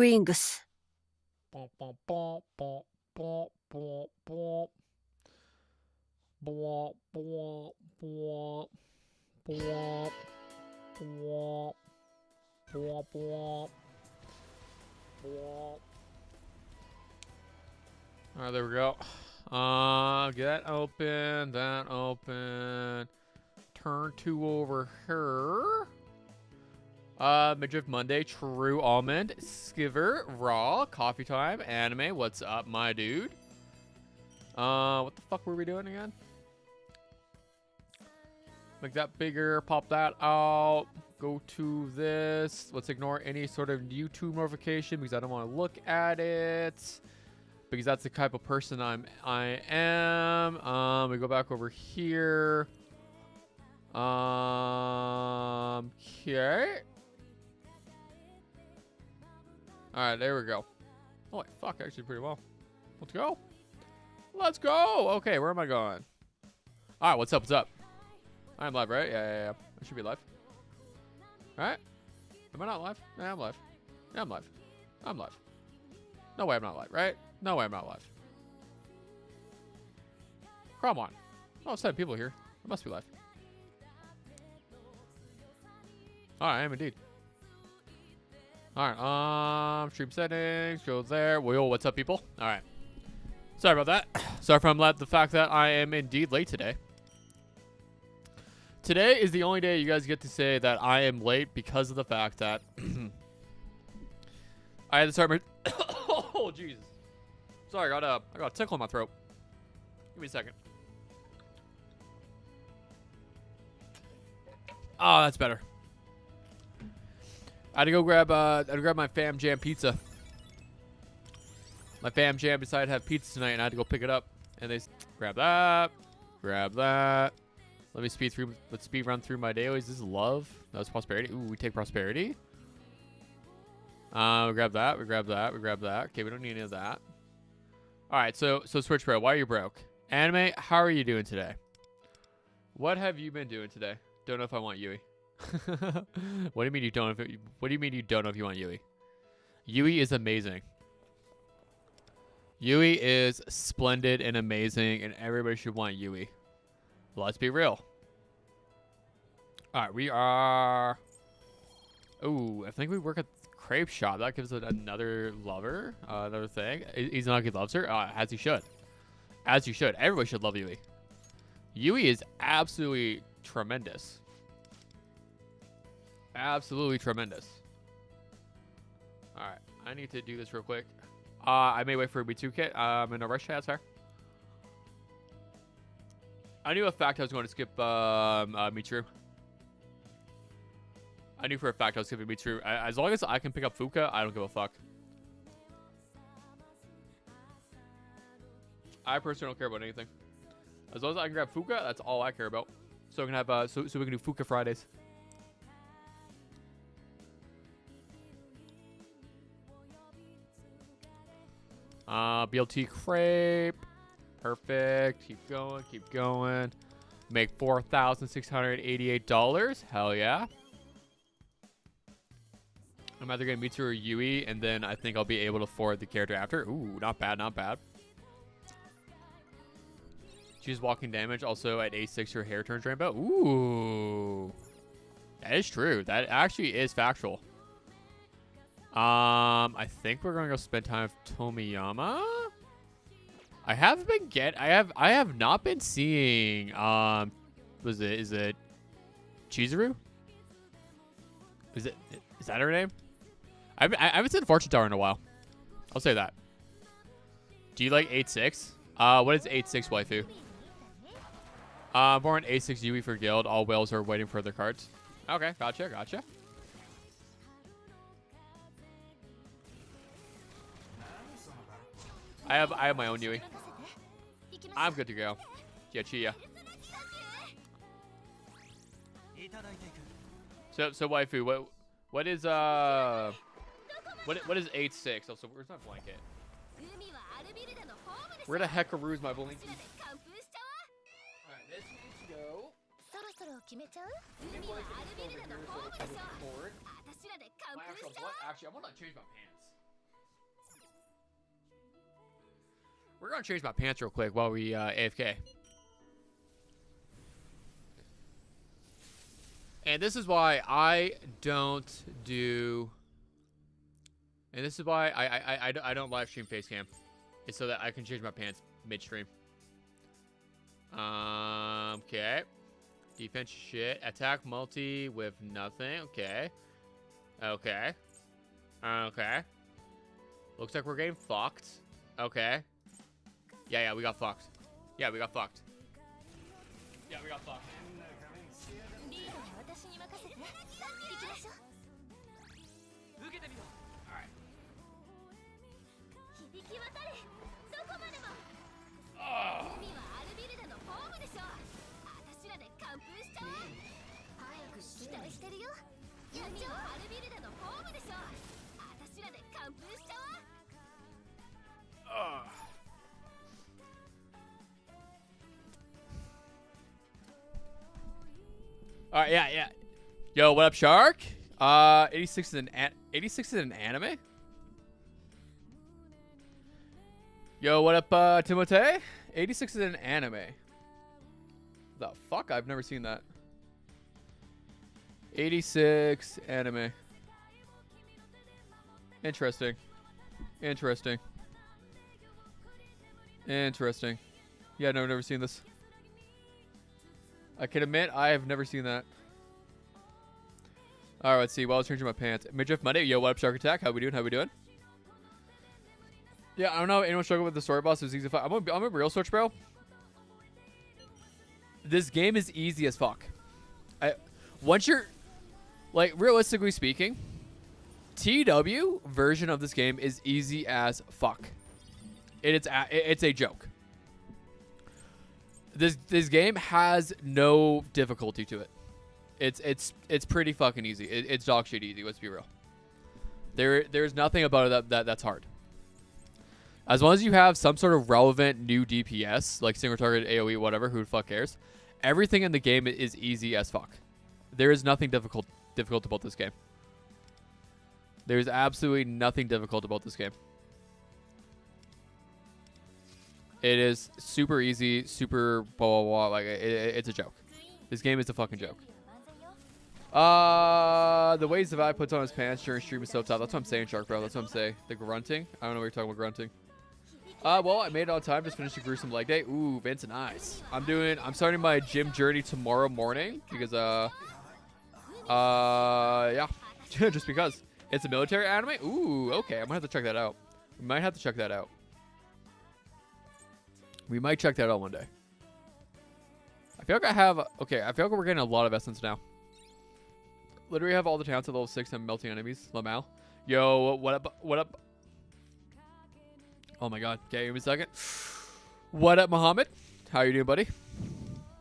wings. Bom, bom, bom, bom, bom, bom, bom. Bwomp, bwomp, bwomp, bwomp, bwomp, bwomp, bwomp, bwomp. Alright, there we go. Get open, that open. Turn 2 over here. Midriff Monday, True Almond, Skiver, Raw, Coffee Time, Anime, what's up, my dude? What the fuck were we doing again? Make that bigger, pop that out, go to this. Let's ignore any sort of YouTube notification because I don't want to look at it. Because that's the type of person I am. We go back over here. Okay. Alright, there we go. Oh, wait, fuck, actually pretty well. Let's go. Let's go. Okay, where am I going? Alright, what's up, what's up? I'm live, right? Yeah. I should be live. Alright. Am I not live? Yeah, I'm live. Yeah, I'm live. I'm live. No way I'm not live, right? No way I'm not live. Come on. Oh, 7 people here. I must be live. Alright, I am indeed. Alright, stream settings, go there. Whoa, what's up, people? Alright. Sorry about that. Sorry for the fact that I am indeed late today. Today is the only day you guys get to say that I am late because of the fact that I had to start my oh Jesus. Sorry, I got a tickle in my throat. Give me a second. Oh, that's better. I had to go grab my Fam Jam pizza. My Fam Jam decided to have pizza tonight, and I had to go pick it up. And they grab that, grab that. Let's speed run through my dailies. This is love. That was prosperity. Ooh, we take prosperity. We grab that. We grab that. We grab that. Okay, we don't need any of that. All right. So Switch Pro, why are you broke? Anime, how are you doing today? What have you been doing today? Don't know if I want Yui. What do you mean you don't? What do you mean you don't know if you want Yui? Yui is amazing. Yui is splendid and amazing, and everybody should want Yui. Let's be real. All right, we are. Ooh, I think we work at the Crepe Shop. That gives it another lover, another thing. Izanagi loves her, as he should. As you should. Everybody should love Yui. Yui is absolutely tremendous. Absolutely tremendous. All right, I need to do this real quick. I may wait for a B2 kit. I'm in a rush. That's fair. I knew a fact I was going to skip Mitsu. I knew for a fact I was skipping Mitsu. As long as I can pick up Fuka, I don't give a fuck. I personally don't care about anything. As long as I can grab Fuka, that's all I care about. So we can have so we can do Fuka Fridays. BLT crepe. Perfect. Keep going. Keep going. Make $4,688. Hell yeah. I'm either going to Mitsu or Yui, and then I think I'll be able to afford the character after. Ooh, not bad, not bad. She's walking damage. Also, at A6, her hair turns rainbow. Ooh. That is true. That actually is factual. I think we're going to go spend time with Tomiyama. I have not been seeing is it Chizuru? Is that her name? I haven't seen Fortune Tower in a while. I'll say that. Do you like 8-6? What is 8-6 waifu? Born A6 Yui for guild. All whales are waiting for their cards. Okay, gotcha. I have my own Yui. I'm good to go. Yeah, Chia. So waifu, what is 8-6? Also, where's my blanket? Where the heck is my blanket? Alright, this needs to go. Actually, I want to change my pants. We're gonna change my pants real quick while we AFK. And this is why I don't do. And this is why I don't live stream face cam. It's so that I can change my pants midstream. Okay. Defense shit. Attack multi with nothing. Okay. Okay. Okay. Looks like we're getting fucked. Okay. Yeah, we got fucked. Yeah, we got fucked. Yeah, we got fucked. Alright. Alright, yeah. Yo, what up, Shark? 86 is an anime? Yo, what up, Timote? 86 is an anime. The fuck? I've never seen that. 86 anime. Interesting. Interesting. Interesting. Yeah, no, I've never seen this. I can admit I have never seen that. Alright, let's see. While I was changing my pants. Midriff Monday. Yo, what up, Shark Attack? How we doing? How we doing? Yeah, I don't know if anyone struggled with the story boss. It was easy to fight. I'm a real search, bro. This game is easy as fuck. Once you're... Like, realistically speaking, TW version of this game is easy as fuck. It's a joke. This game has no difficulty to it. It's pretty fucking easy. It's dog shit easy. Let's be real. There's nothing about it that's hard. As long as you have some sort of relevant new DPS, like single target, AoE, whatever, who the fuck cares? Everything in the game is easy as fuck. There is nothing difficult about this game. There's absolutely nothing difficult about this game. It is super easy, super blah blah blah. Like it's a joke. This game is a fucking joke. The ways the guy puts on his pants during stream is so tough. That's what I'm saying, Shark, bro. That's what I'm saying. The grunting. I don't know what you're talking about grunting. Well, I made it on time. Just finished a gruesome leg day. Ooh, Vince, nice. I'm starting my gym journey tomorrow morning because yeah, just because it's a military anime. Ooh, okay. I might have to check that out. We might have to check that out. We might check that out one day. I feel like I have... Okay, I feel like we're getting a lot of essence now. Literally have all the talents at level 6 and melting enemies. Lamal. Yo, what up? What up? Oh my god. Okay, give me a second. What up, Muhammad? How you doing, buddy?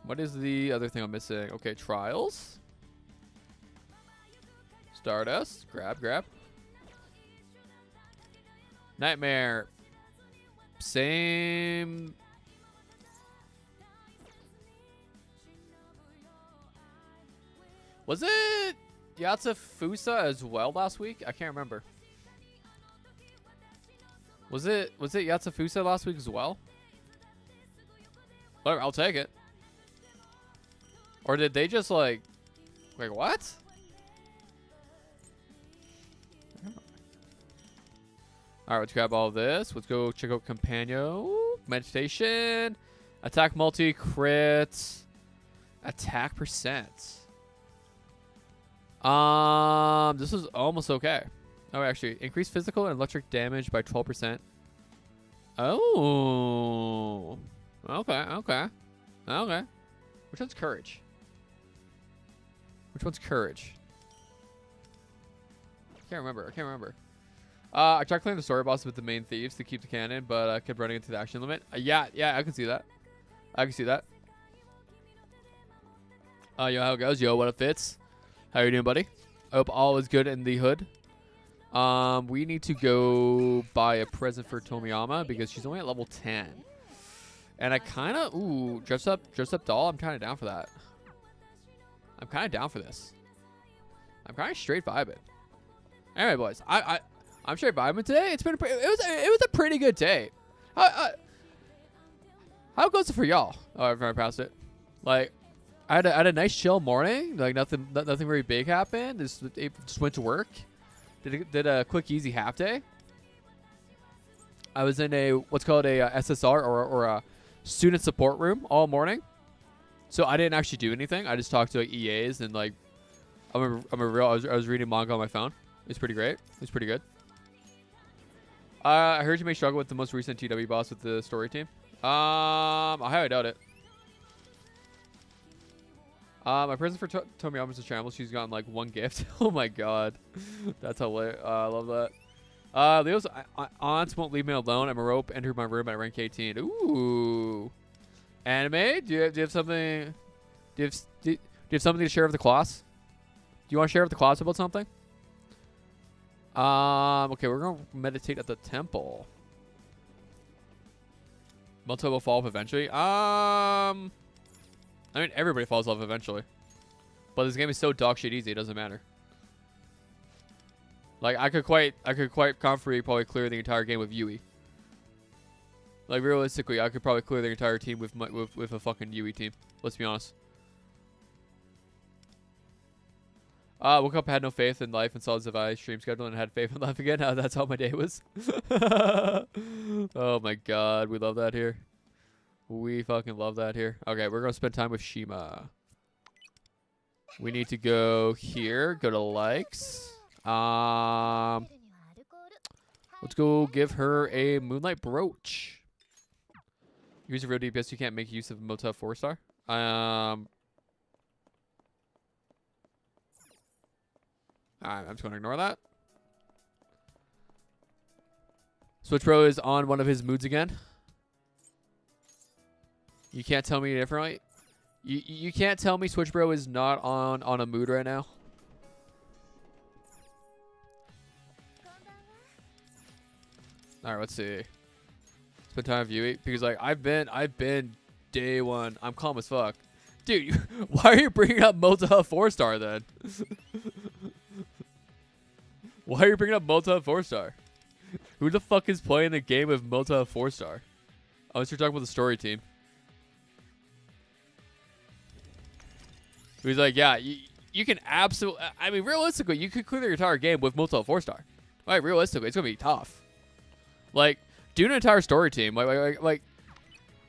What is the other thing I'm missing? Okay, trials. Stardust. Grab. Nightmare. Same... Was it Yatsufusa as well last week? I can't remember. Was it Yatsufusa last week as well? Whatever, I'll take it. Or did they just like... Wait, what? Alright, let's grab all of this. Let's go check out Companion. Meditation. Attack multi, crits. Attack percent. This is almost okay. Oh, actually, increase physical and electric damage by 12%. Oh. Okay. Which one's courage? I can't remember. I tried clearing the story boss with the main thieves to keep the cannon, but I kept running into the action limit. Yeah, I can see that. Yo, how it goes? Yo, what up, Fitz? How you doing, buddy? I hope all is good in the hood. We need to go buy a present for Tomiyama because she's only at level 10. And I kind of... Ooh, dress up doll. I'm kind of down for that. I'm kind of down for this. I'm kind of straight vibing. Anyway, boys, I'm straight vibing today. It was a pretty good day. How goes it for y'all? Oh, I've already passed it. Like, I had a nice chill morning. Like nothing very big happened. Just went to work. Did a quick easy half day. I was in a what's called a SSR or a student support room all morning. So I didn't actually do anything. I just talked to like, EAs and like I was reading manga on my phone. It was pretty great. It was pretty good. I heard you may struggle with the most recent TW boss with the story team. I highly doubt it. My present for Tomiyama's channel, she's gotten like 1 gift. Oh my god. That's hilarious. I love that. Leo's aunts won't leave me alone. I'm a rope. Entered my room at rank 18. Ooh. Anime? Do you have something? Do you have something to share with the class? Do you want to share with the class about something? Okay, we're gonna meditate at the temple. Multi will fall off eventually. I mean, everybody falls off eventually. But this game is so dog shit easy, it doesn't matter. Like, I could quite confidently probably clear the entire game with Yui. Like, realistically, I could probably clear the entire team with a fucking Yui team. Let's be honest. Woke up, had no faith in life, and saw Zavai's stream schedule and had faith in life again. That's how my day was. Oh my god, we love that here. We fucking love that here. Okay, we're gonna spend time with Shima. We need to go here. Go to likes. Let's go give her a Moonlight Brooch. Use a real DPS. You can't make use of Motel 4-star. I'm just gonna ignore that. Switch Pro is on one of his moods again. You can't tell me differently. You can't tell me Switch Bro is not on a mood right now. All right, let's see. Spend time with Yui because like I've been day one. I'm calm as fuck, dude. Why are you bringing up Motel 4-star then? Why are you bringing up Motel 4-star? Who the fuck is playing the game with Motel 4-star? Unless you're talking about the story team. He's like, yeah, you can absolutely... I mean, realistically, you could clear your entire game with Motel 4-star. Like, realistically, it's going to be tough. Like, do an entire story team. Like,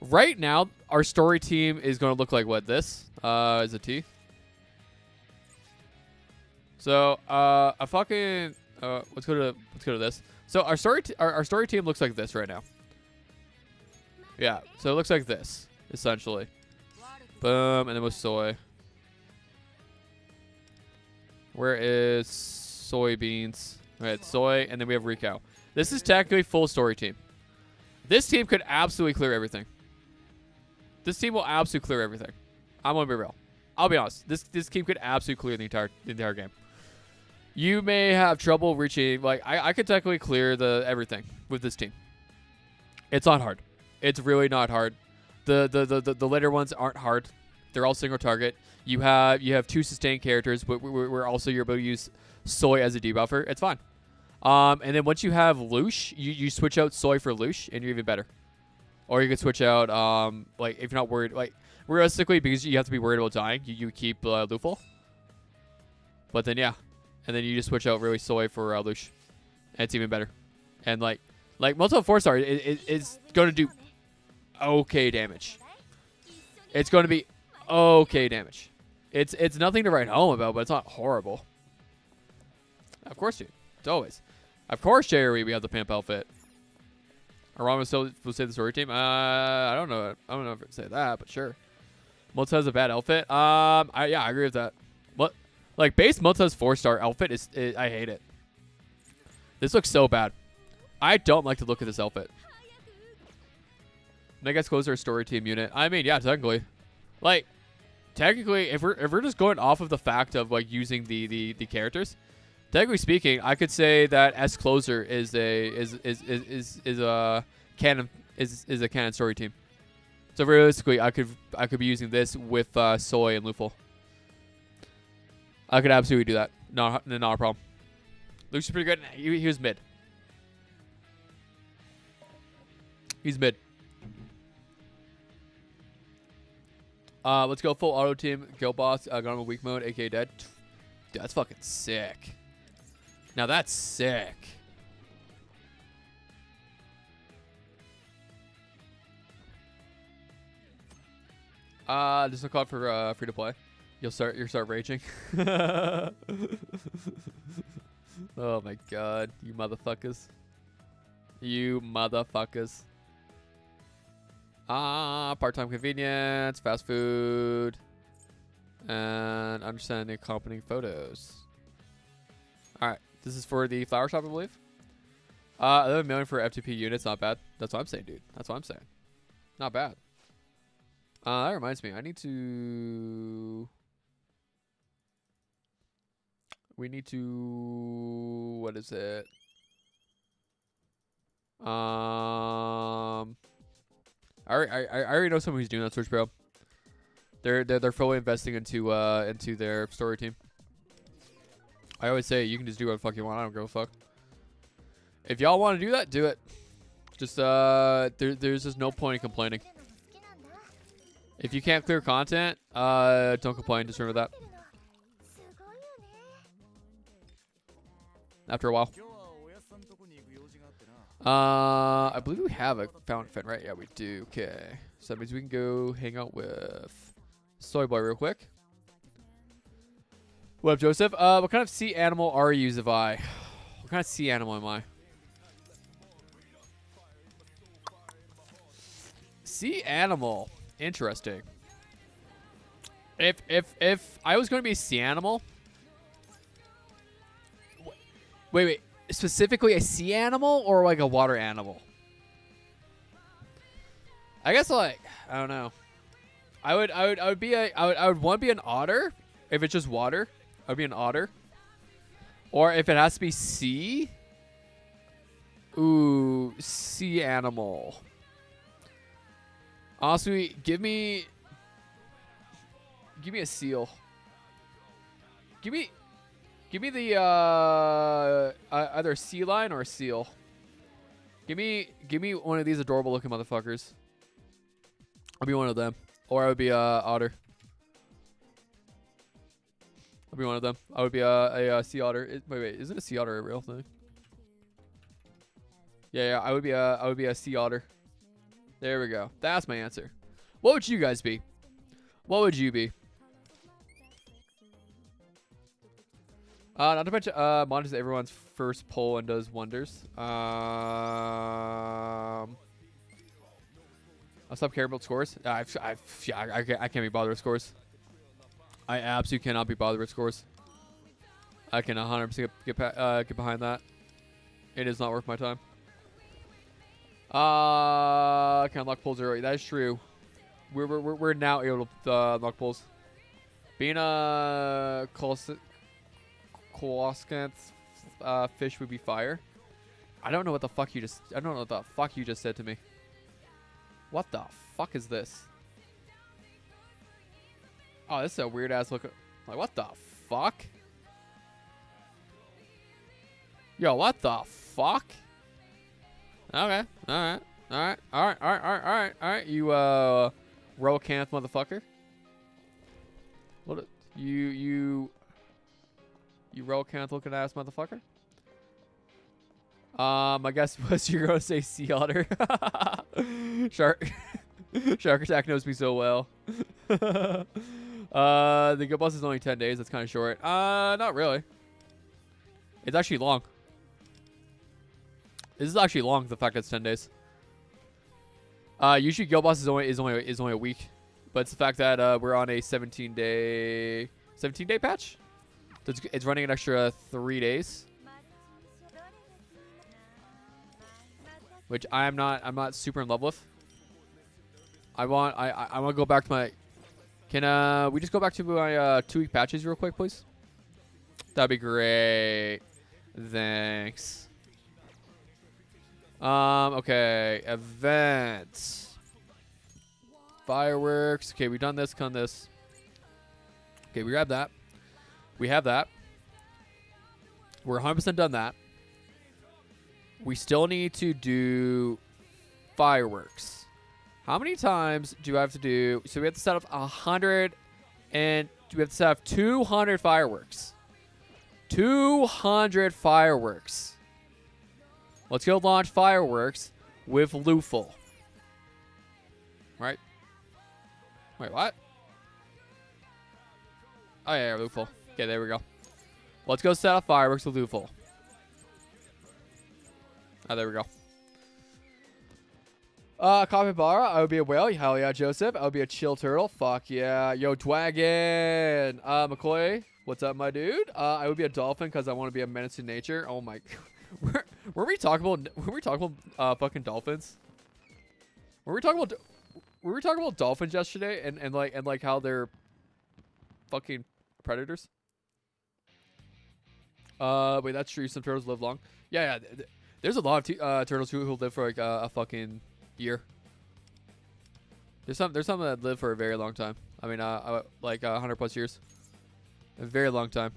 right now, our story team is going to look like what? This? Is a T. So, a fucking... let's go to this. So, our story team looks like this right now. Yeah, so it looks like this, essentially. Boom, and then with Soy. Where is soybeans? All right, Soy, and then we have Rico. This is technically full story team. This team could absolutely clear everything. This team will absolutely clear everything. I'm gonna be real. I'll be honest. This team could absolutely clear the entire game. You may have trouble reaching. Like I could technically clear everything with this team. It's not hard. It's really not hard. The later ones aren't hard. They're all single target. You have 2 sustained characters, but we're also you're able to use Soy as a debuffer. It's fine. And then once you have Lush, you switch out Soy for Lush, and you're even better. Or you could switch out like if you're not worried, like realistically, because you have to be worried about dying, you keep Luful. But then yeah, and then you just switch out really Soy for Lush, and it's even better. And like Motel 4-star is going to do okay damage. It's going to be okay damage. It's nothing to write home about, but it's not horrible. Of course, dude. It's always. Of course, JRE, we have the pimp outfit. Aram will say the story team. I don't know. I don't know if I'd say that, but sure. Motel has a bad outfit. Yeah, I agree with that. What? Like base Motel's 4-star outfit is I hate it. This looks so bad. I don't like to look at this outfit. Megas closer story team unit. I mean, yeah, technically. Like, technically, if we're just going off of the fact of like using the characters, technically speaking, I could say that S closer is a canon story team. So realistically, I could be using this with Soy and Luful. I could absolutely do that. Not a problem. Luke's pretty good. He was mid. He's mid. Let's go full auto team. Kill boss. Got him in weak mode. AK dead. Dude, that's fucking sick. Now that's sick. There's no call for free to play. You'll start raging. Oh my god, you motherfuckers. You motherfuckers. Part-time convenience, fast food, and understanding accompanying photos. Alright, this is for the flower shop, I believe. 11 million for FTP units, not bad. That's what I'm saying, dude. That's what I'm saying. Not bad. That reminds me, we need to, what is it? I already know someone who's doing that search, bro. They're fully investing into their story team. I always say you can just do what the fuck you want. I don't give a fuck. If y'all want to do that, do it. Just there's just no point in complaining. If you can't clear content, don't complain. Just remember that. After a while. I believe we have a fountain fen, right? Yeah, we do. Okay. So that means we can go hang out with Soy Boy real quick. What up, Joseph? What kind of sea animal are you, Zavai? What kind of sea animal am I? Sea animal. Interesting. If I was going to be a sea animal. Wait. Specifically a sea animal or like a water animal? I guess like I don't know. I would want to be an otter if it's just water. I would be an otter. Or if it has to be sea. Ooh, sea animal. Honestly, give me a seal. Give me the either a sea lion or a seal. Give me one of these adorable looking motherfuckers. I'll be one of them, or I would be a otter. I'll be one of them. I would be a sea otter. Wait, isn't a sea otter a real thing? Yeah. I would be a sea otter. There we go. That's my answer. What would you guys be? What would you be? Not to mention, monitors everyone's first poll and does wonders. I'll stop caring about scores. I can't be bothered with scores. I absolutely cannot be bothered with scores. I can 100% get behind that. It is not worth my time. I can unlock pulls early. That is true. We're now able to unlock pulls. Being a Koloskanth fish would be fire. I don't know what the fuck you just said to me. What the fuck is this? Oh, this is a weird ass look. Like, what the fuck? Yo, what the fuck? Okay. Alright. You Rocanth motherfucker. What you Rocanth looking ass motherfucker. I guess was you're gonna say sea otter. Shark Attack knows me so well. The good boss is only 10 days. That's kind of short. Not really. It's actually long. This is actually long. The fact that it's 10 days. Usually Guild Boss is only a week, but it's the fact that we're on a 17-day patch. So it's running an extra 3 days, which I'm not super in love with. I want to go back to my. Can we just go back to my 2-week patches real quick, please? That'd be great. Thanks. Okay, events. Fireworks. Okay, we've done this, this. Okay, we grab that. We have that. We're 100% done that. We still need to do fireworks. How many times do I have to do? So we have to set up 100, and we have to set up 200 fireworks. 200 fireworks. Let's go launch fireworks with Luful. Right? Wait, what? Oh, yeah, Luful. Okay, there we go. Let's go set up fireworks with Luful. Oh, there we go. Capybara, I would be a whale. Hell yeah, Joseph. I would be a chill turtle. Fuck yeah. Yo, Dwagon. McCoy, what's up, my dude? I would be a dolphin because I want to be a menace to nature. Oh my god. Were we talking about fucking dolphins? Were we talking about dolphins yesterday and like how they're fucking predators? Wait, that's true. Some turtles live long. Yeah. There's a lot of turtles who live for like a fucking year. There's some that live for a very long time. I mean, like 100+ years. A very long time.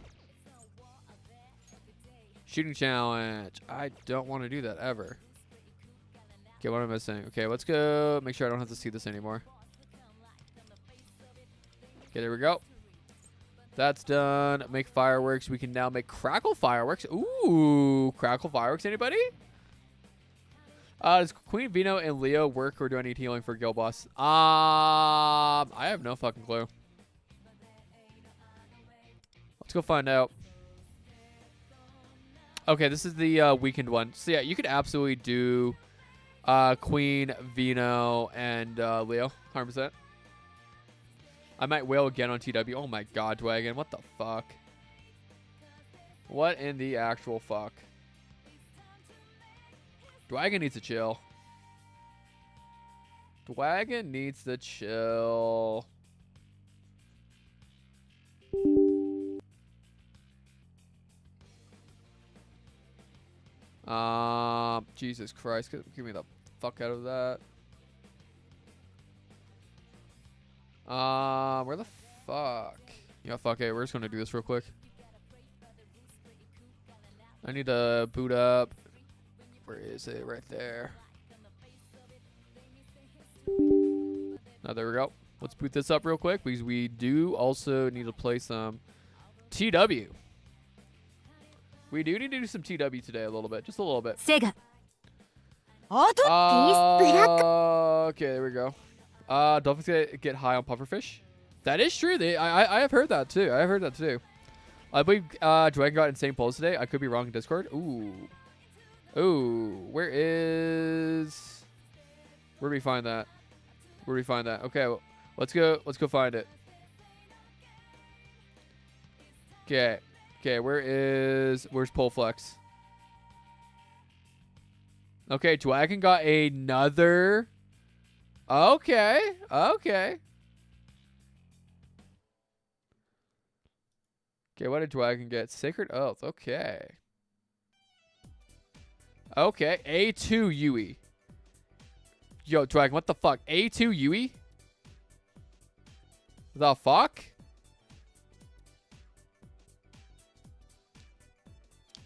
Shooting challenge. I don't want to do that ever. Okay, what am I missing? Okay, let's go. Make sure I don't have to see this anymore. Okay, there we go. That's done. Make fireworks. We can now make crackle fireworks. Ooh, crackle fireworks. Anybody? Does Queen Vino and Leo work, or do I need healing for Guild Boss? I have no fucking clue. Let's go find out. Okay, this is the weekend one. So yeah, you could absolutely do Queen, Vino, and Leo. 100%. I might whale again on TW. Oh my god, Dwagon. What the fuck? What in the actual fuck? Dwagon needs to chill. Dwagon needs to chill. Jesus Christ. Give me the fuck out of that. Where the fuck? Yeah, fuck it. We're just gonna do this real quick. I need to boot up. Where is it? Right there. Now, there we go. Let's boot this up real quick because we do also need to play some TW. We do need to do some TW today a little bit. Just a little bit. Sega. Okay, there we go. Dolphins get high on pufferfish. That is true. I have heard that too. I have heard that too. I believe Dragon got insane pulls today. I could be wrong in Discord. Ooh. Where do we find that? Where do we find that? Okay, well, let's go find it. Okay, where's Poleflex? Okay, Dragon got another. Okay. Okay, what did Dragon get? Sacred Oath. Okay. Okay, A2 Yui. Yo, Dragon, what the fuck? A2 Yui? The fuck?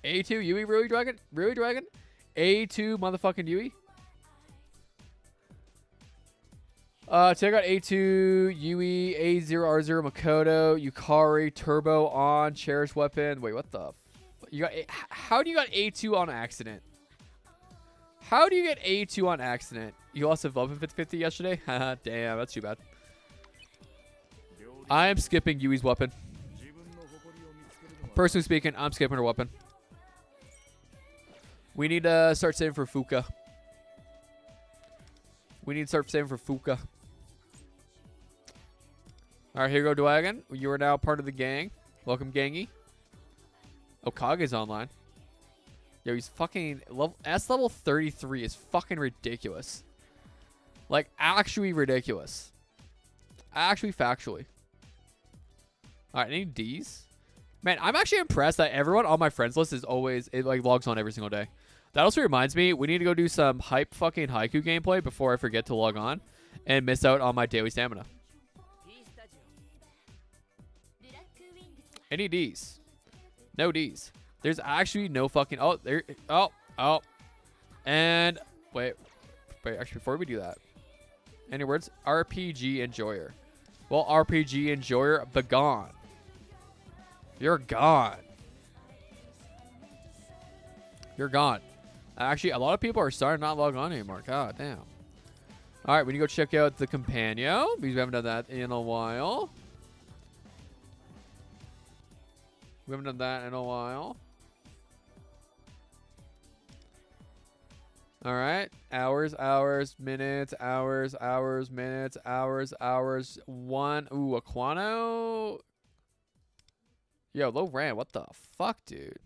A2 Yui, really, Dragon? Really, Dragon? A2 motherfucking Yui? Take out A2, Yui, A0R0, Makoto, Yukari, Turbo on, Cherished Weapon. Wait, what the? You got how do you got A2 on accident? How do you get A2 on accident? You lost a Vulpin 50-50 yesterday? Haha, damn, that's too bad. I am skipping Yui's weapon. Personally speaking, I'm skipping her weapon. We need to start saving for Fuka. Alright, here you go, Dwagon. You are now part of the gang. Welcome, Gangy. Okage's online. Yo, he's fucking... level 33 is fucking ridiculous. Like, actually ridiculous. Actually, factually. Alright, any Ds? Man, I'm actually impressed that everyone on my friends list is always... It, like, logs on every single day. That also reminds me, we need to go do some hype fucking Haiku gameplay before I forget to log on and miss out on my daily stamina. Any Ds? No Ds. There's actually no fucking... Oh, there... Oh. And... Wait, actually, before we do that... Any words? RPG enjoyer. Well, RPG enjoyer, begone. You're gone. You're gone. Actually, a lot of people are starting to not log on anymore. God damn. All right, we need to go check out the Companion because we haven't done that in a while. We haven't done that in a while. All right. Hours, hours, minutes, hours, hours, minutes, hours, hours. One. Ooh, Aquano. Yo, low ran. What the fuck, dude?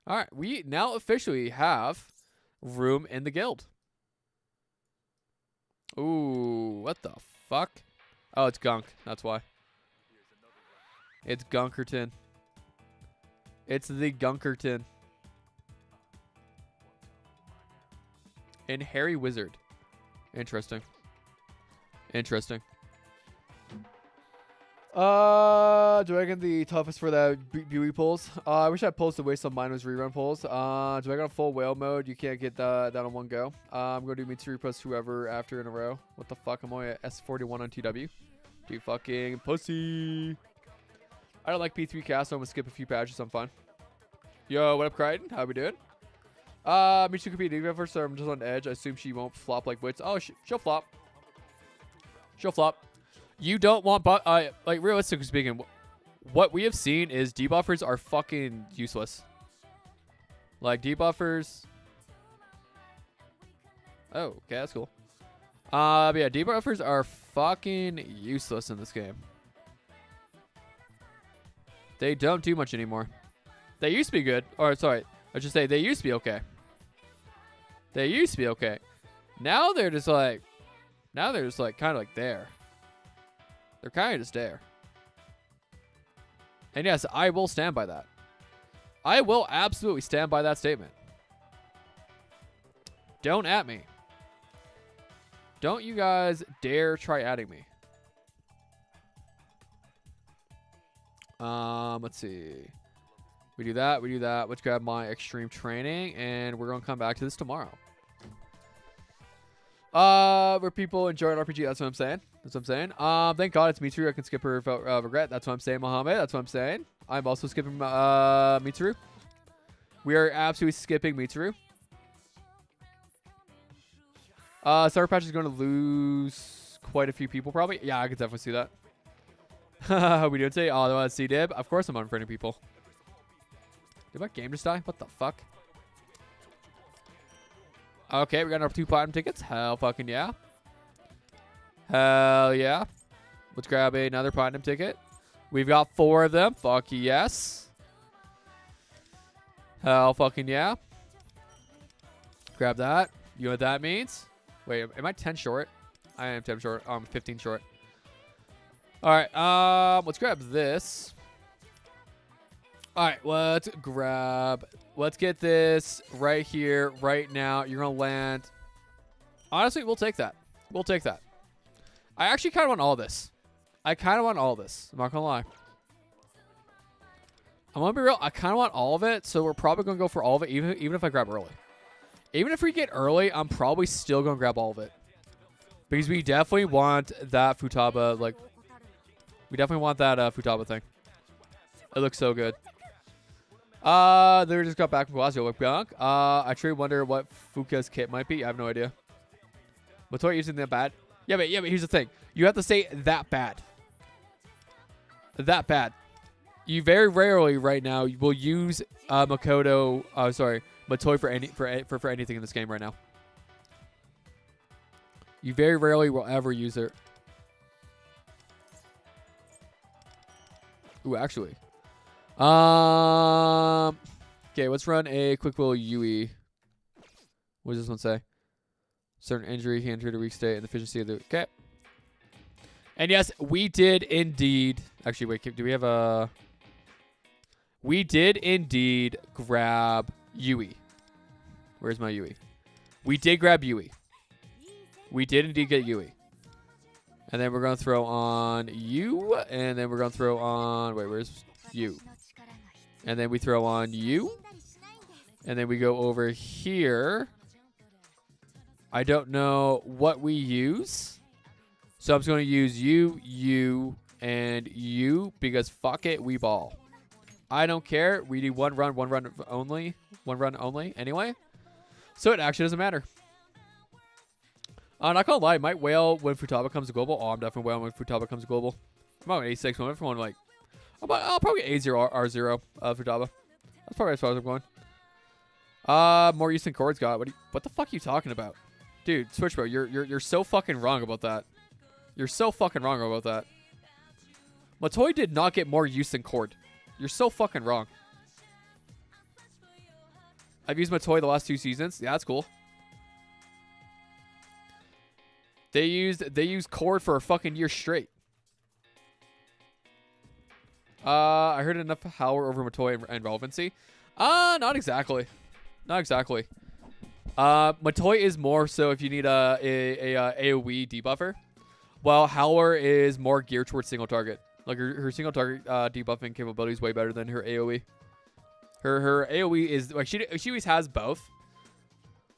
All right. We now officially have room in the guild. Ooh, what the fuck? Oh, it's Gunk. That's why. It's Gunkerton. It's the Gunkerton. And Harry Wizard. Interesting. Interesting. Do I get the toughest for the Buoy pulls? I wish I posted away some mindless rerun pulls. Do I got a full whale mode? You can't get that on one go. I'm going to do Mitsuru plus whoever after in a row. What the fuck? I'm only at S41 on TW. You fucking pussy. I don't like P3 cast, so I'm going to skip a few patches. I'm fine. Yo, what up, Crichton? How we doing? Mitsuru could be a Debuffers, so I'm just on edge. I assume she won't flop like Wits. Oh, she'll flop. She'll flop. You don't want, like, realistically speaking, what we have seen is debuffers are fucking useless. Like, debuffers. Oh, okay, that's cool. But yeah, debuffers are fucking useless in this game. They don't do much anymore. They used to be good. Or, sorry, I should say they used to be okay. They used to be okay. Now they're just like, kind of like there. They're kind of just there. And yes, I will stand by that. I will absolutely stand by that statement. Don't at me. Don't you guys dare try adding me. Let's see. We do that. We do that. Let's grab my extreme training, and we're going to come back to this tomorrow. Where people enjoy an RPG. That's what I'm saying. That's what I'm saying. Thank God it's Mitsuru. I can skip her without regret. That's what I'm saying, Mohammed. That's what I'm saying. I'm also skipping Mitsuru. We are absolutely skipping Mitsuru. Star Patch is going to lose quite a few people, probably. Yeah, I could definitely see that. How we doing today? Oh, they want to see Dib. Of course I'm unfriending people. Did my game just die? What the fuck? Okay, we got our 2 platinum tickets. Hell fucking yeah. Hell yeah. Let's grab another platinum ticket. We've got 4 of them. Fuck yes. Hell fucking yeah. Grab that. You know what that means? Wait, am I 10 short? I am 10 short. I'm 15 short. All right. Let's grab this. All right. Let's get this right here, right now. You're going to land. Honestly, we'll take that. We'll take that. I actually kind of want all this. I'm not going to lie. I'm going to be real. I kind of want all of it, so we're probably going to go for all of it, even if I grab early. Even if we get early, I'm probably still going to grab all of it. Because we definitely want that Futaba, like, we definitely want that Futaba thing. It looks so good. They just got back from Guazio with Gunk. I truly wonder what Fuka's kit might be. I have no idea. Matoy using that bad? Yeah, but here's the thing. You have to say that bad. That bad. You very rarely right now will use Matoy for anything in this game right now. You very rarely will ever use it. Ooh, actually. Okay, let's run a quick little UE. What does this one say? Certain injury can enter the weak state and efficiency of the... Okay. And yes, we did indeed... Actually, wait, do we have a... We did indeed grab Yui. Where's my Yui? We did grab Yui. We did indeed get Yui. And then we're going to throw on you. And then we're going to throw on... Wait, where's you? And then we throw on you. And then we go over here. I don't know what we use. So I'm just going to use you, and you because fuck it, we ball. I don't care. We do one run only. One run only anyway. So it actually doesn't matter. I'm not going to lie. Might whale when Futaba comes to global. Oh, I'm definitely whaling when Futaba comes to global. I'm on A6. I'm going like, I'll probably A0, R0 Futaba. That's probably as far as I'm going. More use than Chords got. What the fuck are you talking about? Dude, Switch Bro, you're so fucking wrong about that. You're so fucking wrong about that. Matoi did not get more use than Cord. You're so fucking wrong. I've used Matoi the last 2 seasons. Yeah, that's cool. They used Cord for a fucking year straight. I heard enough Howler over Matoi and relevancy. Not exactly. Not exactly. Matoi is more so if you need a AoE debuffer. While Howler is more geared towards single target. Like her single target debuffing capability is way better than her AoE. Her AoE is like she always has both.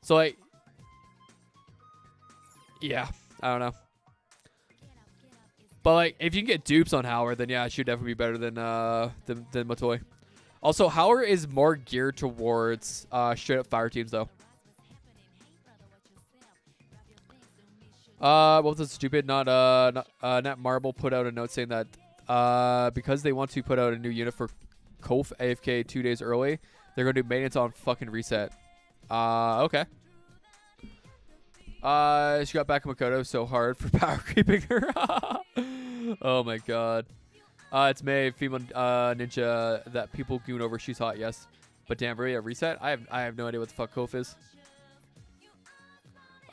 So like, yeah, I don't know. But like, if you can get dupes on Howler, then yeah, it should definitely be better than Matoi. Also, Howler is more geared towards straight up fire teams though. What was it stupid? Nat Marble put out a note saying that because they want to put out a new unit for Kof AFK 2 days early, they're going to do maintenance on fucking reset. Okay. She got back in Makoto so hard for power creeping her. Oh my god. It's May, female ninja that people goon over. She's hot, yes. But damn, really a reset? I have no idea what the fuck Kof is.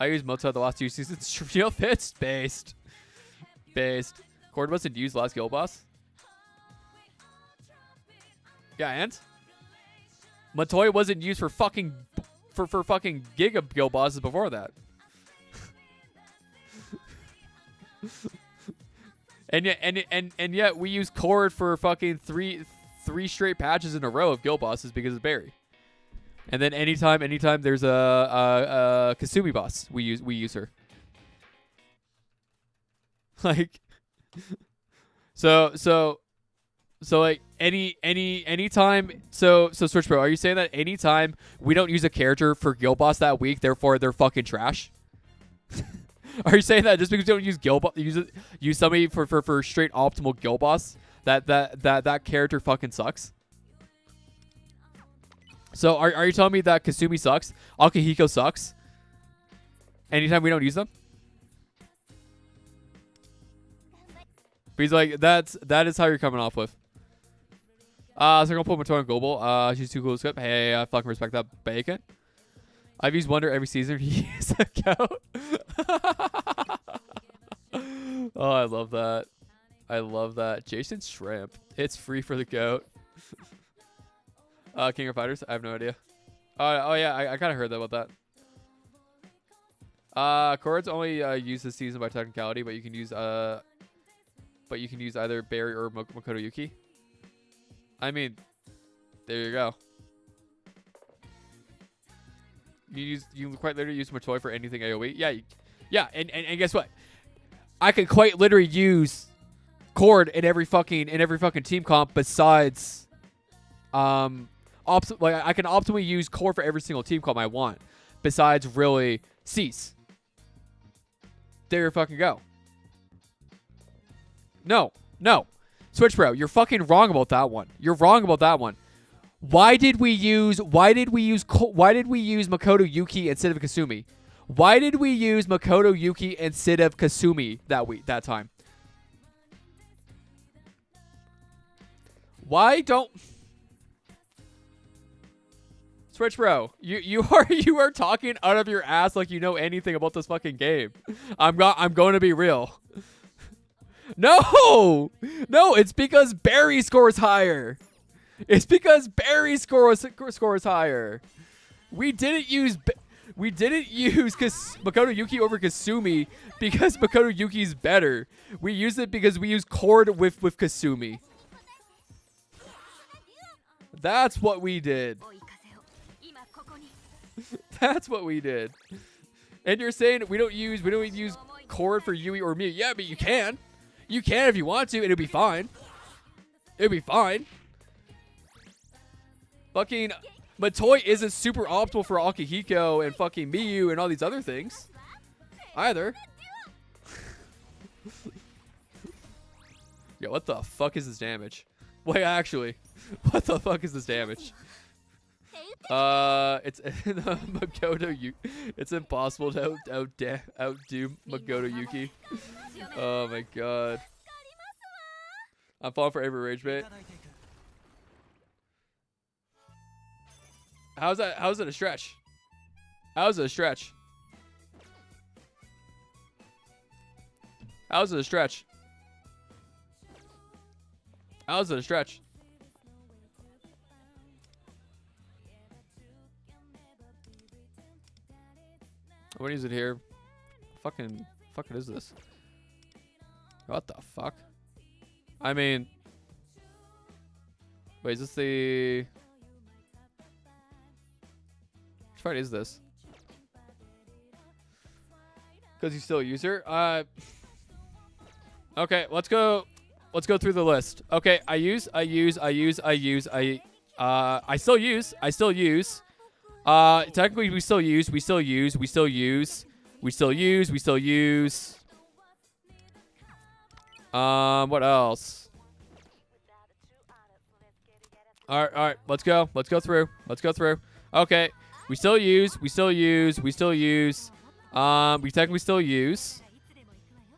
I used Mota the last 2 seasons. Real fits based. Cord wasn't used last guild boss. Yeah, and Matoi wasn't used for fucking Giga guild bosses before that. and yet we use Cord for fucking three straight patches in a row of guild bosses because of Barry. And then anytime there's a Kasumi boss, we use her. Like, so like anytime. So Switch Pro, are you saying that anytime we don't use a character for guild boss that week, therefore they're fucking trash? Are you saying that just because we don't use somebody for straight optimal guild boss that character fucking sucks? So are you telling me that Kasumi sucks? Akihiko sucks? Anytime we don't use them? But he's like, that is how you're coming off with. So I'm gonna put Matoi on global. She's too cool to skip. Hey, I fucking respect that bacon. I've used Wonder every season. He's a goat. Oh, I love that. I love that. Jason Shrimp. It's free for the goat. King of Fighters? I have no idea. Oh yeah, I kind of heard that about that. Chords only used this season by technicality, but you can use either Barry or Makoto Yuki. I mean, there you go. You quite literally use Matoi for anything AoE. Yeah, and guess what? I can quite literally use Cord in every fucking team comp besides like I can optimally use Cord for every single team comp I want besides really Cease. There you fucking go. No. Switch Bro, you're fucking wrong about that one. You're wrong about that one. Why did we use Makoto Yuki instead of Kasumi? Why did we use Makoto Yuki instead of Kasumi that time? Why don't Switch Bro, you are talking out of your ass like you know anything about this fucking game. I'm going to be real. No, it's because Barry scores higher. It's because Barry scores higher. We didn't use Makoto Yuki over Kasumi because Makoto Yuki's better. We used it because we use Cord with Kasumi. That's what we did. That's what we did. And you're saying we don't use Cord for Yui or Mew. Yeah, but you can. You can if you want to, and it'll be fine. It'll be fine. Fucking Matoi isn't super optimal for Akihiko and fucking Miyu and all these other things. Either. Yo, what the fuck is this damage? Wait, actually. What the fuck is this damage? It's Makoto Yuki. It's impossible to outdo Makoto Yuki. Oh my god. I'm falling for every rage bait. How's it a stretch? How's it a stretch? How's it a stretch? How's it a stretch? What is it here? Fucking is this? What the fuck? I mean, wait, is this the? Which fight is this? Because you still a user? Okay, let's go through the list. Okay, I still use. Technically we still use. What else? All right, let's go through. Okay, we still use. We technically still use.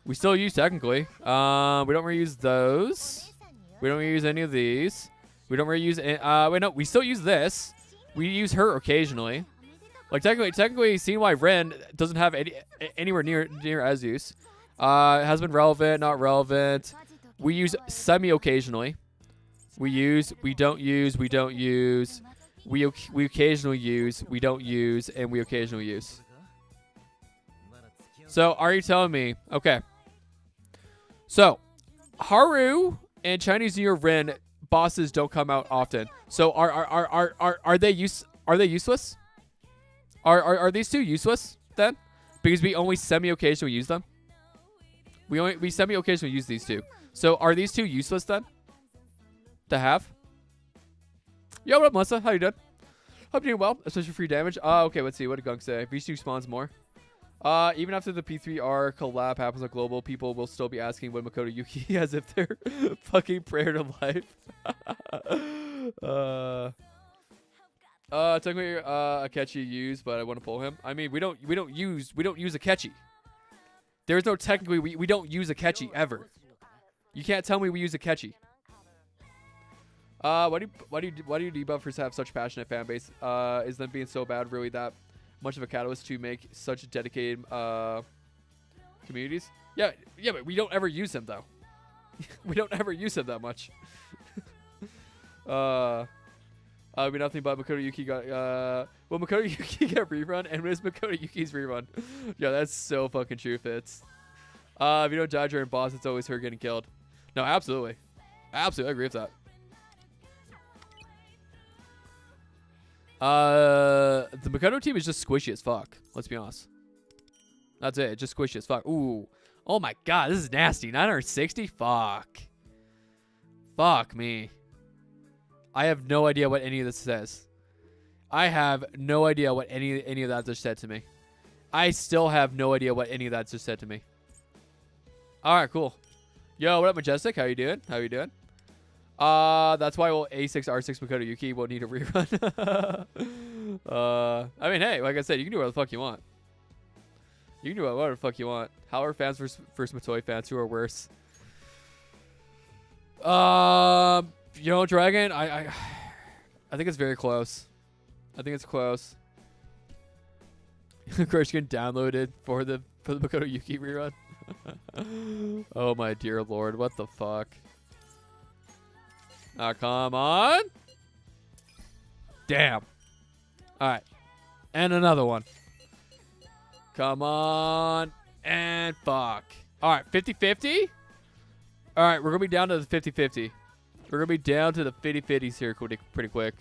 We still use technically. We don't reuse those. We don't reuse any of these. We don't reuse. Wait, no, we still use this. We use her occasionally. Like technically, seeing why Ren doesn't have anywhere near Azus. Has been relevant, not relevant. We use semi-occasionally. We don't use. We occasionally use. We don't use, and we occasionally use. So are you telling me? Okay. So Haru and Chinese New Year Ren bosses don't come out often. So are they useless? Are these two useless then? Because we only semi-occasionally use them. We semi-occasionally use these two. So are these two useless then? To have? Yo, what up, Melissa? How you doing? Hope you're doing well, especially free damage. Okay, let's see. What did Gunk say? V2 spawns more. Even after the P3R collab happens on global, people will still be asking what Makoto Yuki as if they're fucking prayer to life. Technically, Akechi used, but I want to pull him. I mean, we don't use Akechi. There's no technically we don't use Akechi ever. You can't tell me we use Akechi. Why do debuffers have such passionate fan base? Is them being so bad really that much of a catalyst to make such dedicated communities? Yeah, but we don't ever use him though. We don't ever use him that much. I mean, nothing but Makoto Yuki got well, Makoto Yuki got rerun, and when is Makoto Yuki's rerun? Yeah, that's so fucking true, Fitz. If you don't die during boss, it's always her getting killed. No, absolutely, I agree with that. The Makoto team is just squishy as fuck. Let's be honest. That's it. Just squishy as fuck. Ooh. Oh my god, this is nasty. 960? Fuck. Fuck me. I have no idea what any of this says. I have no idea what any of that just said to me. I still have no idea what any of that just said to me. Alright, cool. Yo, what up, Majestic? How you doing? That's why we'll A6 R6 Makoto Yuki won't need a rerun. I mean, hey, like I said, you can do whatever the fuck you want. You can do whatever the fuck you want. Howler fans versus Matoi fans, who are worse? You know, Dragon, I think it's very close. I think it's close. Crush getting downloaded for the Makoto Yuki rerun. Oh my dear lord, what the fuck? Come on. Damn. Alright. And another one. Come on. And fuck. Alright, 50-50? Alright, we're going to be down to the 50-50. We're going to be down to the 50-50s here pretty quick.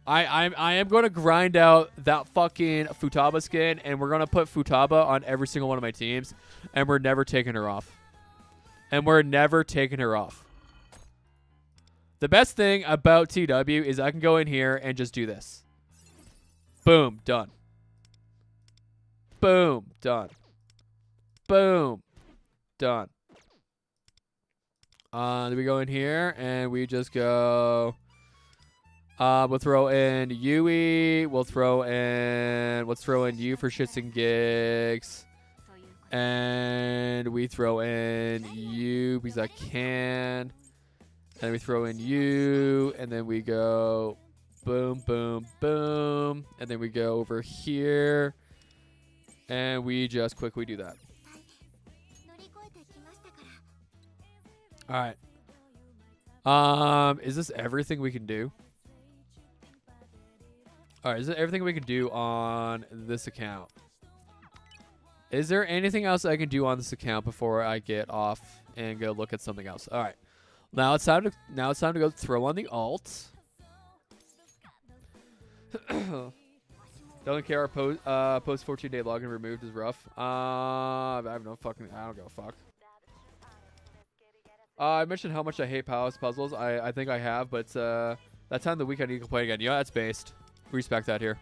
I am going to grind out that fucking Futaba skin, and we're going to put Futaba on every single one of my teams, and we're never taking her off. And we're never taking her off. The best thing about TW is I can go in here and just do this. Boom, done. Boom, done. Boom, done. Then we go in here, and we just go... we'll throw in Yui. We'll throw in... Let's throw in you for shits and gigs. And we throw in you because I can. And we throw in you. And then we go boom, boom, boom. And then we go over here. And we just quickly do that. Alright. Is this everything we can do? Alright, is it everything we can do on this account? Is there anything else I can do on this account before I get off and go look at something else? All right. Now it's time to go throw on the alt. Don't care our post 14-day login removed is rough. I have no fucking I don't give a fuck. I mentioned how much I hate palace puzzles. I think I have, but that time of the week I need to complain again. Yeah, that's based. We respect that here.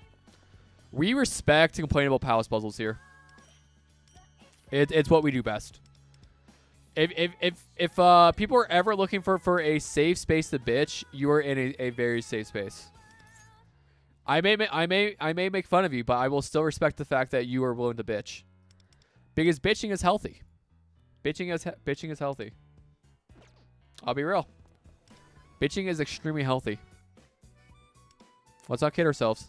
We respect complaining about palace puzzles here. It's what we do best. If people are ever looking for a safe space to bitch, you are in a very safe space. I may make fun of you, but I will still respect the fact that you are willing to bitch, because bitching is healthy. Bitching is healthy. I'll be real. Bitching is extremely healthy. Let's not kid ourselves.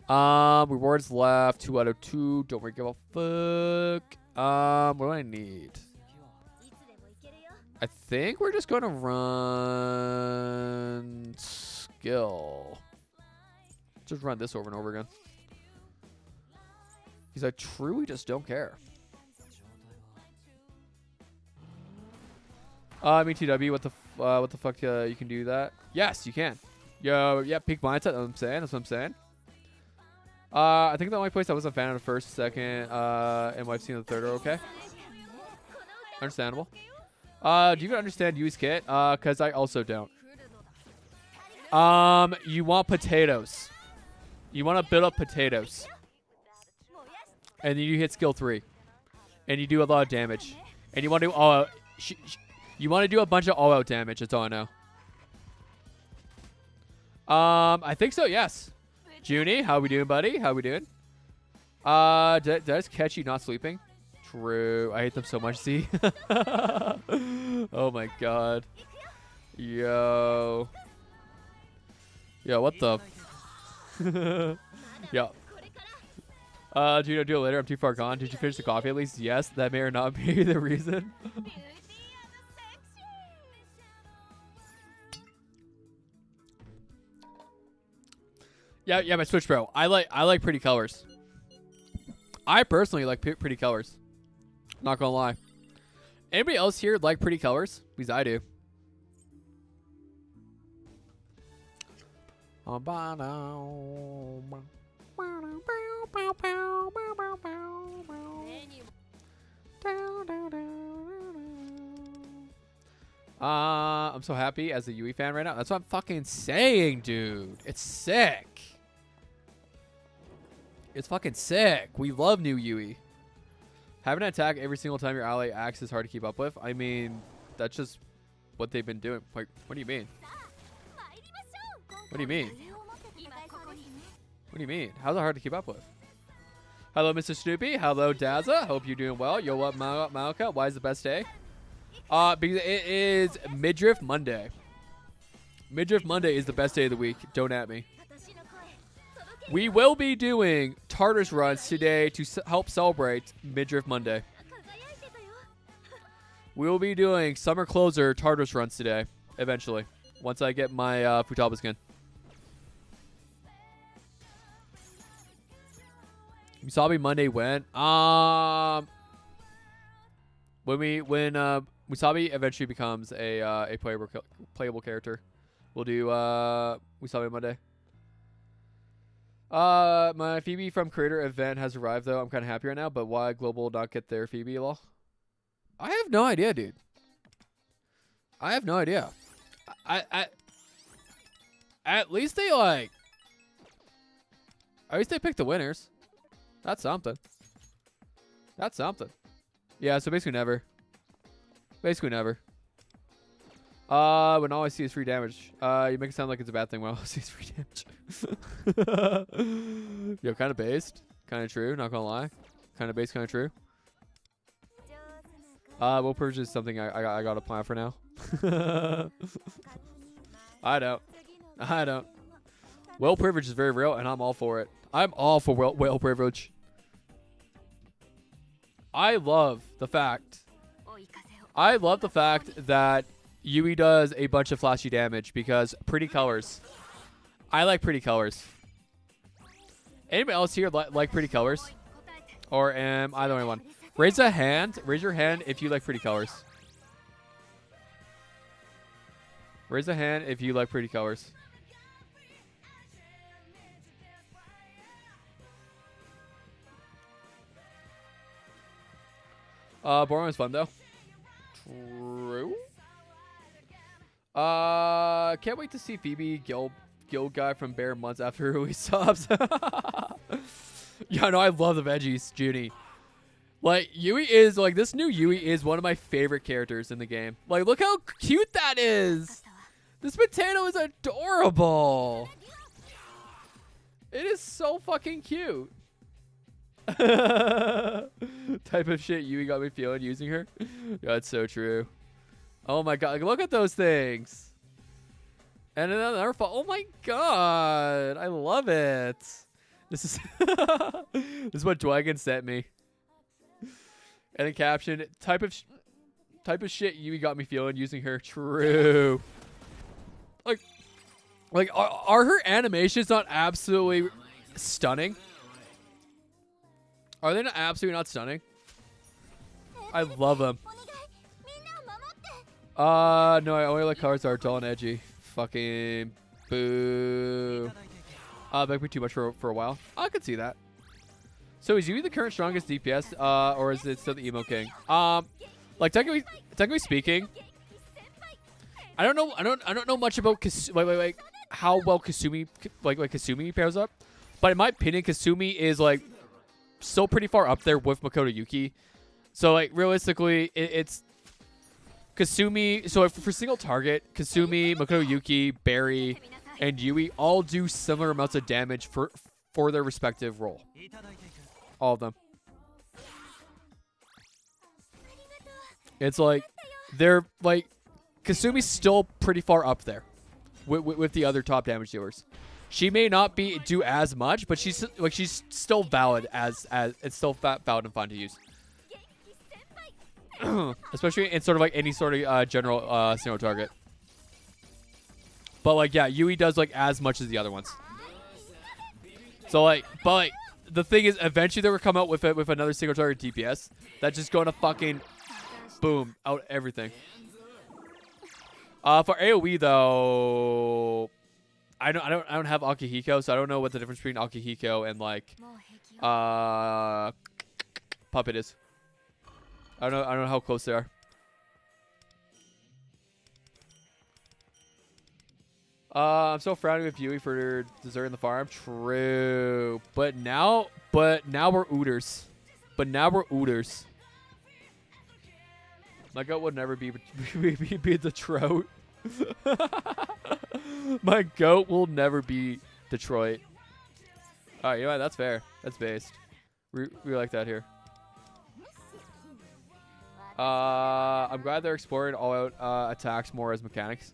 Rewards left. 2 out of 2. Don't really give a fuck. What do I need? I think we're just going to run skill. Just run this over and over again. Because I truly just don't care. I mean, TW, what the fuck? You can do that? Yes, you can. Yo, yeah, peak mindset. That's what I'm saying. That's what I'm saying. I think the only place I wasn't a fan of the first, second, and what I've seen the third are okay. Understandable. Do you even understand Yui's kit? Because I also don't. You want potatoes. You want to build up potatoes. And then you hit skill 3. And you do a lot of damage. And you want to do all out. You want to do a bunch of all out damage. That's all I know. I think so, yes. Junie, how we doing, buddy? How we doing? Did I just catch you not sleeping? True. I hate them so much, see? Oh my god. Yo. Yo, what the? Yo. Gino, do it later. I'm too far gone. Did you finish the coffee at least? Yes, that may or not be the reason. Yeah, my Switch Pro. I like pretty colors. I personally like pretty colors. Not gonna lie. Anybody else here like pretty colors? Because I do. I'm so happy as a Yui fan right now. That's what I'm fucking saying, dude. It's sick. It's fucking sick. We love new Yui. Having an attack every single time your ally acts is hard to keep up with. I mean, that's just what they've been doing. Like, what do you mean? What do you mean? What do you mean? How's it hard to keep up with? Hello, Mr. Snoopy. Hello, Dazza. Hope you're doing well. Yo, what, Malka? Why is the best day? Because it is Midriff Monday. Midriff Monday is the best day of the week. Don't at me. We will be doing Tartarus runs today to help celebrate Midriff Monday. We will be doing Summer Closer Tartarus runs today, eventually, once I get my Futaba skin. Musabi Monday when? When Musabi eventually becomes a playable character. We'll do we saw me Monday. My Phoebe from Creator event has arrived though. I'm kind of happy right now, but why Global not get their Phoebe lol? I have no idea, dude. I have no idea. I at least they like. At least they picked the winners. That's something. That's something. Yeah, so basically never. Basically never. When all I see is free damage. You make it sound like it's a bad thing when all I see is free damage. Yo, kind of based. Kind of true, not gonna lie. Kind of based, kind of true. Will purge is something I got to plan for now. I don't. Whale privilege is very real, and I'm all for it. I'm all for whale privilege. I love the fact that Yui does a bunch of flashy damage because pretty colors. I like pretty colors. Anybody else here like pretty colors? Or am I the only one? Raise a hand. Raise your hand if you like pretty colors. Raise a hand if you like pretty colors. Boring was fun though. True. Can't wait to see Phoebe Guild guy from Bear months after he subs. Yeah, no, I love the veggies, Junie. Like Yui is like this new Yui is one of my favorite characters in the game. Like, look how cute that is. This potato is adorable. It is so fucking cute. Type of shit Yui got me feeling using her. Yeah, it's so true. Oh my god, look at those things. And another fall. Oh my god, I love it. This is this is what Dwagon sent me. And a caption: type of shit Yui got me feeling using her. True. Like are her animations not absolutely stunning? Are they not absolutely not stunning? I love them. No, I only like cards that are dull and edgy. Fucking boo. Might be too much for a while. I could see that. So is Yui the current strongest DPS, or is it still the emo king? Like technically speaking, I don't know much about like how well Kasumi Kasumi pairs up, but in my opinion, Kasumi is like still pretty far up there with Makoto Yuki. So like realistically, it's Kasumi. So for single target, Kasumi, Makoto Yuki, Barry, and Yui all do similar amounts of damage for their respective role. All of them. It's like they're like Kasumi's still pretty far up there with the other top damage dealers. She may not do as much, but she's still valid as it's still valid and fun to use. Especially in sort of like any sort of general single target. But like yeah, Yui does like as much as the other ones. So like, but like the thing is, eventually they're gonna come out with another single target DPS that's just gonna fucking boom out everything. For AoE though, I don't have Akihiko, so I don't know what the difference between Akihiko and like Puppet is. I don't know how close they are. I'm so frowning with Yui for deserting the farm. True, but now we're ooters. My goat would never be the trout. My goat will never be Detroit. All right, you know what? That's fair. That's based. We like that here. I'm glad they're exploring all-out attacks more as mechanics.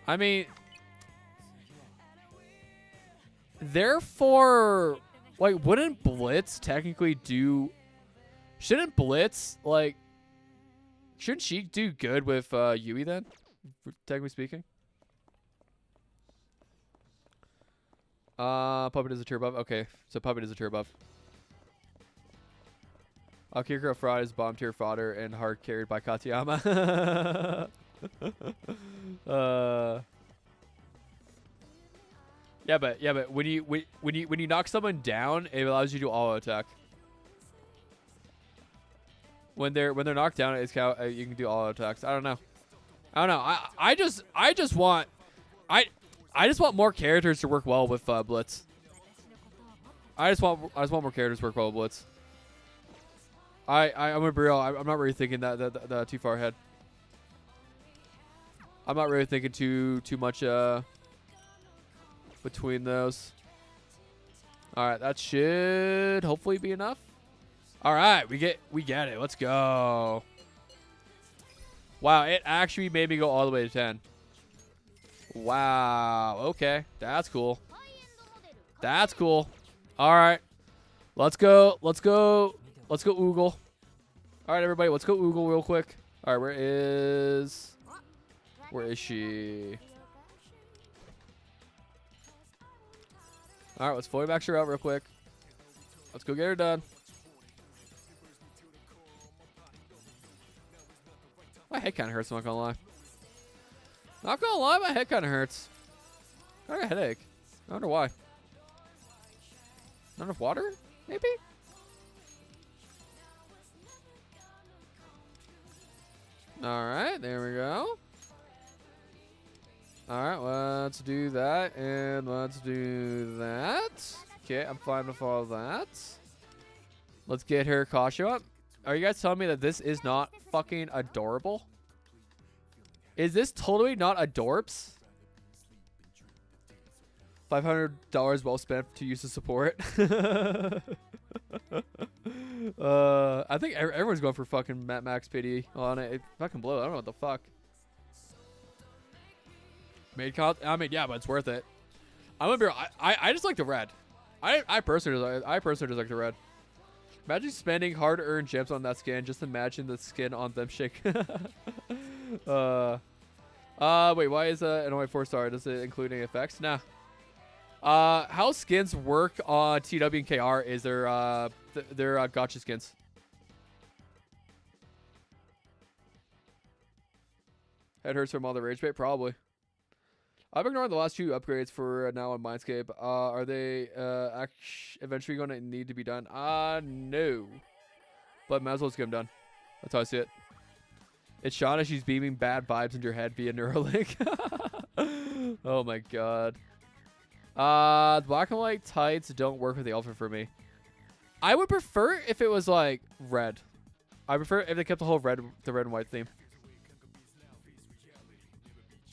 I mean, therefore, like, wouldn't Blitz technically do? Shouldn't Blitz like? Shouldn't she do good with Yui then? Technically speaking. Puppet is a tier buff. Okay, so Puppet is a tier buff. Akira Fraud is bomb tier fodder and hard carried by Katayama. Yeah, but when you knock someone down, it allows you to auto attack. When they're knocked down, it's you can do auto attacks. I don't know. I just want more characters to work well with Blitz. I just want more characters to work well with Blitz. I'm gonna be real. I'm not really thinking that too far ahead. I'm not really thinking too much between those. All right, that should hopefully be enough. All right, we get it. Let's go. Wow, it actually made me go all the way to 10. Wow. Okay, that's cool. That's cool. All right, let's go. Let's go Oogle. All right, everybody, let's go Oogle real quick. All right, where is she? All right, let's fully max her out real quick. Let's go get her done. My head kind of hurts, I'm not gonna lie. Not gonna lie, my head kind of hurts. I got a headache. I wonder why. Not enough water? Maybe? Alright, there we go. Alright, let's do that, and let's do that. Okay, I'm fine with all that. Let's get her Kasha up. Are you guys telling me that this is not fucking adorable? Is this totally not adorbs? $500 well spent to use the support. I think everyone's going for fucking max pity on it. It fucking blows. I don't know what the fuck. I mean, yeah, but it's worth it. I'm gonna be real. I just like the red. I personally just like the red. Imagine spending hard-earned gems on that skin. Just imagine the skin on them shake. Wait, why is an only 4-star? Does it include any effects? Nah. How skins work on TW and KR is their gotcha skins. Head hurts from all the rage bait? Probably. I'm ignoring the last 2 upgrades for now on Mindscape. Are they eventually going to need to be done? No. But might as well just get them done. That's how I see it. It's Shauna. She's beaming bad vibes into your head via Neuralink. Oh my god. The black and white tights don't work with the outfit for me. I would prefer if it was like red. I prefer if they kept the whole red and white theme.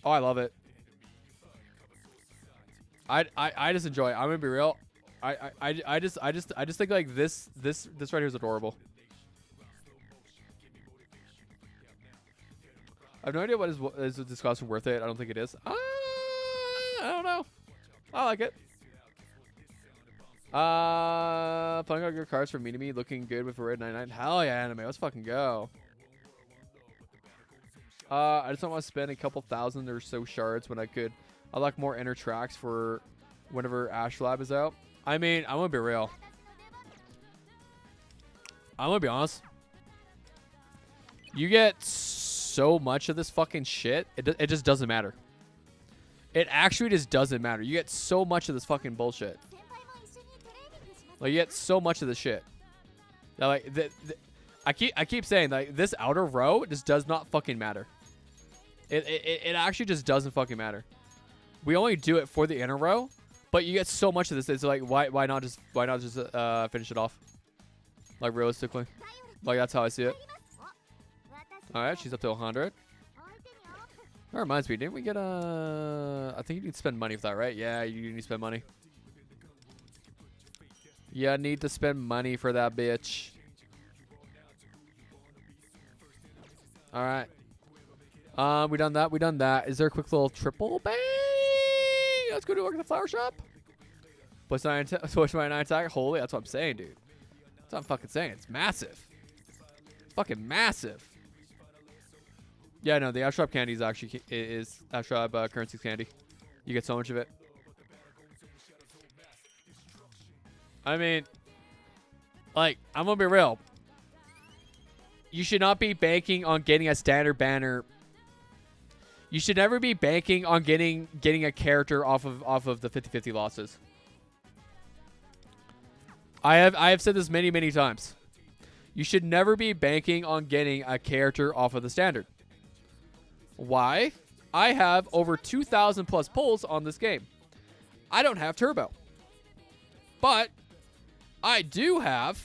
Oh, I love it. I just enjoy it. I'm gonna be real. I just think like this right here is adorable. I have no idea what is this costume worth it. I don't think it is. I don't know. I like it. Playing out your cards for meeting me, looking good with a red 99. Hell yeah, anime. Let's fucking go. I just don't want to spend a couple thousand or so shards when I could unlock more inner tracks for whenever Ash Lab is out. I mean, I'm gonna be real. I'm gonna be honest. You get so much of this fucking shit, it just doesn't matter. It actually just doesn't matter. You get so much of this fucking bullshit. Like, you get so much of this shit. Now, like, I keep saying, like, this outer row just does not fucking matter. It actually just doesn't fucking matter. We only do it for the inner row, but you get so much of this. It's like, why not just finish it off? Like, realistically. Like, that's how I see it. Alright, she's up to 100. That reminds me, didn't we get a... I think you need to spend money for that, right? Yeah, you need to spend money. Yeah, need to spend money for that bitch. Alright. We done that. We done that. Is there a quick little triple bang? Let's go to work at the flower shop. Push my 9 attack. Holy, that's what I'm saying, dude. That's what I'm fucking saying. It's massive. Fucking massive. Yeah, no, the Ashtrap candy is actually Ashtrap currency candy. You get so much of it. I mean, like, I'm gonna be real. You should not be banking on getting a standard banner. You should never be banking on getting a character off of the 50-50 losses. I have said this many times. You should never be banking on getting a character off of the standard. Why? I have over 2,000 plus pulls on this game. I don't have turbo. But I do have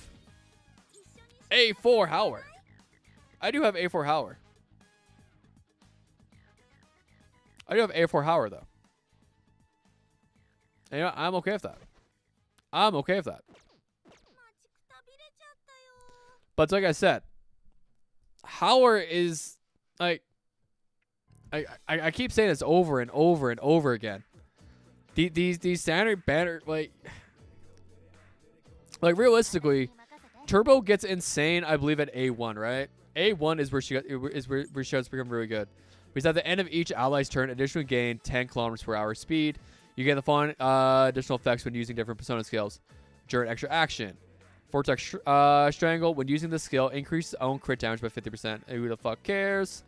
A4 Howler. I do have A4 Howler. I do have A4 Howler, though. And you know, I'm okay with that. I'm okay with that. But like I said, Howler is like I keep saying this over and over and over again. These standard banner like realistically, Turbo gets insane. I believe at A1, right? A1 is where she has become really good. Because at the end of each ally's turn, additionally gain 10 kilometers per hour speed. You get the following additional effects when using different persona skills during extra action. Vortex Strangle. When using this skill, increase own crit damage by 50%. Who the fuck cares?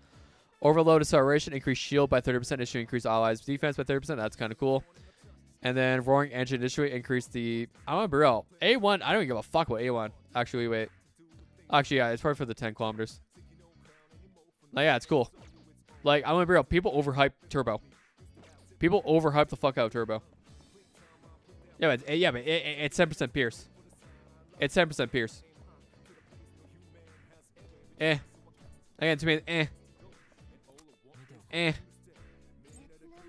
Overload Acceleration. Increase shield by 30%. Initially increase allies' defense by 30%. That's kind of cool. And then Roaring Engine. Initially increase the... I want to be real. A1. I don't even give a fuck about A1. Actually, wait. Actually, yeah. It's probably for the 10 kilometers. Like, yeah, it's cool. Like, I'm going to be real. People overhype Turbo. People overhype the fuck out of Turbo. Yeah, but it's 10% Pierce. It's 10% Pierce. Again, to me, Eh. Eh.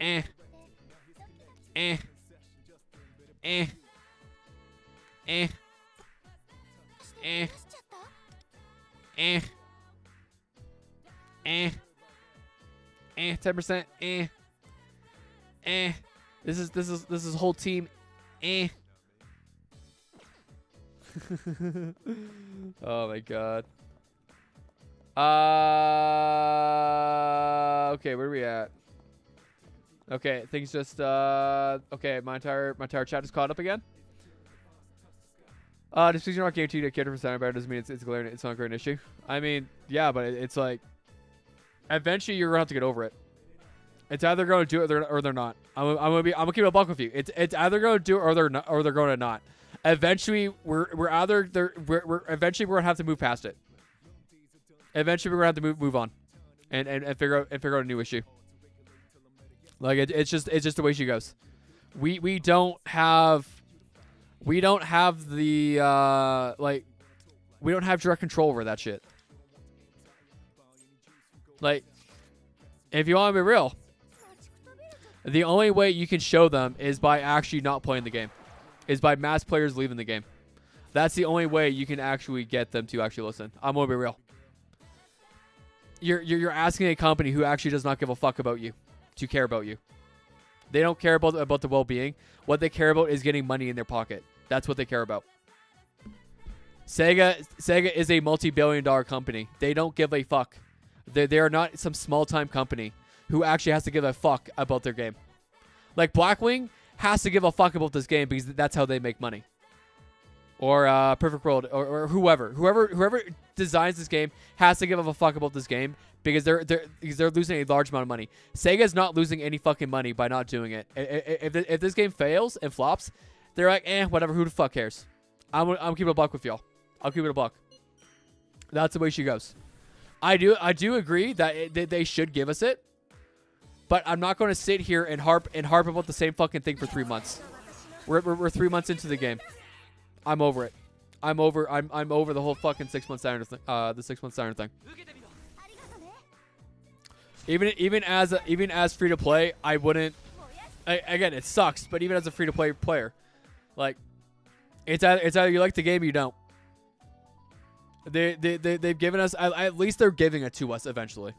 Eh. Eh. Eh. 10%. This is whole team. Oh my god. Okay, where are we at? Okay, things just okay, my entire chat is caught up again. Just because you're not guaranteed a character from Standard Bear doesn't mean it's glaring. It's not a great issue. I mean, yeah, but it's like eventually you're gonna have to get over it. It's either going to do it or they're not. I'm gonna keep it a buck with you. It's either going to do it or they're not, or they're going to not. Eventually we're eventually we're gonna have to move past it. Eventually we're gonna have to move on, and figure out a new issue. Like it's just the way she goes. We don't have the like we don't have direct control over that shit. Like if you want to be real, the only way you can show them is by actually not playing the game. Is by mass players leaving the game. That's the only way you can actually get them to actually listen. I'm gonna be real. You're asking a company who actually does not give a fuck about you to care about you. They don't care about the well-being. What they care about is getting money in their pocket. That's what they care about. Sega is a multi-billion-dollar company. They don't give a fuck. They are not some small-time company who actually has to give a fuck about their game. Like Blackwing has to give a fuck about this game because that's how they make money. Or Perfect World, or whoever designs this game has to give a fuck about this game because they're losing a large amount of money. Sega's not losing any fucking money by not doing it. If this game fails and flops, they're like, whatever. Who the fuck cares? I'm keeping a buck with y'all. I'll keep it a buck. That's the way she goes. I do agree that they should give us it. But I'm not going to sit here and harp about the same fucking thing for 3 months. We're 3 months into the game. I'm over it. I'm over the whole fucking 6 month standard thing. The 6 month standard thing. Even as free to play, I wouldn't. Again, it sucks. But even as a free to play player, like it's either you like the game or you don't. They've given us at least they're giving it to us eventually.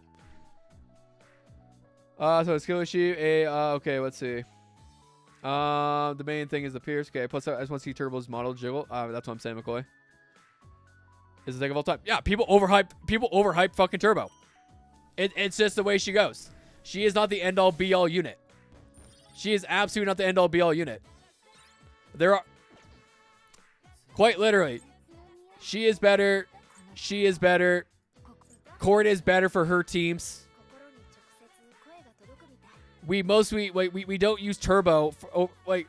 So a skill issue. Okay, let's see. The main thing is the Pierce. Okay, plus I just want to see Turbo's model jiggle. That's what I'm saying, McCoy. Is the thing of all time. Yeah, people overhype fucking Turbo. It's just the way she goes. She is not the end all be all unit. She is absolutely not the end all be all unit. There are quite literally. She is better. She is better. Court is better for her teams. we don't use turbo for, like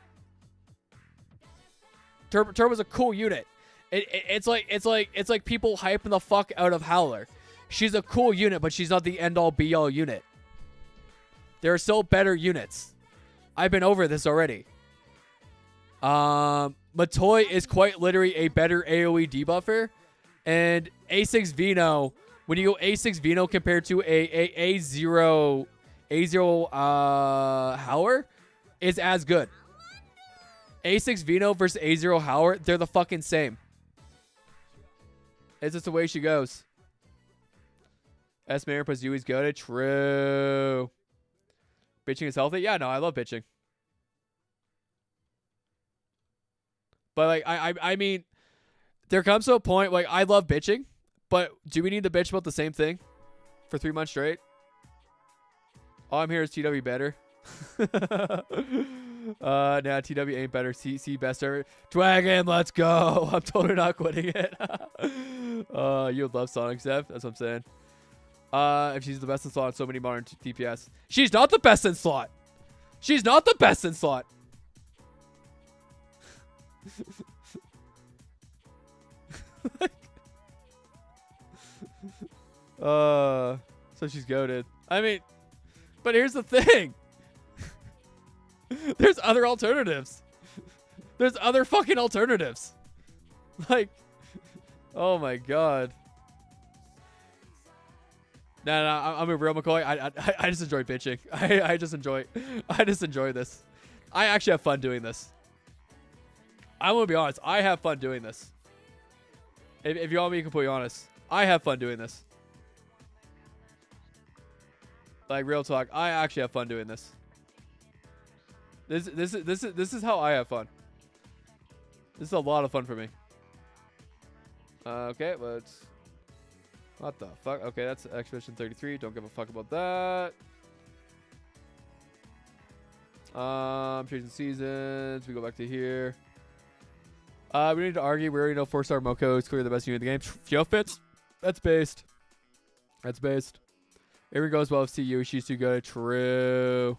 turbo's a cool unit. It's like people hyping the fuck out of Howler. She's a cool unit, but she's not the end all be all unit. There are still better units. I've been over this already. Matoy is quite literally a better AoE debuffer, and A6 Vino, when you go A6 Vino compared to a A0 Howler, is as good. A6 Vino versus A0 Howler, they're the fucking same. It's just the way she goes. S Mayor plus Yui's good. True. Bitching is healthy? Yeah, no, I love bitching. But like I mean, there comes to a point like I love bitching, but do we need to bitch about the same thing for 3 months straight? All I'm here is TW better. Nah, TW ain't better. C best ever. Dragon, let's go. I'm totally not quitting it. You would love Sonic Zeph. That's what I'm saying. If she's the best in slot on so many modern DPS. She's not the best in slot. She's not the best in slot. So she's goated. I mean, but here's the thing. There's other alternatives. There's other fucking alternatives. Like, oh my god. No, I'm a real McCoy. I just enjoy bitching. I just enjoy this. I actually have fun doing this. I want to be honest. I have fun doing this. If you want me to be completely honest, I have fun doing this. Like real talk, I actually have fun doing this. This is how I have fun. This is a lot of fun for me. Okay, let's. What the fuck? Okay, that's Expedition 33. Don't give a fuck about that. Changing seasons. We go back to here. We need to argue. We already know 4-star Moko is clearly the best unit in the game. Yo, Fitz. That's based. That's based. Here we go as well with CU. She's too good. True.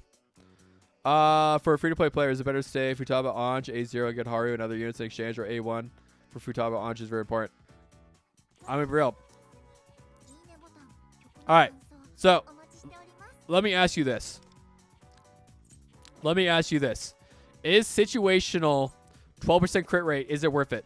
For a free-to-play player, is it better to stay Futaba, Anj, A0, get Haru, and other units in exchange, or A1 for Futaba, Anj is very important. I'm gonna be real. Alright. So, let me ask you this. Is situational 12% crit rate, is it worth it?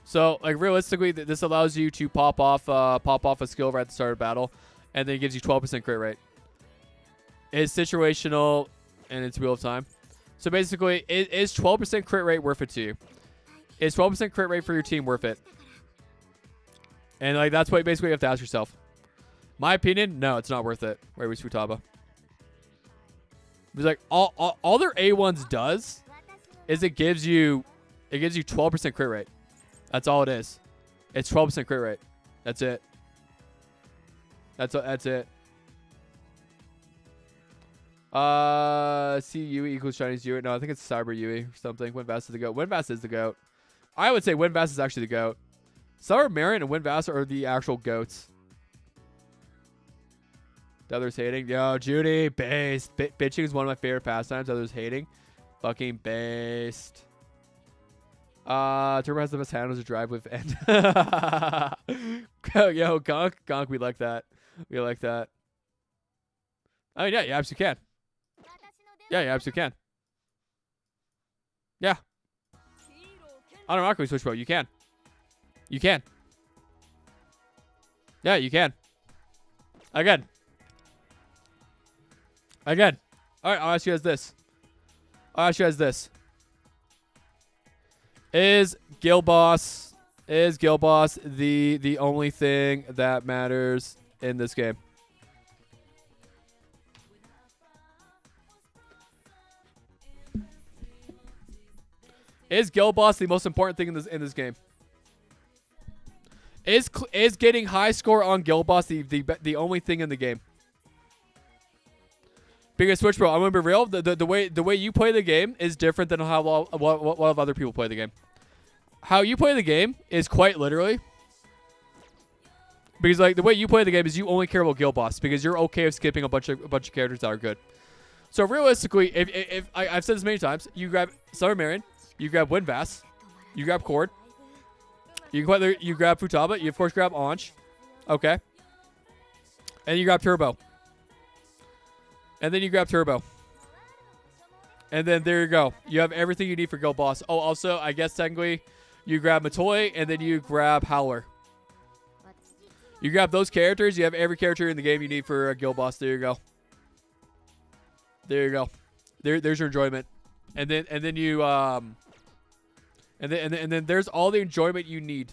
So like realistically, this allows you to pop off a skill right at the start of battle, and then it gives you 12% crit rate. Is situational, and it's Wheel of Time. So basically, is 12% crit rate worth it to you? Is 12% crit rate for your team worth it? And like that's what basically you have to ask yourself. My opinion, no, it's not worth it. Where was Futaba? It's like all their A1s does is it gives you 12% crit rate. That's all it is. It's 12% crit rate. That's it. That's it. CU equals Chinese Yui. No, I think it's Cyber Yui or something. Winvass is the GOAT. Winvass is the GOAT. I would say Winvass is actually the GOAT. Summer Marion and Winvass are the actual GOATs. The others hating. Yo, Judy, based. Bitching is one of my favorite pastimes. Others hating. Fucking based. Turbo has the best handles to drive with. And yo, Gonk, we like that. We like that. I mean, yeah, you absolutely can. Yeah, you absolutely can. Yeah. Automatically switch pro. You can. You can. Yeah, you can. Again. Alright, I'll ask you guys this. Is Guild Boss the only thing that matters in this game? Is Guild Boss the most important thing in this game? Is getting high score on Guild Boss the only thing in the game? Because Switch Pro, I'm gonna be real. The way you play the game is different than how a lot of other people play the game. how you play the game is quite literally, because like the way you play the game is you only care about guild boss because you're okay with skipping a bunch of characters that are good. So realistically, if I've said this many times, you grab Summer Marion, you grab Winvass, you grab Cord, you grab Futaba, you of course grab Anj, okay, and you grab Turbo, and then you grab Turbo, and then there you go. You have everything you need for guild boss. Oh, also I guess technically, you grab Matoi and then you grab Howler. You grab those characters. You have every character in the game you need for a guild boss. There you go. There you go. There's your enjoyment, and then you and then there's all the enjoyment you need,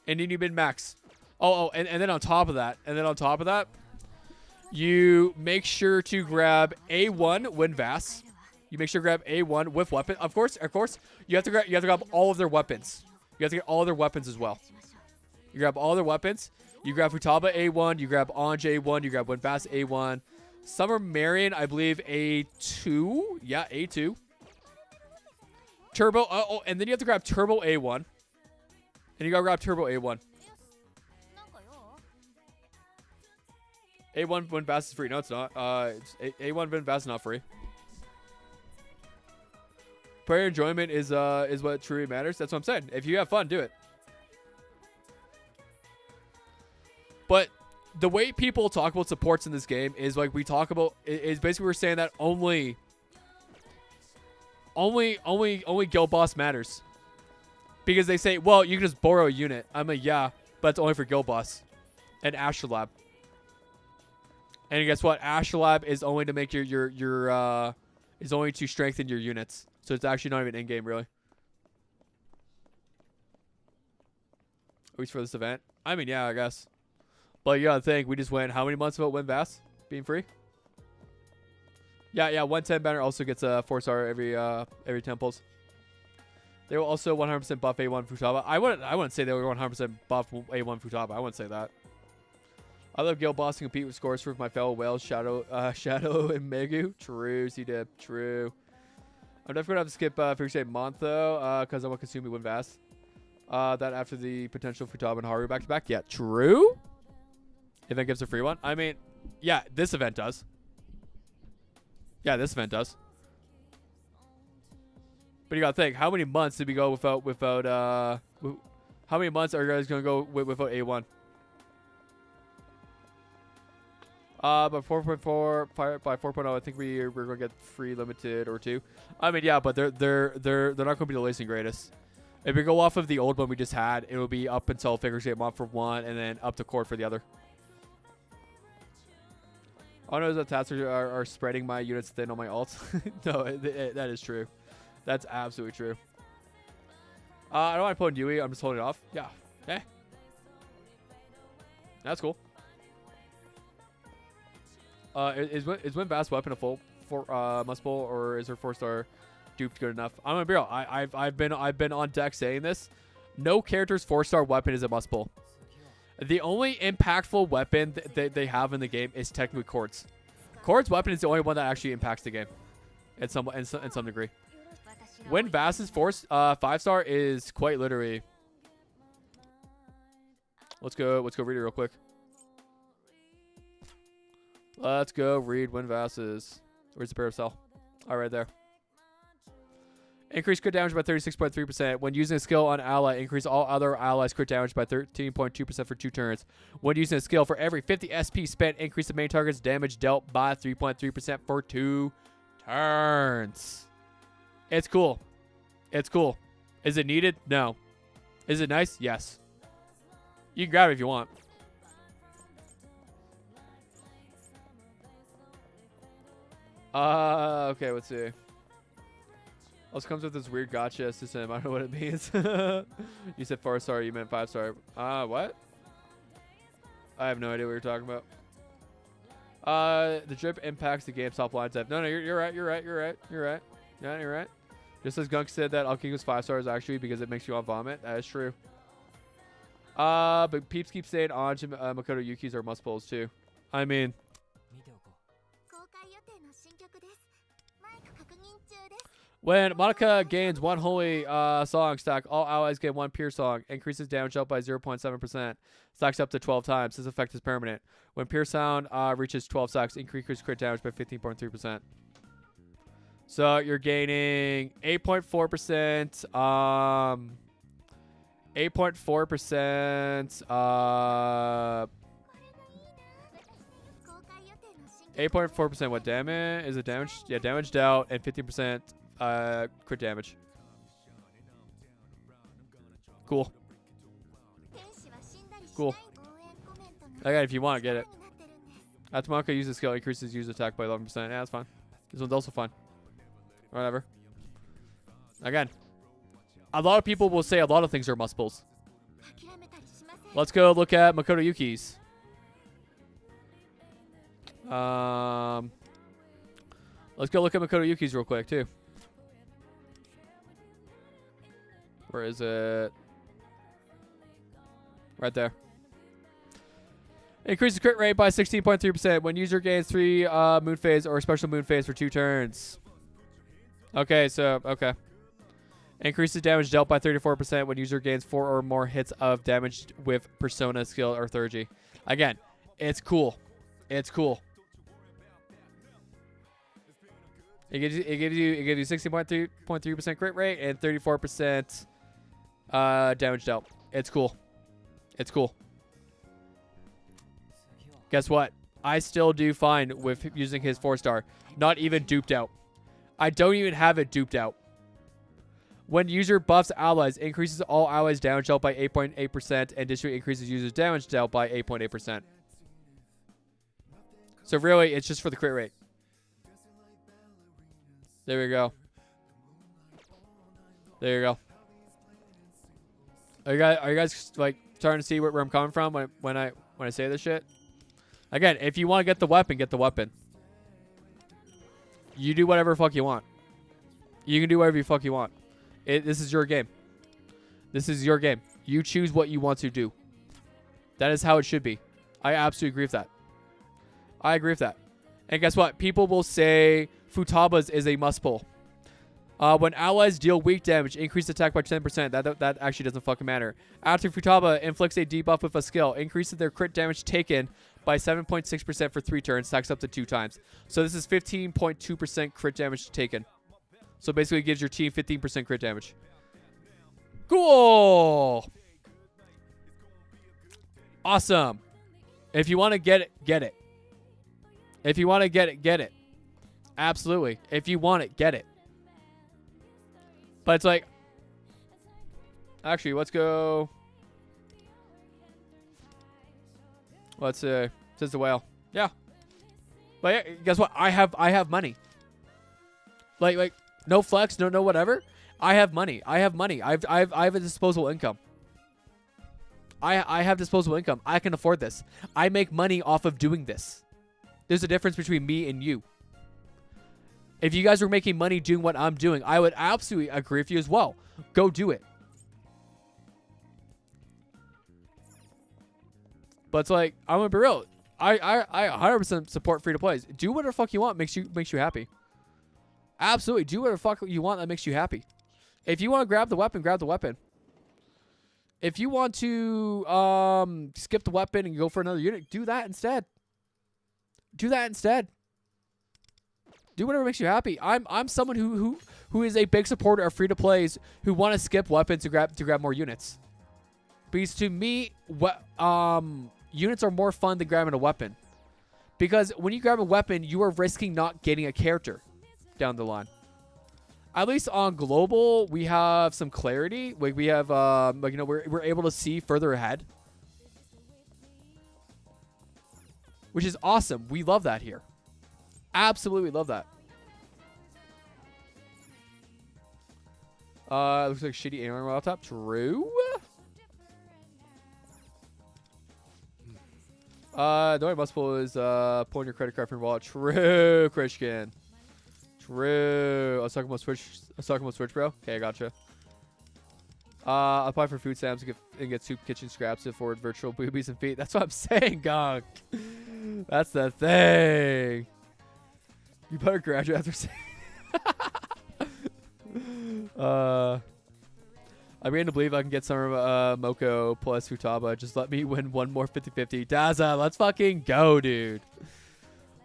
and then you min max. And then on top of that, you make sure to grab A1 Winvass. You make sure to grab A1 with weapon. Of course, you have to grab all of their weapons. You have to get all of their weapons as well. You grab all their weapons. You grab Futaba A1. You grab Anj A1. You grab Winvass A1. Summer Marion, I believe A2. Yeah, A2. Turbo. And then you have to grab Turbo A1. And you gotta grab Turbo A1. A1 Winvass is free. No, it's not. A1 Winvass is not free. Player enjoyment is what truly matters. That's what I'm saying. If you have fun, do it. But the way people talk about supports in this game is like we talk about is basically we're saying that only guild boss matters. Because they say, well, you can just borrow a unit. I'm like, yeah, but it's only for guild boss and Astrolab. And guess what? Astrolab is only to make your is only to strengthen your units. So it's actually not even in game really. At least for this event. I mean, yeah, I guess. But you gotta think, we just went how many months without Winvass being free? Yeah, 110 banner also gets a 4-star every 10 pulls. They will also 100% buff A1 Futaba. I wouldn't say they were 100% buff A1 Futaba. I wouldn't say that. I love guild boss to compete with scores for my fellow whales, Shadow and Megu. True, C-Dip. True. I'm definitely gonna have to skip Figure month though, because I want to consume Winvass. That after the potential Futaba and Haru back to back. Yeah, true. Event gives a free one. I mean, yeah, this event does. Yeah, this event does. But you gotta think, how many months did we go without how many months are you guys gonna go without A1? But 4.4 by 4.0, I think we're gonna get free limited or 2. I mean, yeah, but they're not gonna be the latest and greatest. If we go off of the old one we just had, it will be up until Figure Shape month for one, and then up to Court for the other. Oh no, the tats are spreading my units thin on my ults. No, that is true. That's absolutely true. I don't want to put in Yui. I'm just holding it off. Yeah. Eh. That's cool. Is Winvass weapon a full must pull, or is her 4-star duped good enough? I'm gonna be real. I've been on deck saying this. No character's 4-star weapon is a must pull. The only impactful weapon that they have in the game is technically Cord's. Cord's weapon is the only one that actually impacts the game, in some degree. Winvass's 5-star is quite literally. Let's go read it real quick. Let's go read Winvass's. Where's the Paracel? All right there. Increase crit damage by 36.3%. When using a skill on ally, increase all other allies' crit damage by 13.2% for 2 turns. When using a skill, for every 50 SP spent, increase the main target's damage dealt by 3.3% for 2 turns. It's cool. It's cool. Is it needed? No. Is it nice? Yes. You can grab it if you want. Okay, let's see. Also comes with this weird gotcha system. I don't know what it means. You said 4-star, you meant 5-star. What? I have no idea what you're talking about. The drip impacts the game's top line type. No, you're right. Yeah, you're right. Just as Gunk said that Alkingo's 5 stars actually because it makes you all vomit. That is true. But peeps keep saying Anj and Makoto Yuki's are must pulls too. I mean, When Monica gains 1 holy song stack, all allies get 1 pure song. Increases damage out by 0.7%. Stacks up to 12 times. This effect is permanent. When pure sound reaches 12 stacks, increases crit damage by 15.3%. So you're gaining 8.4%. 8.4%. 8.4% what damage? Is it damage? Yeah, damage dealt and 15% crit damage. Cool. Cool. Again, if you want, get it. Atamanka uses skill, increases user attack by 11%. Yeah, that's fine. This one's also fine. Whatever. Again, a lot of people will say a lot of things are must-pulls. Let's go look at Makoto Yuki's. Let's go look at Makoto Yuki's real quick, too. Where is it? Right there. Increases crit rate by 16.3% when user gains 3 moon phase or special moon phase for 2 turns. Okay, so, okay. Increases damage dealt by 34% when user gains 4 or more hits of damage with persona, skill, or theurgy. Again, it's cool. It's cool. It gives you 16.3% crit rate and 34% damage dealt. It's cool. It's cool. Guess what? I still do fine with using his 4-star. Not even duped out. I don't even have it duped out. When user buffs allies, increases all allies damage dealt by 8.8% and district increases users damage dealt by 8.8%. So really, it's just for the crit rate. There we go. There you go. Are you guys like starting to see where I'm coming from when I say this shit? Again, if you want to get the weapon, get the weapon. You do whatever the fuck you want. You can do whatever the fuck you want. This is your game. This is your game. You choose what you want to do. That is how it should be. I absolutely agree with that. I agree with that. And guess what? People will say Futaba's is a must pull. When allies deal weak damage, increase attack by 10%. That actually doesn't fucking matter. After Futaba inflicts a debuff with a skill, increases their crit damage taken by 7.6% for 3 turns, stacks up to 2 times. So this is 15.2% crit damage taken. So basically it gives your team 15% crit damage. Cool! Awesome. If you want to get it, get it. If you want to get it, get it. Absolutely. If you want it, get it. But it's like... Actually, let's go... Let's says the whale. Yeah. But yeah, guess what? I have money. Like no flex, no whatever. I have money. I have money. I have a disposable income. I have disposable income. I can afford this. I make money off of doing this. There's a difference between me and you. If you guys were making money doing what I'm doing, I would absolutely agree with you as well. Go do it. But it's like, I'm gonna be real. I 100% support free to plays. Do whatever the fuck you want makes you happy. Absolutely, do whatever the fuck you want that makes you happy. If you want to grab the weapon, grab the weapon. If you want to skip the weapon and go for another unit, do that instead. Do that instead. Do whatever makes you happy. I'm someone who is a big supporter of free to plays who want to skip weapons to grab more units. Because to me, units are more fun than grabbing a weapon. Because when you grab a weapon, you are risking not getting a character down the line. At least on global, we have some clarity. Like we have, we're able to see further ahead, which is awesome. We love that here. Absolutely love that. Looks like shitty aim on laptop. True. The only must pull is pulling your credit card from your wallet. True, Christian. True. I was talking about Switch, bro. Okay, I gotcha. Apply for food stamps and get soup kitchen scraps to afford virtual boobies and feet. That's what I'm saying, Gong. That's the thing. You better graduate after saying. I'm beginning to believe I can get some Moko plus Futaba. Just let me win one more 50-50. Daza, let's fucking go, dude.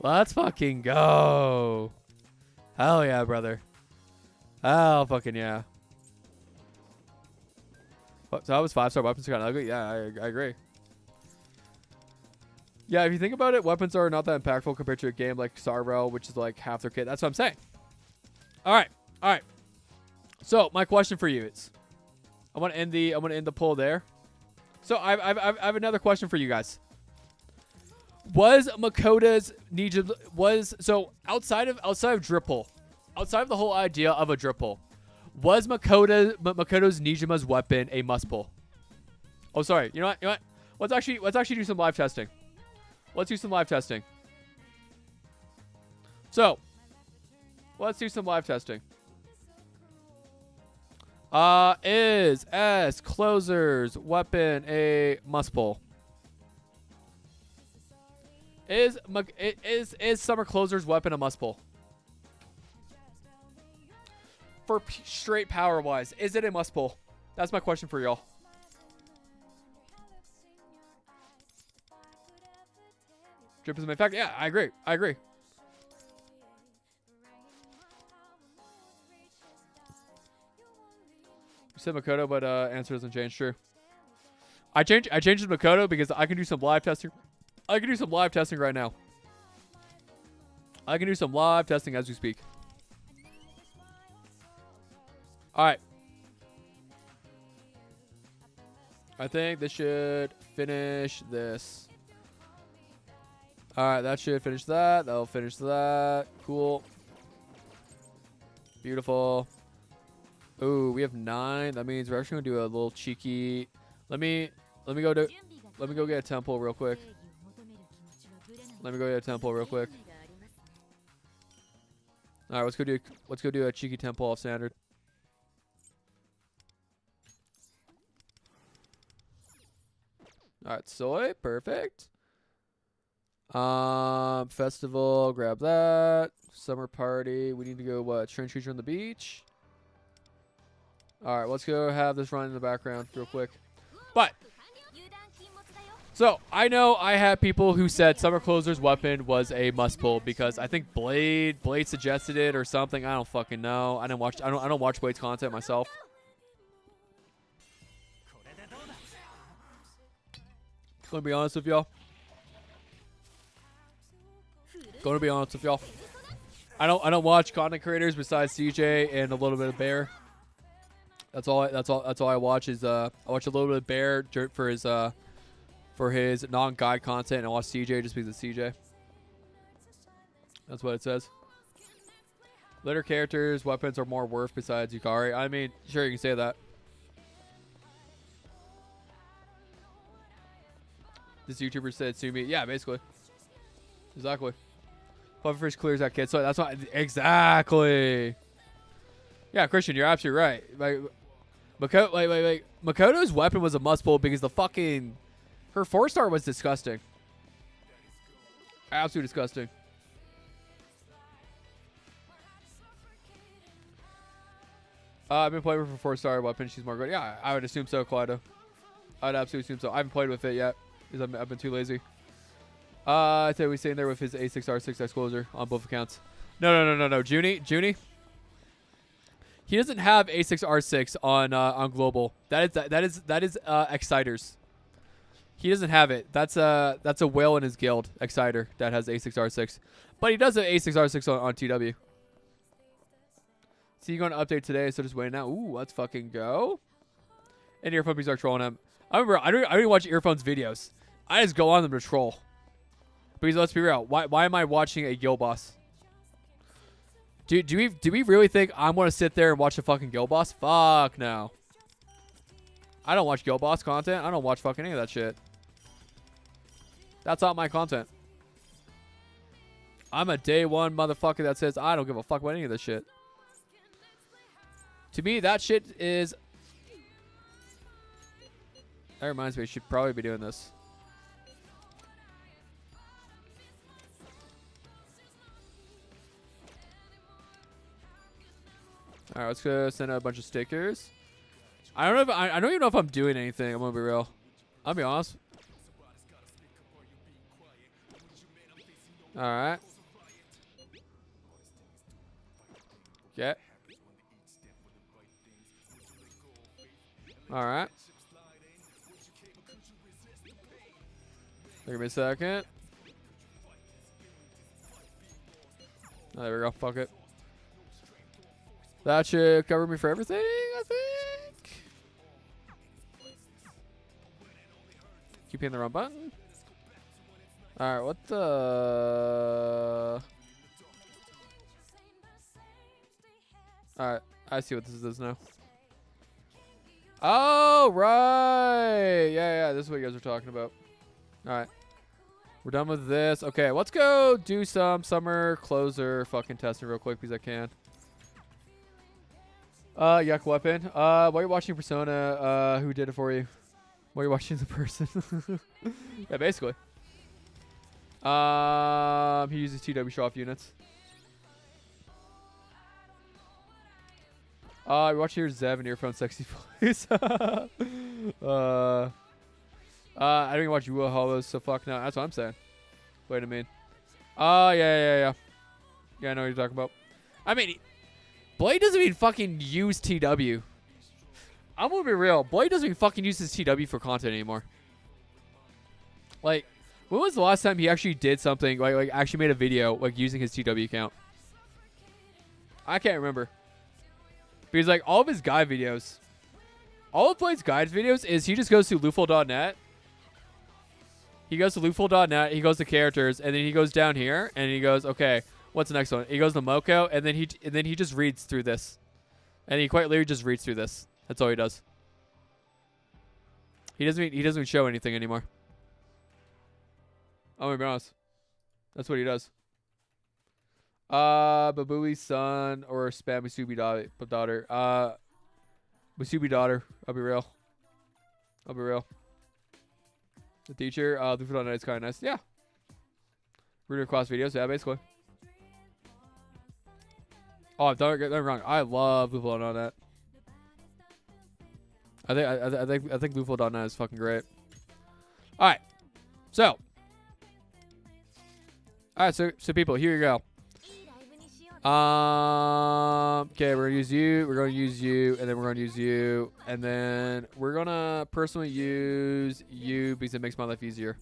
Let's fucking go. Hell yeah, brother. Hell fucking yeah. So that was 5-star weapons kind of ugly. Yeah, I agree. Yeah, if you think about it, weapons are not that impactful compared to a game like Sarvel, which is like half their kit. That's what I'm saying. All right. So my question for you is, I want to end the poll there. So I have another question for you guys. Was Makota's Ninja so outside of Dripple, outside of the whole idea of a Dripple, was Makoto's Nijima's weapon a must pull? Oh, sorry. You know what? Let's actually do some live testing. Let's do some live testing. So, let's do some live testing. Is S Closer's weapon a must pull? Is Summer Closer's weapon a must pull? For straight power wise, is it a must pull? That's my question for y'all. Drip is the main factor. Yeah, I agree. You said Makoto, but answer doesn't change. True. I changed it to Makoto because I can do some live testing. I can do some live testing right now. I can do some live testing as we speak. All right. I think this should finish this. All right, that should finish that. That'll finish that. Cool. Beautiful. Ooh, we have 9. That means we're actually gonna do a little cheeky. Let me go get a temple real quick. All right, let's go do a cheeky temple off standard. All right, soy, perfect. Festival, grab that. Summer party. We need to go trench creature on the beach. All right, let's go have this run in the background real quick. But so I know I had people who said Summer Closer's weapon was a must pull because I think Blade suggested it or something. I don't fucking know. I don't watch Blade's content myself. Gonna be honest with y'all. I don't watch content creators besides CJ and a little bit of Bear. That's all I watch is I watch a little bit of Bear for his non-guide content, and I watch CJ just because it's CJ. That's what it says. Later characters' weapons are more worth besides Yukari. I mean, sure, you can say that. This YouTuber said sue me. Yeah, basically. Exactly. Pufferfish clears that kid. So that's why. Exactly. Yeah, Christian, you're absolutely right. Like, Makoto's weapon was a must pull because her 4-star was disgusting. Absolutely disgusting. I've been playing with her 4-star weapon. She's more good. Yeah, I would assume so, Kaleido. I'd absolutely assume so. I haven't played with it yet because I've been too lazy. I say we stay in there with his A6R6 Exploser on both accounts. No. Junie. He doesn't have A6R6 on global. That is Exciters. He doesn't have it. That's a whale in his guild, Exciter, that has A6R6. But he does have A6R6 on TW. So you're going to update today, so just wait now. Ooh, let's fucking go. And Earphones are trolling him. I remember I don't even watch Earphones videos. I just go on them to troll. Because let's be real. Why am I watching a guild boss? Do we really think I'm going to sit there and watch a fucking guild boss? Fuck no. I don't watch guild boss content. I don't watch fucking any of that shit. That's not my content. I'm a day one motherfucker that says I don't give a fuck about any of this shit. To me, that shit is... That reminds me, I should probably be doing this. All right, let's go send out a bunch of stickers. I don't know if I don't even know if I'm doing anything. I'm gonna be real. I'll be honest. All right. Okay. All right. Give me a second. Oh, there we go. Fuck it. That should cover me for everything, I think. Keep hitting the wrong button. All right, what the? All right, I see what this is now. Oh, right. Yeah, this is what you guys are talking about. All right. We're done with this. Okay, let's go do some summer closer fucking testing real quick because I can. Yuck weapon. While you're watching Persona, who did it for you? While you're watching the person. Yeah, basically. He uses TW show-off units. You're watching your Zev and earphone sexy voice. I don't even watch Ua Hollows, so fuck no. That's what I'm saying. Wait a minute. Oh, yeah. Yeah, I know what you're talking about. I mean, Blade doesn't even fucking use TW. I'm gonna be real. Blade doesn't even fucking use his TW for content anymore. Like, when was the last time he actually did something, like actually made a video, like, using his TW account? I can't remember. Because, like, all of his guide videos, all of Blade's guide videos is he just goes to luful.net. He goes to luful.net, he goes to characters, and then he goes down here, and he goes, okay, what's the next one? He goes to Moko, and then he just reads through this. And he quite literally just reads through this. That's all he does. He doesn't even show anything anymore. I'm gonna be honest. That's what he does. Babui's son or spam Musubi daughter. Musubi daughter. I'll be real. The teacher, Luffy.net is kind of nice. Yeah. Reader class videos. Yeah, basically. Oh, don't get me wrong. I love Luffy.net. I think Luffy.net is fucking great. All right. So people, here you go. Okay, we're gonna use you, and then we're gonna use you, and then we're gonna personally use you because it makes my life easier.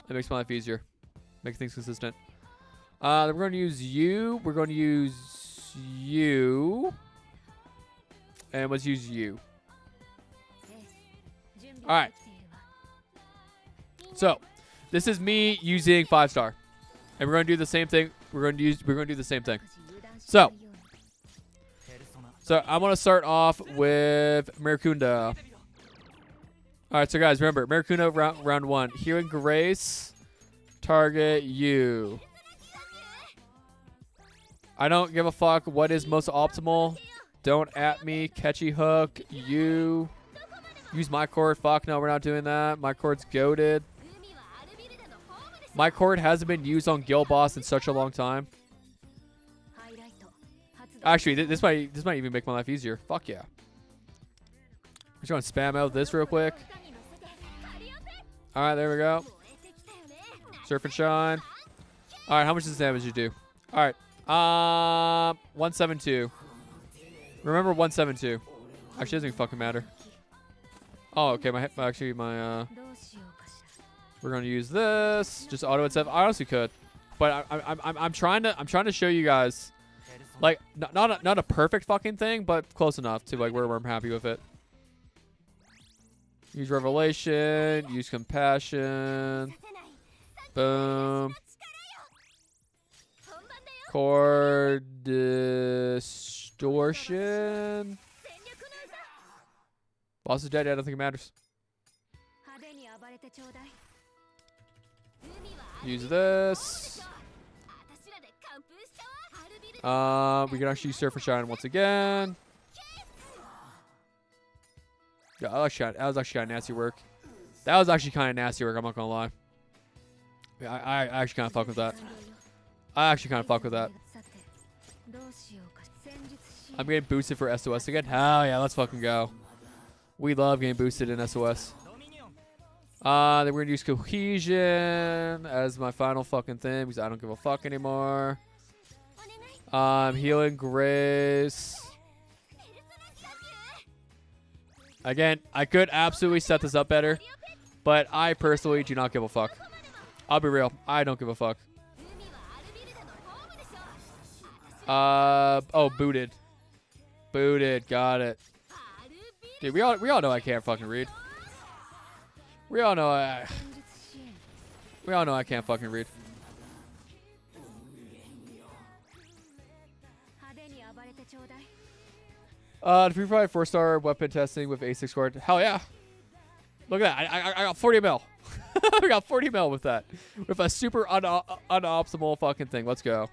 Makes things consistent. Then we're gonna use you. And let's use you. All right. So, this is me using 5-star. And we're going to do the same thing. We're going to do the same thing. So I'm going to start off with Maricunda. All right, so guys, remember, Maricunda round 1. Healing Grace, target you. I don't give a fuck what is most optimal. Don't at me, catchy hook, you. Use my court. Fuck no, we're not doing that. My court's goated. My court hasn't been used on Guild Boss in such a long time. Actually, this might even make my life easier. Fuck yeah. I'm just going to spam out this real quick. All right, there we go. Surf and Shine. All right, how much does damage you do? All right. 172. Remember 172. Actually, it doesn't even fucking matter. Oh, okay. We're gonna use this. Just auto itself. I honestly could, but I'm trying to show you guys, like, not a perfect fucking thing, but close enough to like where I'm happy with it. Use Revelation. Use Compassion. Boom. Core Distortion. Boss is dead. I don't think it matters. Use this. We can actually use Surfer Shine once again. Yeah, that was actually kind of nasty work. I'm not gonna lie. Yeah, I actually kind of fuck with that. I'm getting boosted for SOS again. Hell yeah, let's fucking go. We love getting boosted in SOS. Then we're gonna use cohesion as my final fucking thing because I don't give a fuck anymore. Healing grace. Again, I could absolutely set this up better, but I personally do not give a fuck. I'll be real. I don't give a fuck. Oh, booted. Booted. Got it. Dude, we all know I can't fucking read. We all know I can't fucking read. The free provide 4-star weapon testing with A6 score. Hell yeah. Look at that. I got 40 mil. I got 40 mil with that. With a super unoptimal fucking thing. Let's go.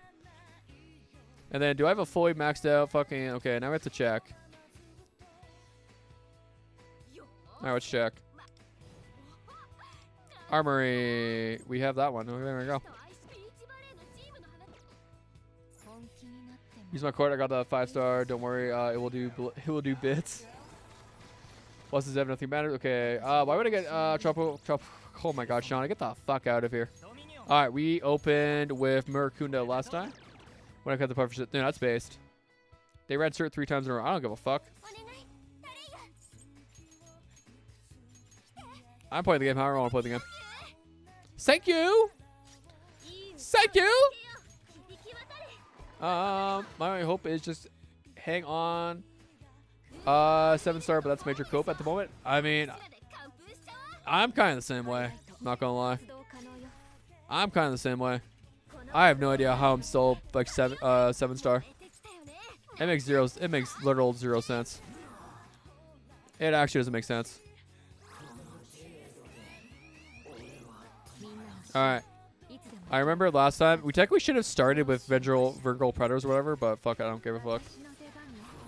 And then do I have a fully maxed out fucking... Okay, now we have to check. Alright, let's check. Armory. We have that one. Okay, there we go. Use my card. I got the 5-star. Don't worry. It will do bits. Plus, does have nothing matters. Okay. Why would I get Tropo? Oh my God, Shauna, get the fuck out of here. All right, we opened with Murakunda last time. When I cut the puffer shit, no, that's based. They ran cert 3 times in a row. I don't give a fuck. I'm playing the game however I want to play the game. Thank you. Thank you. My hope is just hang on. 7-star, but that's major cope at the moment. I mean, I'm kind of the same way. Not gonna lie. I'm kind of the same way. I have no idea how I'm still like 7-star. It makes literal 0 sense. It actually doesn't make sense. All right. I remember last time we technically should have started with Virgil Predators or whatever, but fuck, I don't give a fuck.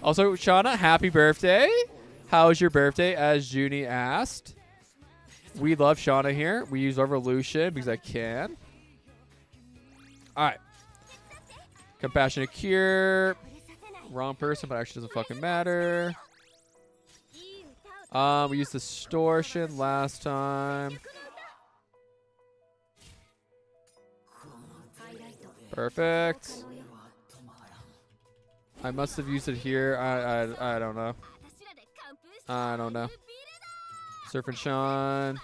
Also, Shauna, happy birthday. How's your birthday? As Junie asked. We love Shauna here. We use Revolution because I can. All right. Compassionate Cure. Wrong person, but actually doesn't fucking matter. We used Distortion last time. Perfect. I must have used it here. I don't know. I don't know. Surf and Shine.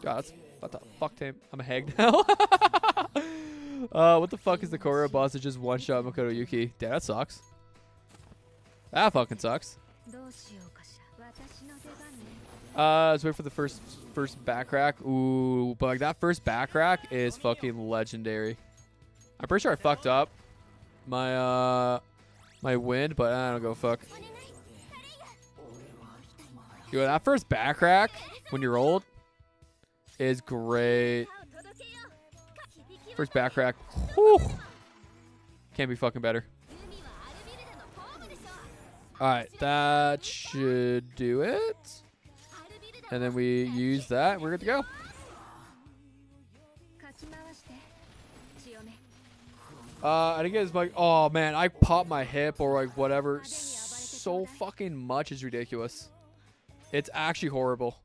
God, what the fuck, Tame? I'm a hag now. What the fuck is the Koryo boss that just one-shot Makoto Yuki? Damn, that sucks. That fucking sucks. Let's wait for the first back crack. Ooh, but like that first back crack is fucking legendary. I'm pretty sure I fucked up my my wind, but I don't go fuck. Dude, that first back crack when you're old is great. First back crack. Whew. Can't be fucking better. Alright, that should do it. And then we use that. We're good to go. I think it's like, oh man, I popped my hip or like whatever so fucking much is ridiculous. It's actually horrible.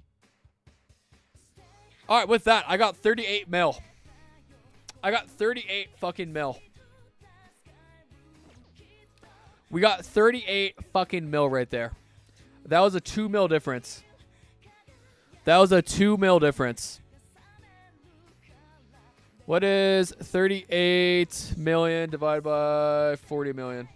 All right, with that, I got 38 mil. I got 38 fucking mil. We got 38 fucking mil right there. That was a 2 mil difference. That was a 2 mil difference. What is 38 million divided by 40 million?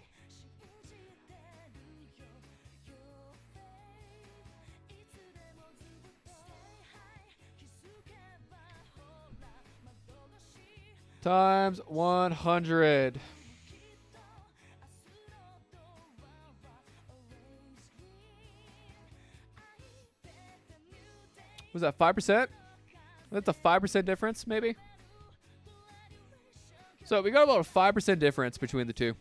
Times 100. Was that 5%? That's a 5% difference, maybe? So we got about a 5% difference between the two.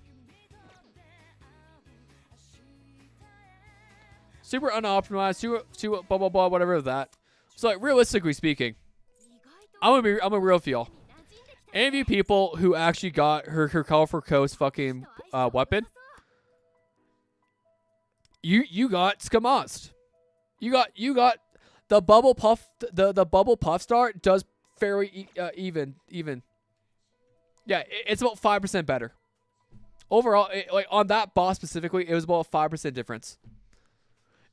Super unoptimized, super blah blah blah, whatever that. So like realistically speaking, I'm a real feel. Any of you people who actually got her Colorful Coast fucking weapon, you got Skamast. You got the bubble puff. The bubble puff star does fairly even. Yeah, it's about 5% better. Overall, like on that boss specifically, it was about a 5% difference.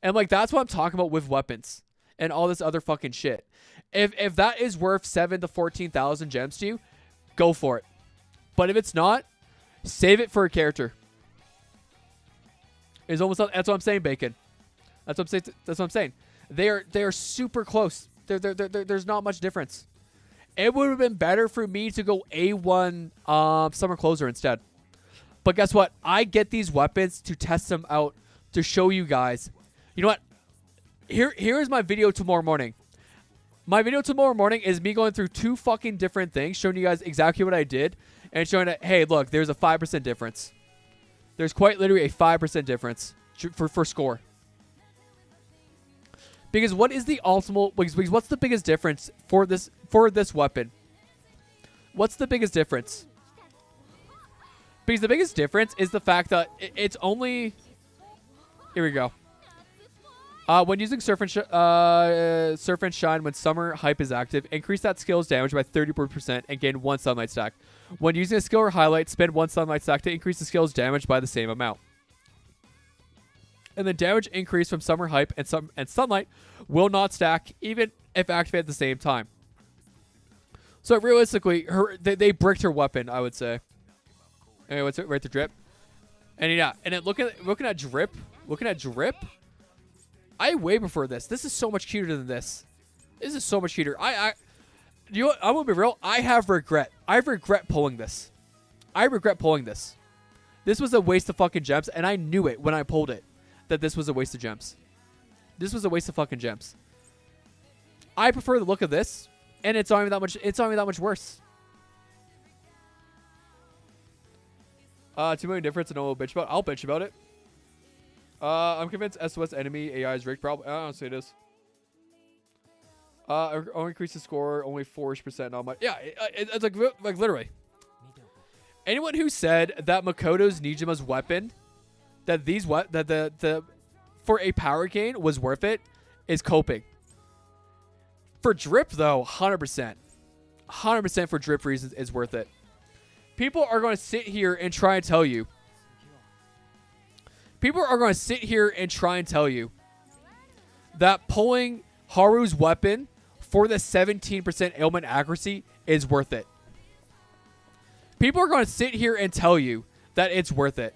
And like that's what I'm talking about with weapons and all this other fucking shit. If that is worth 7,000 to 14,000 gems to you, go for it. But if it's not, save it for a character. Is almost that's what I'm saying, Bacon. That's what I'm saying. They are super close. There's not much difference. It would have been better for me to go A1 Summer Closer instead. But guess what? I get these weapons to test them out, to show you guys. You know what? Here is my video tomorrow morning. My video tomorrow morning is me going through 2 fucking different things, showing you guys exactly what I did, and showing that, hey, look, there's a 5% difference. There's quite literally a 5% difference for score. Because what is the ultimate? Because what's the biggest difference for this weapon? What's the biggest difference? Because the biggest difference is the fact that it's only. Here we go. When using Surf and Shine when Summer Hype is active, increase that skill's damage by 30% and gain 1 Sunlight Stack. When using a skill or highlight, spend 1 Sunlight Stack to increase the skill's damage by the same amount. And the damage increase from Summer Hype and Sunlight will not stack even if activated at the same time. So realistically, they bricked her weapon, I would say. Anyway, what's it? Right to Drip. And yeah, and then looking at Drip, I way prefer this. This is so much cuter than this. This is so much cuter. You know what? I'm gonna be real. I have regret. I regret pulling this. This was a waste of fucking gems, and I knew it when I pulled it that this was a waste of gems. This was a waste of fucking gems. I prefer the look of this, and it's not even that much. It's not even that much worse. 2 million difference, and I'll bitch about. I'll bitch about it. I'm convinced SOS enemy AI is rigged. Probably. I don't say it is. Only increase the score only 4%. Not much. Yeah, it's like literally. Anyone who said that Makoto's Nijima's weapon, that the for a power gain was worth it, is coping. For Drip though, 100%, 100% for Drip reasons is worth it. People are going to sit here and try and tell you. That pulling Haru's weapon for the 17% ailment accuracy is worth it. People are going to sit here and tell you that it's worth it.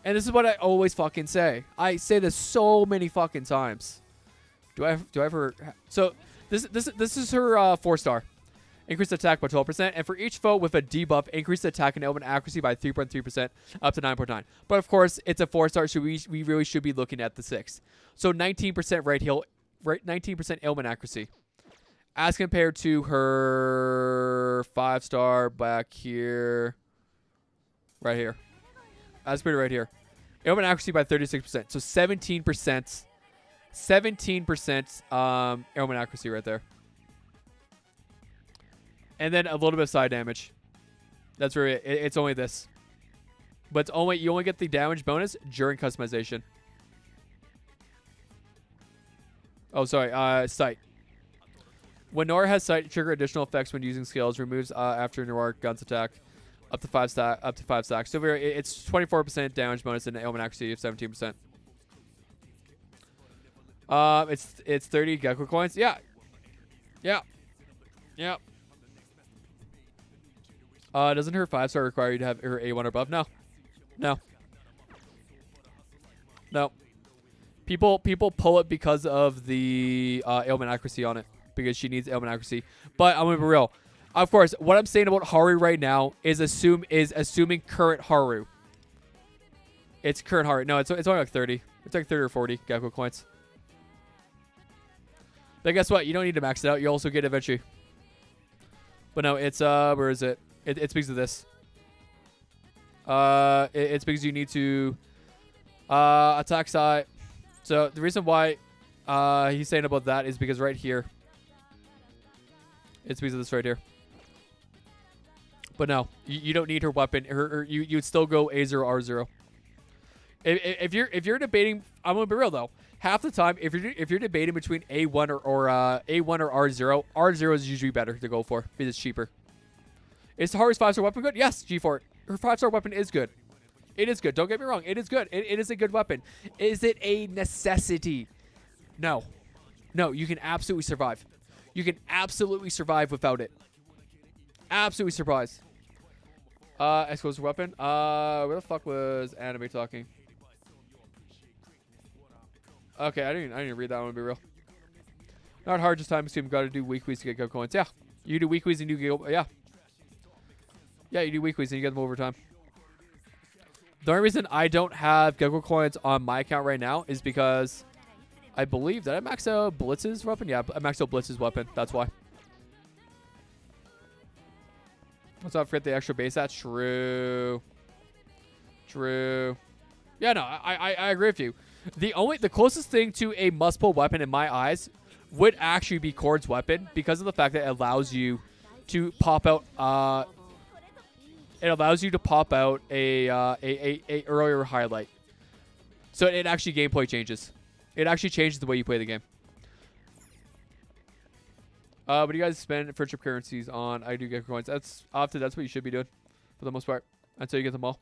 And this is what I always fucking say. I say this so many fucking times. Do I have her? So this is her 4-star. Increase attack by 12%, and for each foe with a debuff, increase the attack and element accuracy by 3.3% up to 9.9. But of course, it's a 4-star, so we really should be looking at the 6. So 19% right heal, 19% ailment accuracy, as compared to her 5-star back here, right here, as compared to right here, ailment accuracy by 36%. So 17%, 17% ailment accuracy right there. And then a little bit of side damage. That's where it's only this. But you only get the damage bonus during customization. Oh, sorry. Sight. When Nora has sight, trigger additional effects when using skills. Removes after Nora gun's attack. Up to 5 stacks. So it's 24% damage bonus and an ailment accuracy of 17%. It's 30 Gecko coins. Yeah. Doesn't her 5-star require you to have her A1 or above? No. People pull it because of the ailment accuracy on it, because she needs ailment accuracy. But I'm gonna be real. Of course, what I'm saying about Haru right now is assuming current Haru. It's current Haru. No, it's only like 30. It's like 30 or 40 Gecko coins. But guess what? You don't need to max it out. You also get eventually. But no, it's where is it? It's because of this. It's because you need to attack side. So the reason why he's saying about that is because right here. It's because of this right here. But no, you don't need her weapon. You'd still go A0 R0. If you're debating, I'm gonna be real though. Half the time, if you're debating between A1 or A1 or R0, R0 is usually better to go for because it's cheaper. Is Tahari's 5-star weapon good? Yes, G4. Her 5-star weapon is good. It is good. Don't get me wrong. It is good. It is a good weapon. Is it a necessity? No. No, you can absolutely survive. You can absolutely survive without it. Absolutely surprise. Explosive weapon. Where the fuck was anime talking? Okay, I didn't even read that one, to be real. Not hard, just time consuming. Gotta do weeklies to get go coins. Yeah. You do weeklies and you get, yeah. Yeah, you do weeklies and you get them over time. The only reason I don't have Gecko coins on my account right now is because I believe that I maxed out Blitz's weapon. Yeah, I maxed out Blitz's weapon. That's why. Let's not forget the extra base. That's true. True. Yeah, no, I agree with you. The closest thing to a must pull weapon in my eyes would actually be Cord's weapon because of the fact that it allows you to pop out it allows you to pop out a earlier highlight. So it actually gameplay changes. It actually changes the way you play the game. But you guys spend friendship currencies on I do get coins. That's often that's what you should be doing for the most part until you get them all.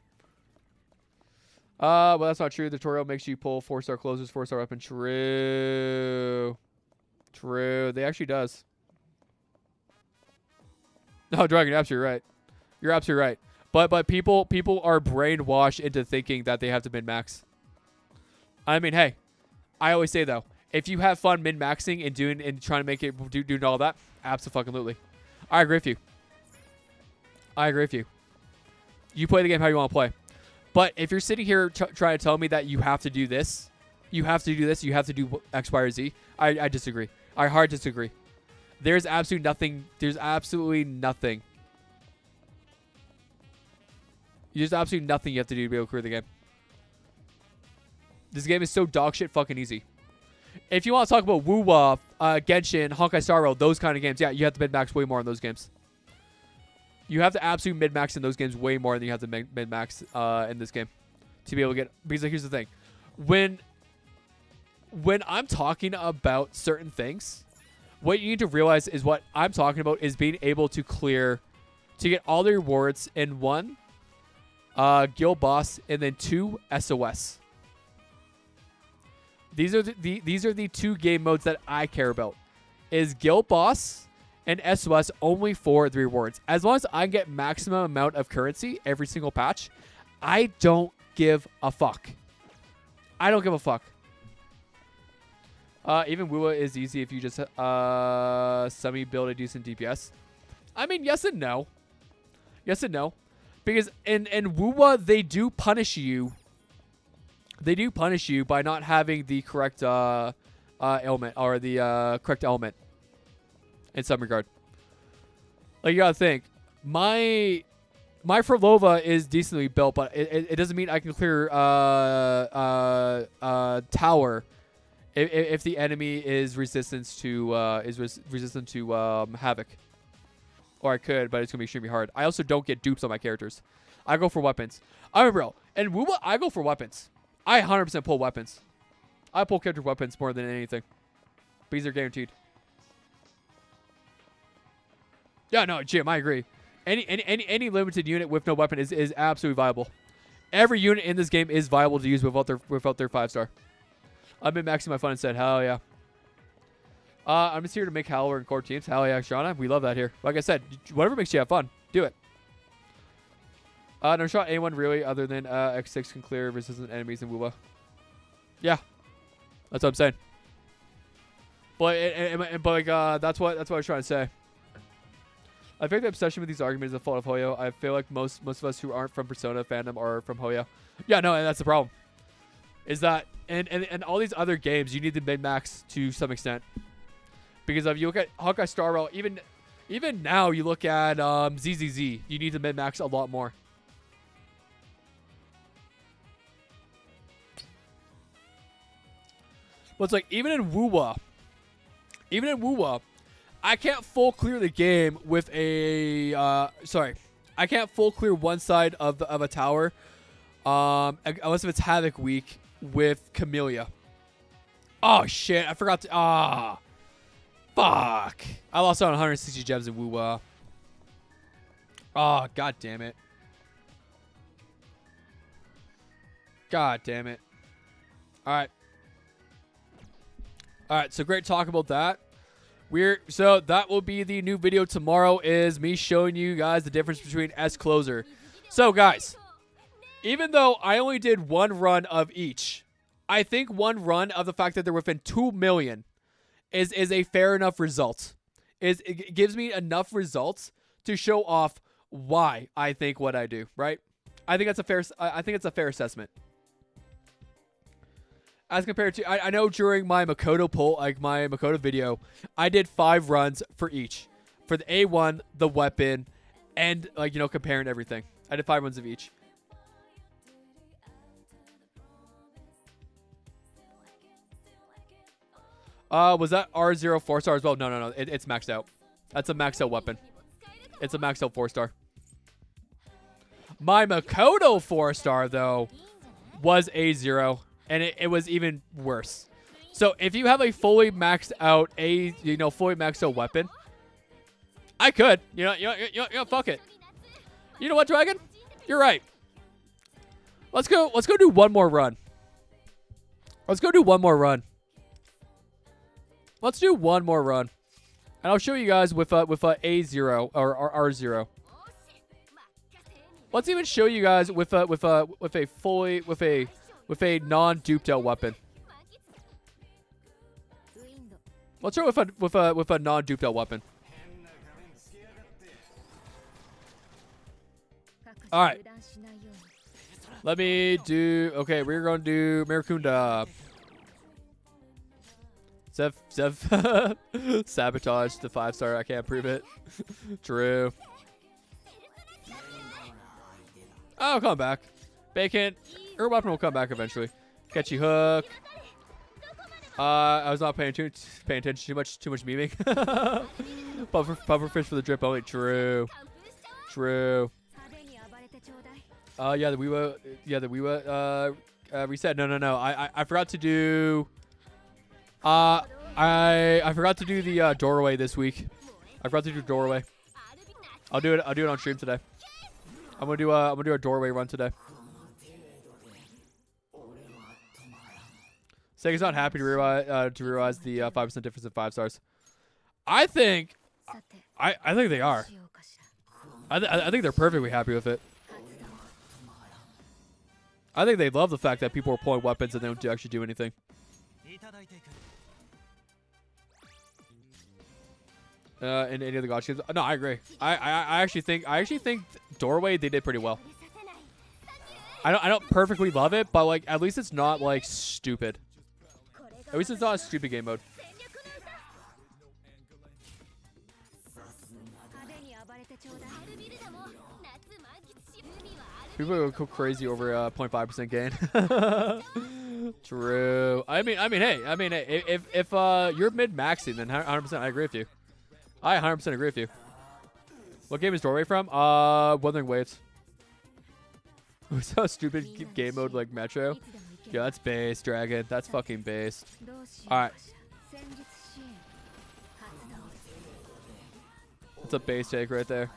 Well, that's not true. The tutorial makes you pull 4-star closers, 4-star weapon. True. True. They actually does. No, Dragon, you're absolutely right. You're absolutely right. But people are brainwashed into thinking that they have to min-max. I mean, hey, I always say though, if you have fun min-maxing and trying to make it doing all that, absolutely. I agree with you. I agree with you. You play the game how you want to play. But if you're sitting here trying to tell me that you have to do this, you have to do this, you have to do X, Y, or Z, I disagree. I hard disagree. There's absolutely nothing. There's absolutely nothing. There's absolutely nothing you have to do to be able to clear the game. This game is so dog shit fucking easy. If you want to talk about Wuwa, Genshin, Honkai Star Rail, those kind of games, yeah, you have to min-max way more in those games. You have to absolutely min-max in those games way more than you have to min-max in this game to be able to get. Because like, here's the thing, when I'm talking about certain things, what you need to realize is what I'm talking about is being able to clear, to get all the rewards in 1 guild boss and then 2 SOS. These are the 2 game modes that I care about. Is guild boss and SOS only for the rewards. As long as I get maximum amount of currency every single patch, I don't give a fuck. I don't give a fuck. Even Wuwa is easy if you just semi-build a decent DPS. I mean, yes and no. Yes and no. Because in Wuwa, they do punish you. They do punish you by not having the correct element or the correct element in some regard. Like, you gotta think, my Frolova is decently built, but it doesn't mean I can clear tower if the enemy is resistant to havoc. Or I could, but it's gonna be extremely hard. I also don't get dupes on my characters. I go for weapons. I'm real. And Wuwa, I go for weapons. I 100% pull weapons. I pull character weapons more than anything. Because they're guaranteed. Yeah, no, Jim, I agree. Any limited unit with no weapon is absolutely viable. Every unit in this game is viable to use without their 5-star. I've been maxing my fun instead. Hell yeah. I'm just here to make Howler and core teams. Hell yeah, Shauna. We love that here. Like I said, whatever makes you have fun, do it. No shot anyone really other than X6 can clear resistant enemies in Wuba. Yeah, that's what I'm saying. But like that's what I was trying to say. I think the obsession with these arguments is a fault of Hoyo. I feel like most of us who aren't from Persona fandom are from Hoyo. Yeah, no, and that's the problem. Is that and all these other games you need to min-max to some extent. Because if you look at Honkai Star Rail, even now you look at ZZZ, you need to min-max a lot more. But it's like even in Wuwa, I can't full clear the game with a sorry. I can't full clear one side of a tower unless if it's Havoc week with Camellia. Oh shit, I forgot to fuck. I lost out on 160 gems in Woo-Wah. Oh, god damn it. God damn it. Alright. Alright, so great talk about that. So that will be the new video tomorrow, is me showing you guys the difference between S Closer. So guys, even though I only did one run of each, I think one run of the fact that they're within 2 million is a fair enough result. It gives me enough results to show off why I think what I do, right? I think it's a fair assessment. As compared to, I know during my Makoto poll, like my Makoto video, I did 5 runs for each. For the A1, the weapon, and like, you know, comparing everything. I did 5 runs of each. Was that R0 4-star as well? No. It's maxed out. That's a maxed out weapon. It's a maxed out 4-star. My Makoto 4-star, though, was A0. And it was even worse. So if you have a fully maxed out fully maxed out weapon, I could. You know, fuck it. You know what, Dragon? You're right. Let's go do one more run. Let's do one more run. And I'll show you guys with a A0 or R0. Let's even show you guys with a non-duped out weapon. Let's try with a non-duped out weapon. All right. Let me do. Okay, we're going to do Mirakunda. Zev sabotage the 5-star. I can't prove it. True. Oh, come back. Bacon. Her weapon will come back eventually. Catchy hook. I was not paying attention too much memeing. Pufferfish for the drip only. True. Yeah, the Weewa reset. No. I forgot to do I forgot to do the doorway this week. I forgot to do doorway. I'll do it on stream today. I'm gonna do a doorway run today. Sega's not happy to realize the 5% difference in 5-stars. I think they are. I think they're perfectly happy with it. I think they love the fact that people are pulling weapons and they don't actually do anything. In any of the gotcha games. No, I agree. I actually think doorway they did pretty well. I don't perfectly love it, but like at least it's not like stupid. At least it's not a stupid game mode. People go crazy over 0.5% gain. True. I mean, hey, if you're mid maxing, then 100% I agree with you. I 100% agree with you. What game is Doorway from? Wuthering Waves. It's a stupid game mode like Metro. Yeah, that's base, Dragon. That's fucking base. Alright. That's a base take right there.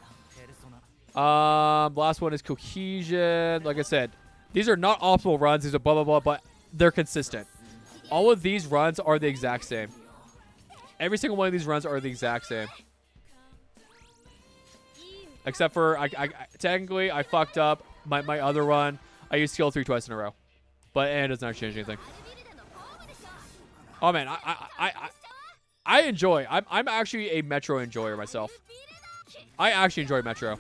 Last one is Cohesion. Like I said, these are not optimal runs. These are blah, blah, blah, but they're consistent. All of these runs are the exact same. Every single one of these runs are the exact same. Except for, technically, I fucked up my other run. I used skill 3 twice in a row. But it does not change anything. Oh, man. I enjoy. I'm actually a Metro enjoyer myself. I actually enjoy Metro.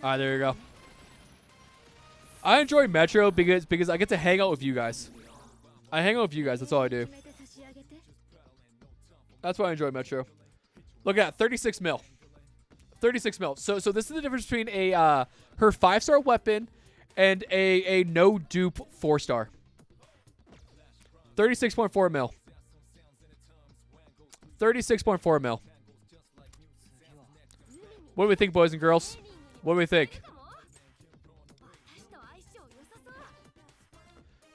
Alright, there you go. I enjoy Metro because I get to hang out with you guys. I hang out with you guys. That's all I do. That's why I enjoy Metro. Look at that. 36 mil. 36 mil. So this is the difference between a her 5-star weapon and a no dupe 4-star. 36.4 mil. 36.4 mil. What do we think, boys and girls? What do we think?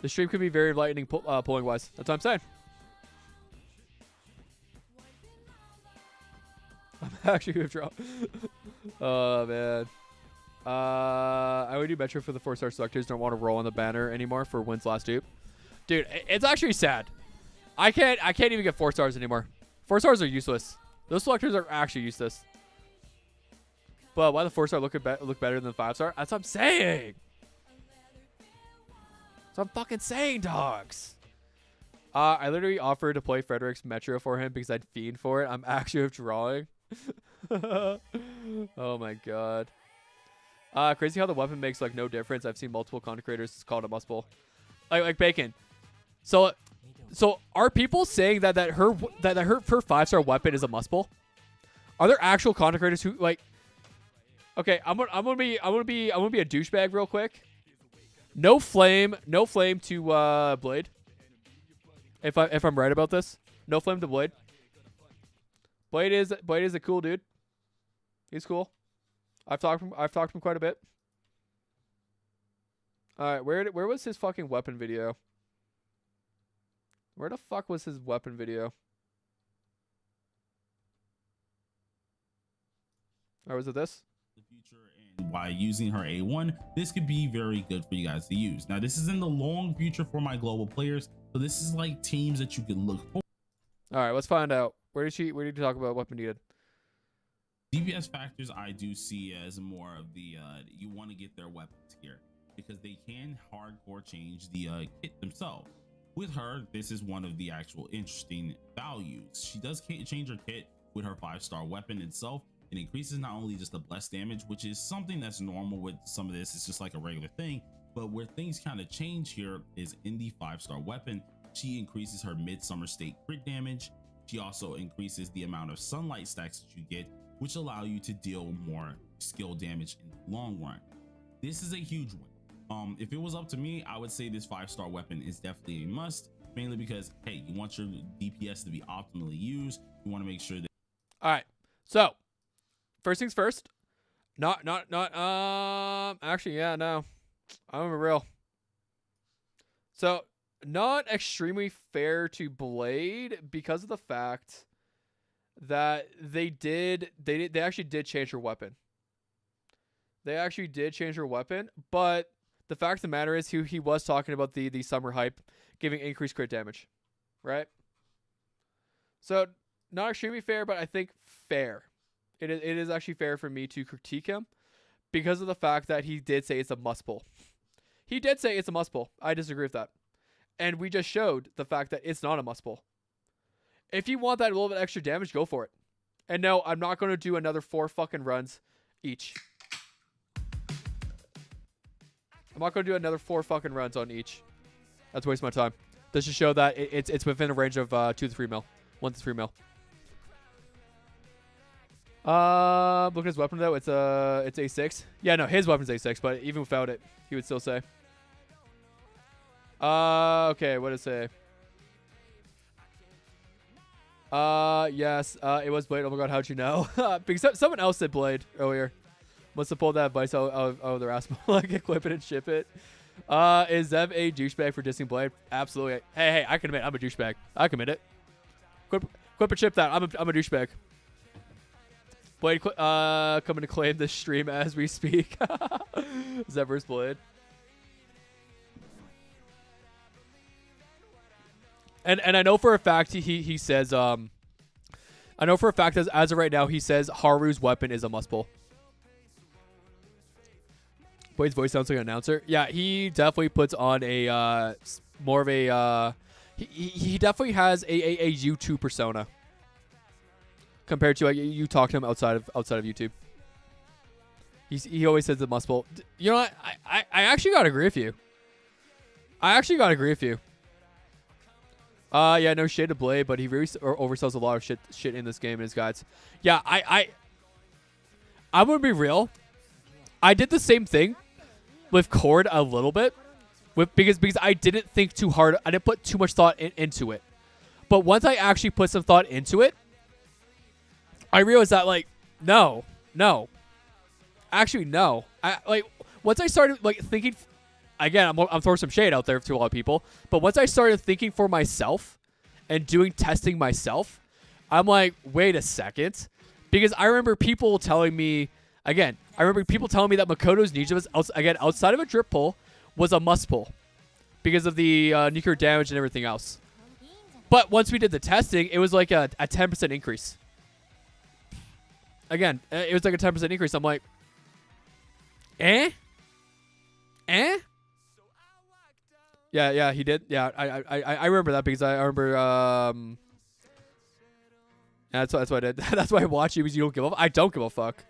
The stream could be very lightning pulling wise. That's what I'm saying. I'm actually withdraw. Oh man. I would do Metro for the 4-star selectors. Don't want to roll on the banner anymore for wins last dupe. Dude, it's actually sad. I can't even get 4 stars anymore. 4 stars are useless. Those selectors are actually useless. But why the 4-star look better than the 5-star? That's what I'm saying. So I'm fucking saying, dogs. I literally offered to play Frederick's Metro for him because I'd fiend for it. I'm actually withdrawing. Oh my god. Crazy how the weapon makes like no difference. I've seen multiple content creators call it a must pull. Like Bacon. So are people saying that her 5-star weapon is a must pull? Are there actual content creators who like? Okay, I'm gonna be a douchebag real quick. No flame to Blade. If I'm right about this, no flame to Blade. Blade is a cool dude. He's cool. I've talked to him quite a bit. All right, where was his fucking weapon video? Where the fuck was his weapon video? Or was it this? The future, and by using her A1, this could be very good for you guys to use. Now, this is in the long future for my global players, so this is like teams that you could look for. All right, let's find out. Where did you talk about weapon needed? DPS factors I do see as more of the you want to get their weapons here because they can hardcore change the kit themselves. With her, this is one of the actual interesting values. She does change her kit with her 5-star weapon itself. It increases not only just the bless damage, which is something that's normal with some of this, it's just like a regular thing, but where things kind of change here is in the 5-star weapon. She increases her midsummer state crit damage. She also increases the amount of sunlight stacks that you get, which allow you to deal more skill damage in the long run. This is a huge one. If it was up to me, I would say this 5-star weapon is definitely a must, mainly because, hey, you want your DPS to be optimally used. You want to make sure that. All right. So, first things first. Actually, yeah, no. I'm real. So, not extremely fair to Blade because of the fact that they actually did change her weapon. They actually did change her weapon, but the fact of the matter is he was talking about the summer hype giving increased crit damage, right? So not extremely fair, but I think fair. It is actually fair for me to critique him because of the fact that he did say it's a must pull. He did say it's a must pull. I disagree with that. And we just showed the fact that it's not a must pull. If you want that little bit extra damage, go for it. And no, I'm not going to do another 4 fucking runs each. I'm not going to do another 4 fucking runs on each. That's a waste of my time. This should show that it's within a range of 2 to 3 mil. 1 to 3 mil. Look at his weapon though. It's A6. Yeah, no, his weapon's A6, but even without it, he would still say. Okay, what did it say? Yes, it was Blade. Oh my god, how'd you know? Because someone else said Blade earlier. Must have pulled that advice out of their ass. Like, equip it and ship it. Is Zev a douchebag for dissing Blade? Absolutely. Hey, I can admit I'm a douchebag. I can admit it. Equip and ship that. I'm a douchebag. Blade coming to claim this stream as we speak. Zev versus Blade. And I know for a fact he says I know for a fact as of right now he says Haru's weapon is a must pull. Blade's voice sounds like an announcer. Yeah, he definitely puts on a more of a he definitely has a YouTube persona compared to you talk to him outside of YouTube. He always says the must pull. You know what? I actually gotta agree with you. Yeah, no shade to Blade, but he really oversells a lot of shit in this game in his guides. Yeah, I'm gonna be real. I did the same thing with Cord a little bit, because I didn't think too hard. I didn't put too much thought into it. But once I actually put some thought into it, I realized that, like, no. Actually, no. Once I started, like, thinking, again, I'm throwing some shade out there to a lot of people, but once I started thinking for myself and doing testing myself, I'm like, wait a second. Because I remember people telling me, that Makoto's Ninja was, outside of a drip pull, was a must pull because of the nuclear damage and everything else. But once we did the testing, it was like a 10% increase. Again, it was like a 10% increase. I'm like, Eh? Yeah, he did. Yeah, I remember that because I remember. That's why I did. That's why I watch you, because you don't give a. I don't give a fuck.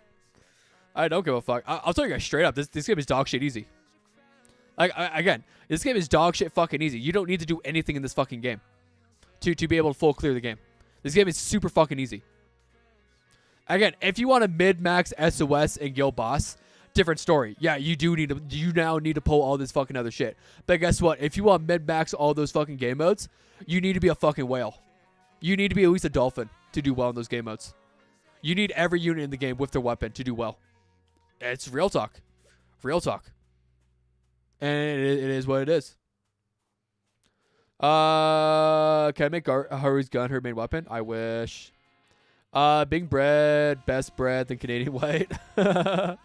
I'll tell you guys straight up. This game is dog shit easy. Again, this game is dog shit fucking easy. You don't need to do anything in this fucking game to be able to full clear the game. This game is super fucking easy. Again, if you want a mid-max SOS and guild boss, different story. Yeah, you now need to pull all this fucking other shit. But guess what? If you want mid-max all those fucking game modes, you need to be a fucking whale. You need to be at least a dolphin to do well in those game modes. You need every unit in the game with their weapon to do well. It's real talk. And it is what it is. Can I make Haru's gun her main weapon? I wish. Being bread, best bread than Canadian white. That's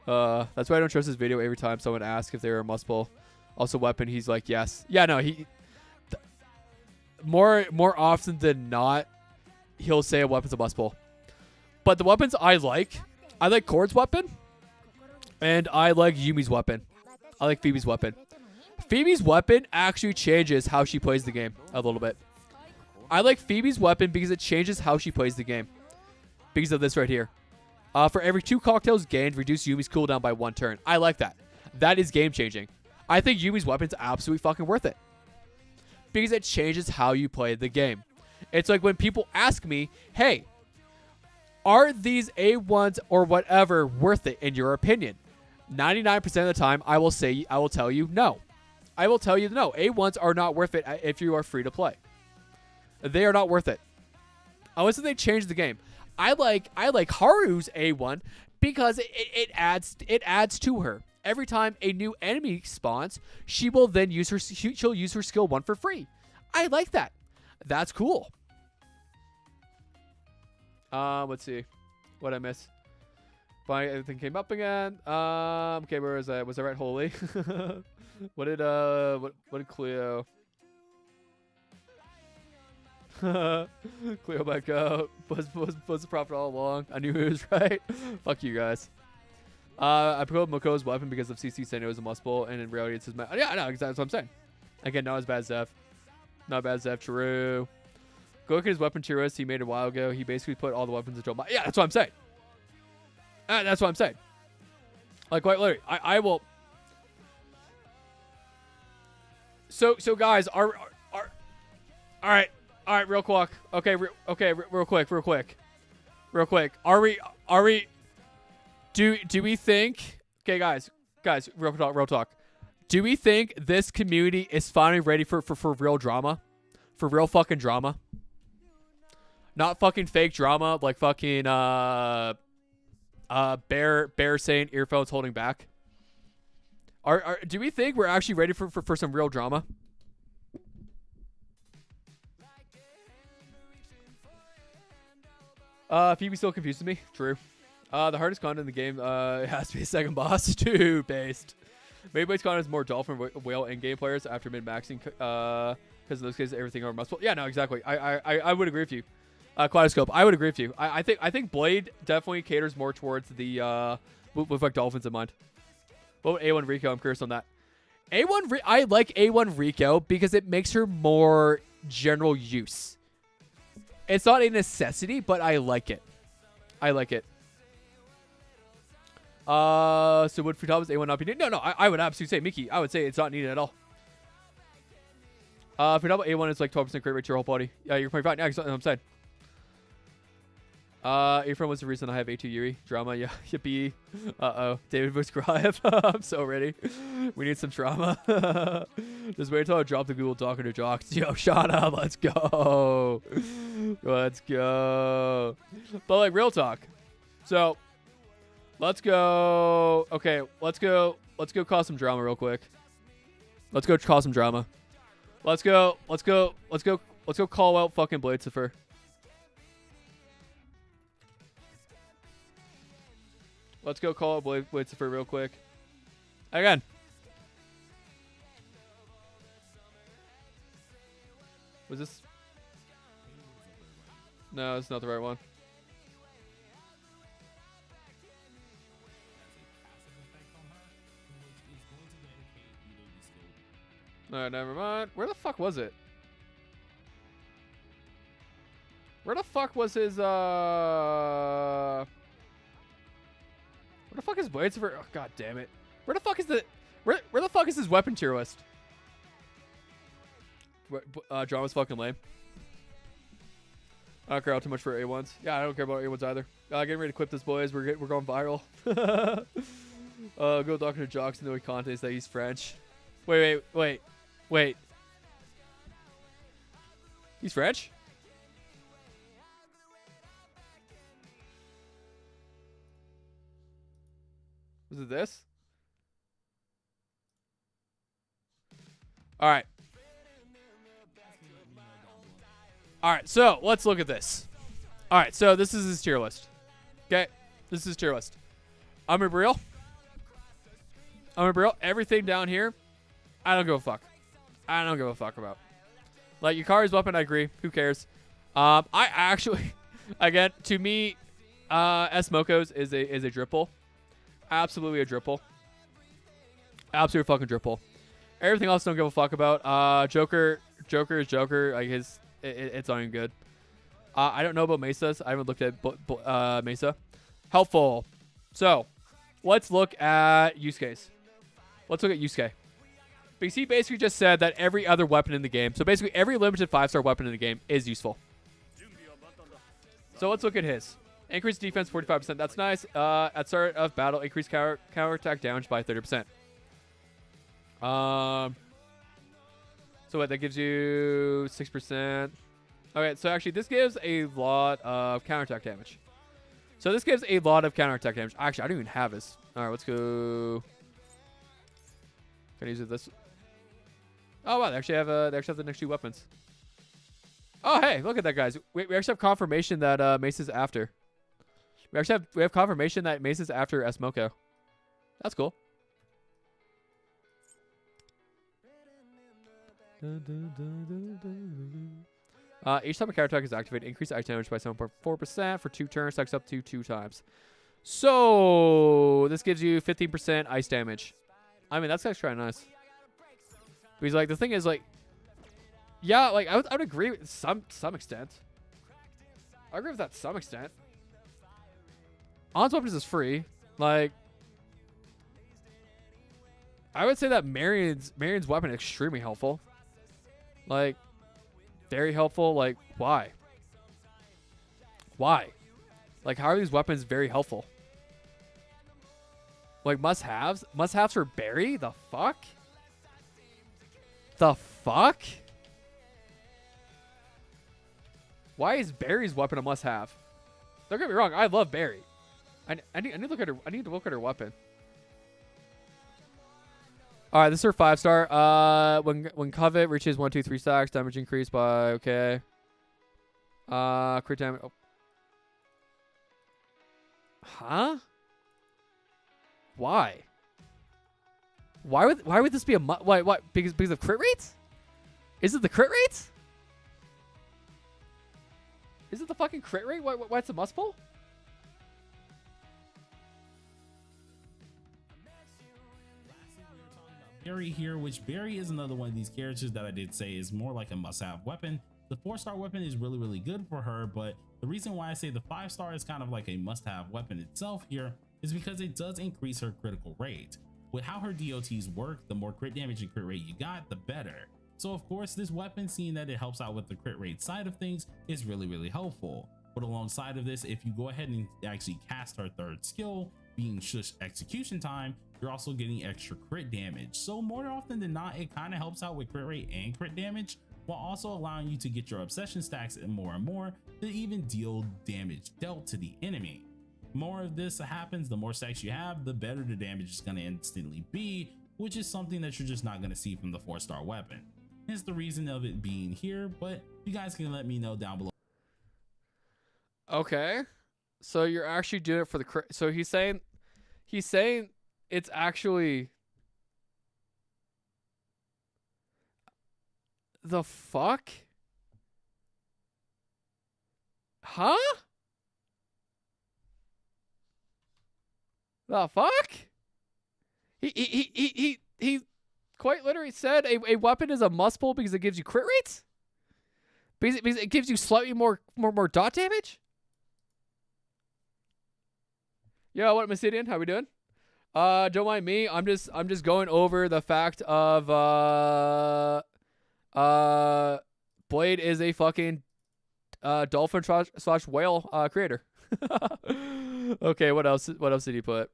why I don't trust this video every time someone asks if they were a must pull. Also weapon, he's like, yes. Yeah, no, more often than not, he'll say a weapon's a must pull. But the weapons I like Cord's weapon, and I like Yumi's weapon. I like Phoebe's weapon. Phoebe's weapon actually changes how she plays the game a little bit. I like Phoebe's weapon because it changes how she plays the game. Because of this right here. For every 2 cocktails gained, reduce Yumi's cooldown by 1 turn. I like that. That is game changing. I think Yumi's weapon's absolutely fucking worth it. Because it changes how you play the game. It's like when people ask me, hey, are these A1s or whatever worth it in your opinion? 99% of the time, I will tell you no. I will tell you no. A1s are not worth it if you are free to play. They are not worth it. Unless they change the game. I like Haru's A1 because it adds to her. Every time a new enemy spawns, she'll use her skill 1 for free. I like that. That's cool. Let's see. What'd I miss? Everything came up again. Okay, where was I? Was I right? Holy. What did Cleo? Cleo back out. Was the prophet all along? I knew he was right. Fuck you guys. I promoted Makoto's weapon because of CC saying it was a must pull, and in reality it's his yeah, no, exactly that's what I'm saying. Again, not as bad as Zeph. Not bad as Zeph. True. Go look at his weapon tier list he made a while ago. He basically put all the weapons into a yeah, that's what I'm saying. That's what I'm saying. Like, quite literally, I will. So guys, all right, real quick. Okay, real quick. Are we? Do we think? Okay, guys, real talk. Do we think this community is finally ready for real drama, for real fucking drama? Not fucking fake drama like fucking Bear saying earphones holding back. Do we think we're actually ready for some real drama? Phoebe still confuses me. True. The hardest content in the game has to be a second boss. Too based. Maybe's content is more dolphin whale and game players after mid-maxing because in those cases everything are must. Yeah, no, exactly. I would agree with you. Kaleidoscope, I would agree with you. I think Blade definitely caters more towards the with like dolphins in mind. What about A1 Rico? I'm curious on that. I like A1 Rico because it makes her more general use. It's not a necessity, but I like it. So would Futaba A1 not be needed? No, I would absolutely say, Mickey, I would say it's not needed at all. Futaba A1 is like 12% crit rate to your whole body. Yeah, you're 25. Yeah, that's what I'm saying. Ephraim, what's the reason I have A2 Yuri? Drama, yeah, yippee. Uh-oh. David was crying. I'm so ready. We need some drama. Just wait until I drop the Google Doc into Jocks. Yo, shut up. Let's go. Let's go. But, like, real talk. So, let's go. Okay, let's go cause some drama real quick. Let's go cause some drama. Let's go call out fucking Bladesifer. Let's go call out Bladesifer real quick. Again. Was this? No, it's not the right one. No, never mind. Where the fuck was it? Where the fuck was his, Where the fuck is Bladesifer? Oh, god damn it. Where the fuck is the... Where the fuck is his weapon tier list? Drama's fucking lame. I don't care too much for A1s. Yeah, I don't care about A1s either. Getting ready to clip this, boys. We're going viral. Go talking to Jocks in the contest that he's French. Wait. He's French? Was it this? All right. All right, so let's look at this. All right, so this is his tier list. Okay, this is his tier list. I'm real. Everything down here, I don't give a fuck. I don't give a fuck about. Like, Yukari's weapon, I agree. Who cares? I actually, again, to me, S-Moko's is a dripple. Absolutely a dripple. Absolute fucking dripple. Everything else don't give a fuck about. Joker is Joker. Like, it's not even good. I don't know about Mesa's. I haven't looked at Mesa. Helpful. So, let's look at use case. Let's look at Yusuke. Because he basically just said that every other weapon in the game, so basically every limited 5-star weapon in the game is useful. So let's look at his. Increased defense 45%. That's nice. At start of battle, increase counter attack damage by 30%. So what, that gives you 6%. Okay, so actually this gives a lot of counterattack damage. So this gives a lot of counterattack damage. Actually, I don't even have this. All right, let's go. Can I use it this? Oh wow, they actually have the next two weapons. Oh hey, look at that, guys. We actually have confirmation that Mace is after. We have confirmation that Mace is after S-Moko. That's cool. Each time a counter attack is activated, increase ice damage by 7.4% for 2 turns, stacks up to 2 times. So this gives you 15% ice damage. I mean, that's actually kind of nice. Because like the thing is, like, yeah, like I would agree with some extent. I agree with that to some extent. On's weapons is free. Like, I would say that Marion's weapon is extremely helpful. Like, very helpful. Like, why? Why? Like, how are these weapons very helpful? Like, must-haves? Must-haves for Barry? The fuck? The fuck? Why is Barry's weapon a must-have? Don't get me wrong. I love Barry. I need to look at her. I need to look at her weapon. All right, this is her 5-star. When Covet reaches 1, 2, 3 stacks, damage increased by crit damage. Oh. Huh? Why? Why would this be a why? Because of crit rates? Is it the crit rates? Is it the fucking crit rate? Why it's a must pull? Barry here, which Barry is another one of these characters that I did say is more like a must-have weapon. The 4-star weapon is really good for her, but the reason why I say the 5-star is kind of like a must-have weapon itself here is because it does increase her critical rate. With how her DOTs work, the more crit damage and crit rate you got, the better. So of course, this weapon, seeing that it helps out with the crit rate side of things, is really helpful. But alongside of this, if you go ahead and actually cast our third skill, being Shush Execution Time, you're also getting extra crit damage. So more often than not, it kind of helps out with crit rate and crit damage, while also allowing you to get your obsession stacks and more to even deal damage dealt to the enemy. More of this happens, the more stacks you have, the better the damage is going to instantly be, which is something that you're just not going to see from the 4-star weapon. Hence the reason of it being here, but you guys can let me know down below. Okay, so you're actually doing it for the so he's saying it's actually the fuck, huh? The fuck? He quite literally said a weapon is a must pull because it gives you crit rates? Because it gives you slightly more dot damage? Yo, what up, Missidian? How we doing? Don't mind me. I'm just going over the fact of Blade is a fucking dolphin slash whale creator. Okay, what else did he put?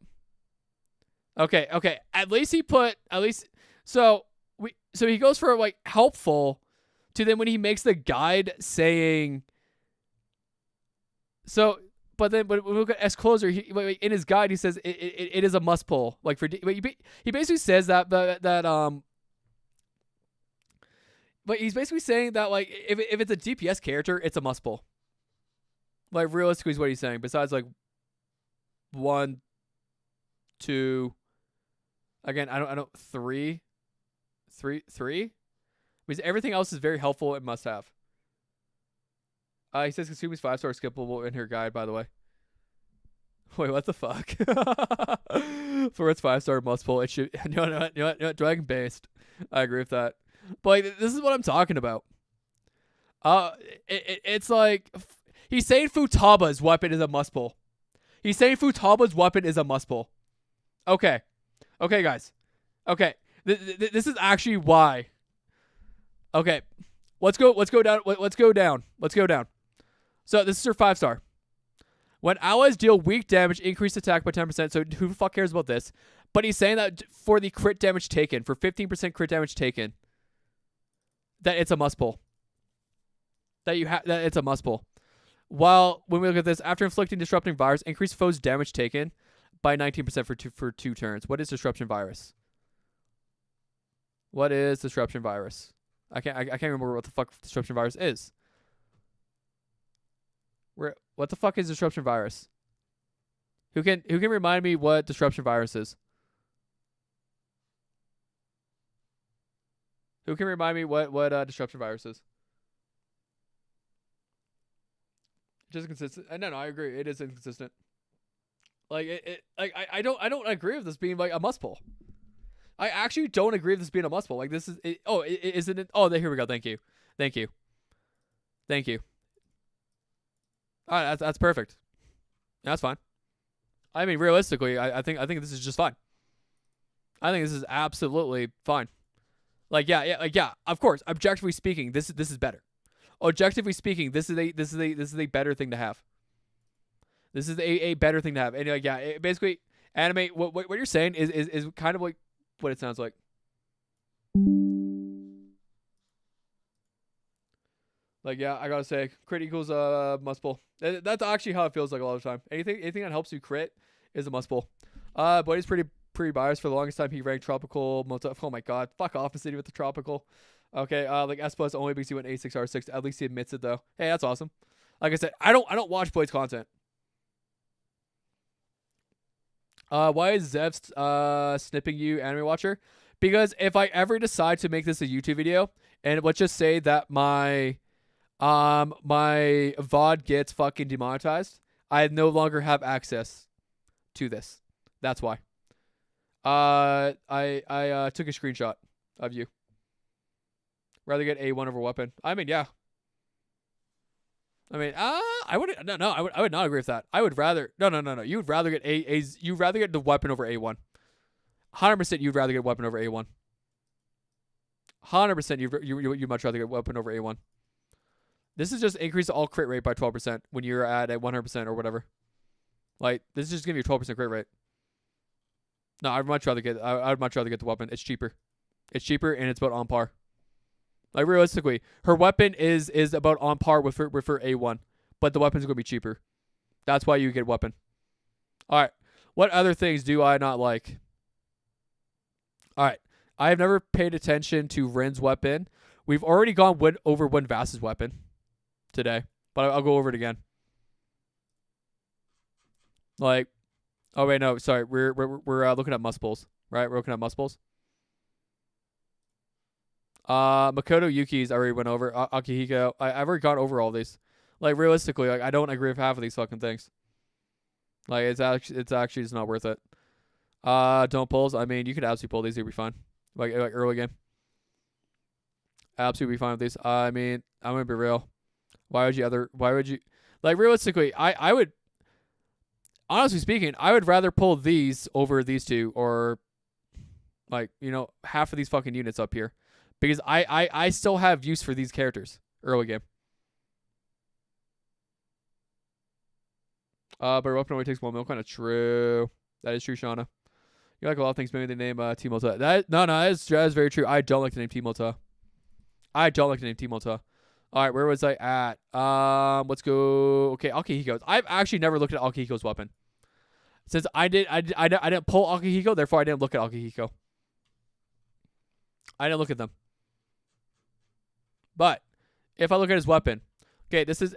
Okay. At least so he goes for like helpful to then when he makes the guide saying so, but then when we look at S closer, in his guide he says it is a must pull. Like he basically says that but he's basically saying that like if it's a DPS character, it's a must pull. Like realistically is what he's saying. Besides like 1, 2, again I don't 3, because everything else is very helpful and must have. He says Kasumi's 5-star skippable in her guide, by the way. Wait, what the fuck? For its 5-star must pull, it should no, dragon based. I agree with that. But like, this is what I'm talking about. It's like he's saying Futaba's weapon is a must pull. He's saying Futaba's weapon is a must pull. Okay, guys. Okay, this is actually why. Okay, let's go down. So this is her 5-star. When allies deal weak damage, increase attack by 10%. So who the fuck cares about this? But he's saying that for the crit damage taken, for 15% crit damage taken, that it's a must pull. That it's a must pull. While when we look at this, after inflicting disrupting virus, increase foes damage taken by 19% for 2 turns. What is disruption virus? What is disruption virus? I can't remember what the fuck disruption virus is. What the fuck is disruption virus? Who can remind me what disruption virus is? Who can remind me what disruption virus is? Just inconsistent. No, I agree. It is inconsistent. Like I don't agree with this being like a must pull. I actually don't agree with this being a must pull. Like this is isn't it? Oh, here we go. Thank you. All right, that's perfect. That's fine. I mean, realistically, I think this is just fine. I think this is absolutely fine. Like yeah. Of course, objectively speaking, this is better. Objectively speaking, this is a better thing to have. This is a better thing to have. And basically, anime. What you're saying is kind of like what it sounds like. Like yeah, I gotta say, crit equals must pull. That's actually how it feels like a lot of the time. Anything that helps you crit is a must pull. But he's pretty biased. For the longest time, he ranked tropical. Oh my god, fuck off, the city with the tropical. Okay, like S+ only because he went A6 R6. At least he admits it though. Hey, that's awesome. Like I said, I don't watch Blade's content. Why is Zev snipping you, anime watcher? Because if I ever decide to make this a YouTube video, and let's just say that my VOD gets fucking demonetized, I no longer have access to this. That's why. I took a screenshot of you. Rather get A1 over weapon. I mean, yeah. I mean, I would not agree with that. I would rather no. You would rather get you'd rather get the weapon over A1. 100% you'd rather get weapon over A1. 100% you'd much rather get weapon over A1. This is just increase all crit rate by 12% when you're at a 100% or whatever. Like, this is just giving you a 12% crit rate. No, I'd much rather get the weapon. It's cheaper. It's cheaper and it's about on par. Like, realistically, her weapon is about on par with her A1, but the weapon's going to be cheaper. That's why you get weapon. All right. What other things do I not like? All right. I have never paid attention to Rin's weapon. We've already gone over Winvass's weapon today, but I'll go over it again. Like, oh wait, no, sorry, we're looking at must pulls, right? We're looking at must pulls. Makoto Yuki's I already went over. Akihiko, I've already gone over all these. Like, realistically, like, I don't agree with half of these fucking things. Like, it's actually just not worth it. Don't pulls. I mean, you could absolutely pull these. You'd be fine. Like early game. Absolutely fine with these. I mean, I'm gonna be real. Why would you? Like, realistically, I would. Honestly speaking, I would rather pull these over these two, or like, you know, half of these fucking units up here, because I still have use for these characters early game. But her weapon only takes 1 mil. Kind of true. That is true, Shauna. You like a lot of things. Maybe they name Timota. That is very true. I don't like the name Timota. All right, where was I at? Let's go. Okay, Akihiko's. I've actually never looked at Akihiko's weapon. Since I didn't pull Akihiko, therefore I didn't look at Akihiko. I didn't look at them. But if I look at his weapon, okay, this is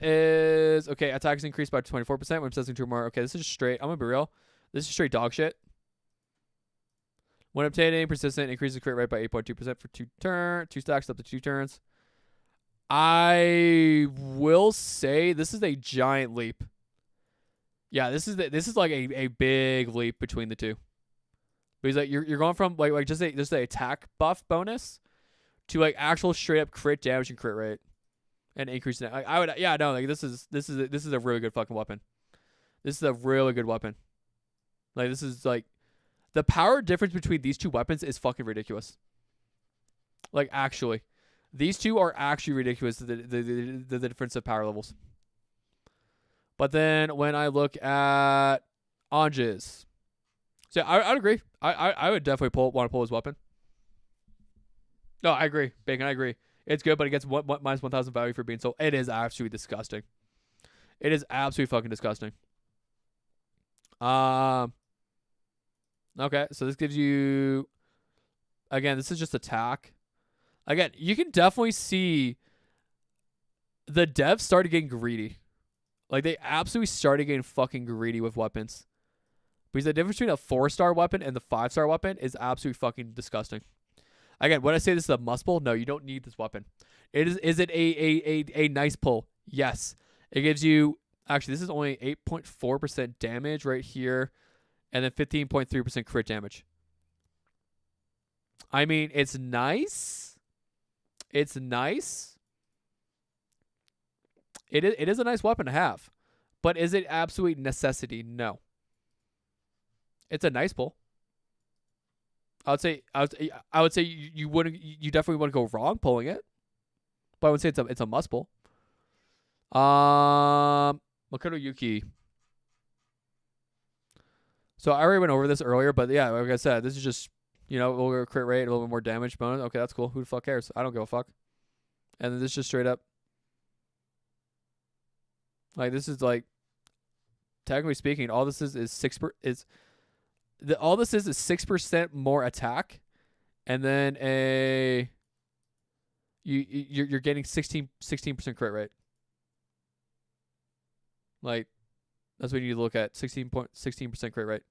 okay. Attack is increased by 24% when possessing 2 or more. Okay, this is straight. I'm gonna be real. This is straight dog shit. When obtaining persistent, increases crit rate by 8.2% for 2 stacks up to 2 turns. I will say this is a giant leap. Yeah, this is like a big leap between the two. Because like you're going from like just a attack buff bonus to like actual straight up crit damage and crit rate and increase in. Like, I would, yeah, no, like this is a really good fucking weapon. This is a really good weapon. Like, this is like the power difference between these two weapons is fucking ridiculous. Like, actually, these two are actually ridiculous. The difference of power levels. But then when I look at Anges, so I'd agree. I would definitely want to pull his weapon. No, I agree. Bacon, I agree. It's good, but it gets minus 1,000 value for being sold. It is absolutely disgusting. It is absolutely fucking disgusting. Okay, so this gives you, again, this is just attack. Again, you can definitely see the devs started getting greedy. Like, they absolutely started getting fucking greedy with weapons. Because the difference between a 4-star weapon and the 5-star weapon is absolutely fucking disgusting. Again, when I say this is a must pull, no, you don't need this weapon. Is it a nice pull? Yes. It gives you, actually, this is only 8.4% damage right here, and then 15.3% crit damage. I mean, it's nice. It's nice. It is a nice weapon to have. But is it absolute necessity? No. It's a nice pull. I would say you definitely wouldn't go wrong pulling it. But I would say it's a must pull. Makoto Yuki. So I already went over this earlier, but yeah, like I said, this is just, you know, a little crit rate, a little bit more damage bonus. Okay, that's cool. Who the fuck cares? I don't give a fuck. And then this is just straight up. Like, this is like, technically speaking, all this is 6% more attack, and then you're getting 16% crit rate. Like, that's what you need to look at. 16% crit rate.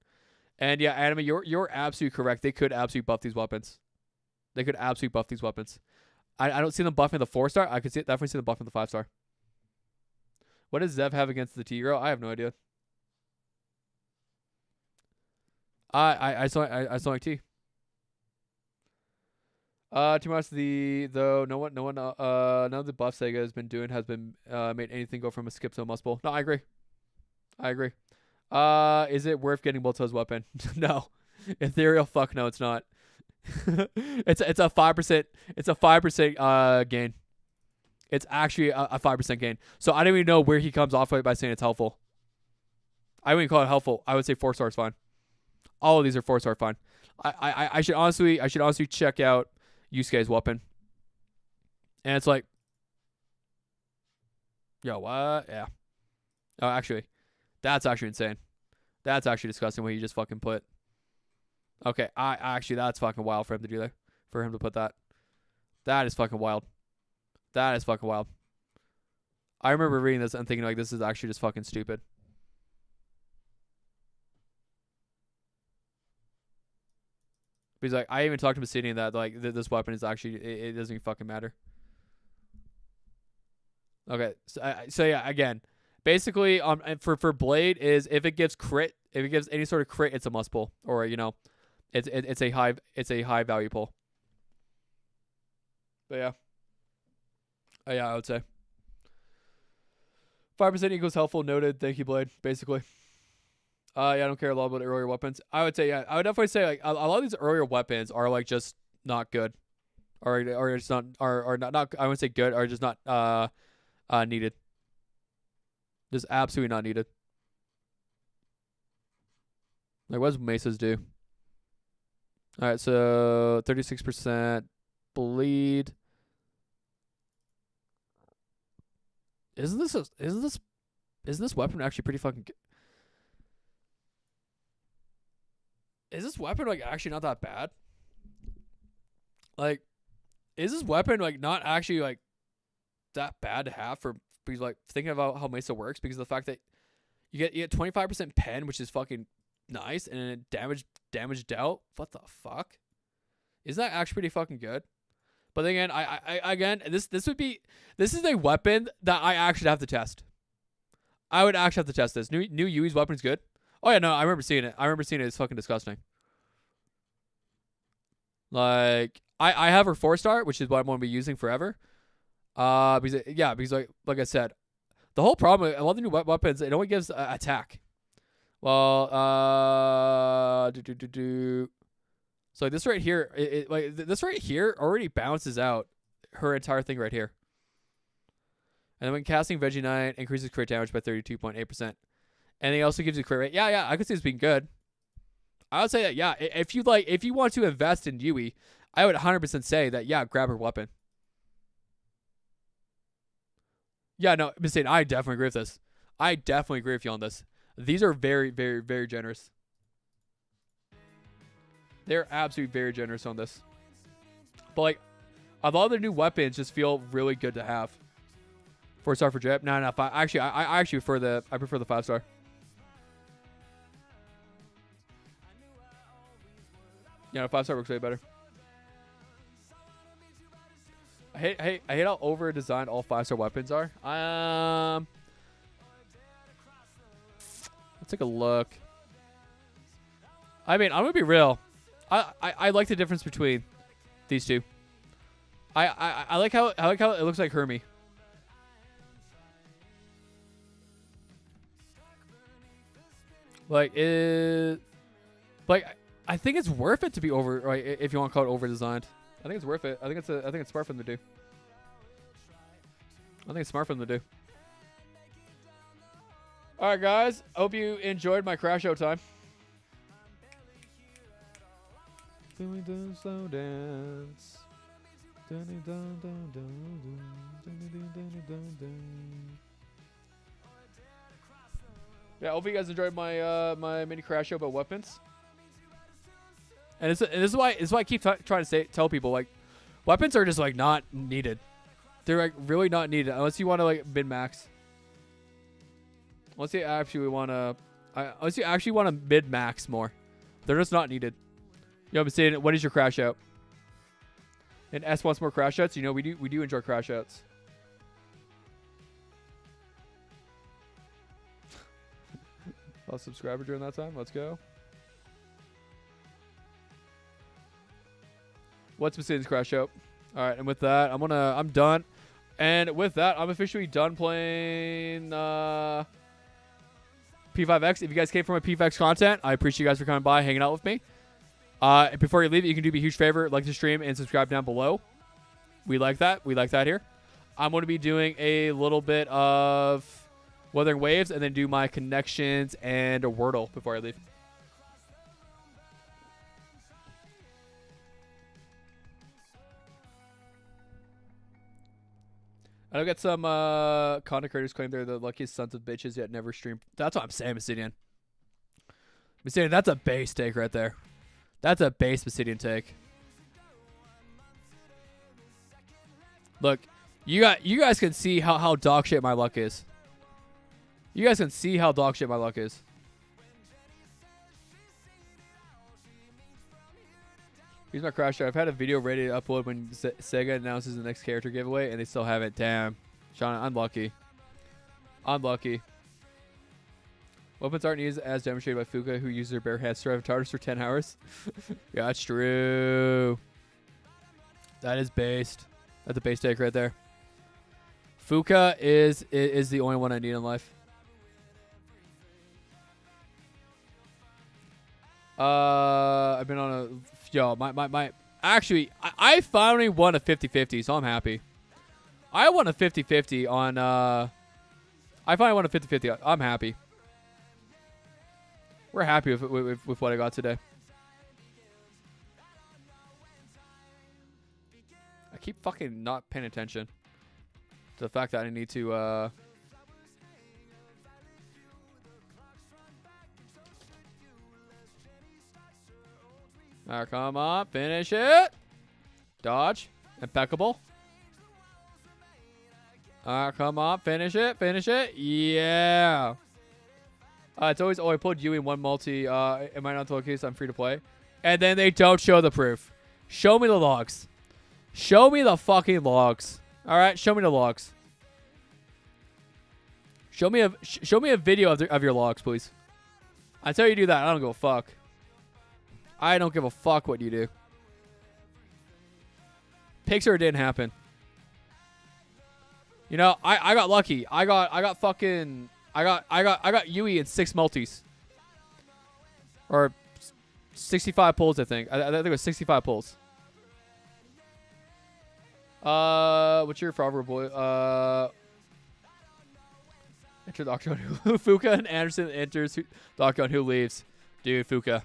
And yeah, Anime, you're absolutely correct. They could absolutely buff these weapons. I don't see them buffing the 4-star. I could definitely see them buffing the 5-star. What does Zev have against the T-Girl? I have no idea. I saw like T. Too much none of the buff Sega has been doing has been made anything go from a skip to a must pull. No, I agree. Is it worth getting Bolto's weapon? No. Ethereal, fuck no, it's not. it's a 5% gain. It's actually a 5% gain. So I don't even know where he comes off of it by saying it's helpful. I wouldn't call it helpful. I would say 4 stars fine. All of these are 4-star fine. I should honestly check out Yusuke's weapon. And it's like, yo, what? Yeah. Oh, actually, that's actually insane. That's actually disgusting what he just fucking put. Okay, actually, that's fucking wild for him to do that. For him to put that. That is fucking wild. That is fucking wild. I remember reading this and thinking, like, this is actually just fucking stupid. Because, like, I even talked to Obsidian that, like, this weapon is actually, it doesn't even fucking matter. Okay, so yeah, again, basically, for Blade is if it gives crit, if it gives any sort of crit, it's a must pull, or it's a high value pull. But yeah, I would say 5% equals helpful. Noted. Thank you, Blade. Basically, yeah, I don't care a lot about earlier weapons. I would say, yeah, I would definitely say like a lot of these earlier weapons are like just not good, or it's not, or not. I wouldn't say good, or just not needed. Just absolutely not needed. Like, what does Mesa's do? All right, so 36% bleed. Isn't this weapon actually pretty fucking good? Is this weapon like actually not that bad? Like, is this weapon like not actually like that bad to have for, because like thinking about how Mesa works, because of the fact that you get 25% pen, which is fucking nice, and then damage dealt. What the fuck? Isn't that actually pretty fucking good? But then again, I again, this is a weapon that I actually have to test. I would actually have to test this. New Yui's weapon is good. Oh yeah, no, I remember seeing it. It's fucking disgusting. Like, I have her 4-star, which is what I'm gonna be using forever. Because like I said, the whole problem with all the new weapons, it only gives attack. Well, so like this right here, this right here already balances out her entire thing right here. And then when casting Veggie Knight, increases crit damage by 32.8%. And it also gives you crit rate. Yeah, I could see this being good. I would say that, yeah, if you want to invest in Yui, I would 100% say that, yeah, grab her weapon. Yeah, no, I'm saying I definitely agree with this. I definitely agree with you on this. These are very, very, very generous. They're absolutely very generous on this. But like, a lot of the new weapons just feel really good to have. 4-star for Drip? No, actually, I actually prefer the 5-star. Yeah, no, 5-star works way better. I hate how over designed all 5-star weapons are. Let's take a look. I mean, I'm gonna be real. I like the difference between these two. I like how it looks like Hermie. Like I think it's worth it to be over, right? If you want to call it over designed, I think it's worth it. I think it's smart for them to do. I think it's smart for them to do. All right, guys. Hope you enjoyed my crash out time. Slow dance. Yeah, I hope you guys enjoyed my my mini crash show about weapons. And this is why I keep trying to tell people, like, weapons are just like not needed. They're like really not needed unless you want to like min max. Unless you actually want to mid max more. They're just not needed. You know what I'm saying? What is your crash out? And S wants more crash outs. You know we do enjoy crash outs. I'll subscriber during that time. Let's go. What's Poseidon's crash out? All right, and with that, I'm done. And with that, I'm officially done playing P5X. If you guys came from my P5X content, I appreciate you guys for coming by, hanging out with me. Before you leave, you can do me a huge favor, like the stream and subscribe down below. We like that. We like that here. I'm going to be doing a little bit of Weathering Waves and then do my connections and a Wordle before I leave. I don't get some content creators claim they're the luckiest sons of bitches yet never stream. That's what I'm saying, Basidian. Basidian, that's a base take right there. That's a base Basidian take. Look, you guys can see how dog shit my luck is. You guys can see how dog shit my luck is. Here's my crash. I've had a video ready to upload when Sega announces the next character giveaway, and they still haven't. Damn. Sean, unlucky. Unlucky. Weapons aren't used as demonstrated by Fuka, who used their bare hands to drive TARDIS for 10 hours. Yeah, that's true. That is based. That's a base take right there. Fuka is the only one I need in life. I've been on a... Yo, actually, I finally won a 50-50, so I'm happy. I won a 50-50 on, I finally won a 50-50. I'm happy. We're happy with what I got today. I keep fucking not paying attention to the fact that I need to, come on, finish it. Dodge. Impeccable. Come on, finish it, finish it. Yeah. It's always, I pulled you in one multi. Am I not the case? I'm free to play. And then they don't show the proof. Show me the logs. Show me the fucking logs. All right, show me the logs. Show me a video of your logs, please. Until you do that, I don't give a fuck. I don't give a fuck what you do. Pixar didn't happen. You know, I got lucky. I got Yui in 6 multis. Or 65 pulls, I think. I think it was 65 pulls. What's your favorite boy? Enter the Octagon who Fuka and Anderson enters the Octagon who leaves. Dude, Fuka.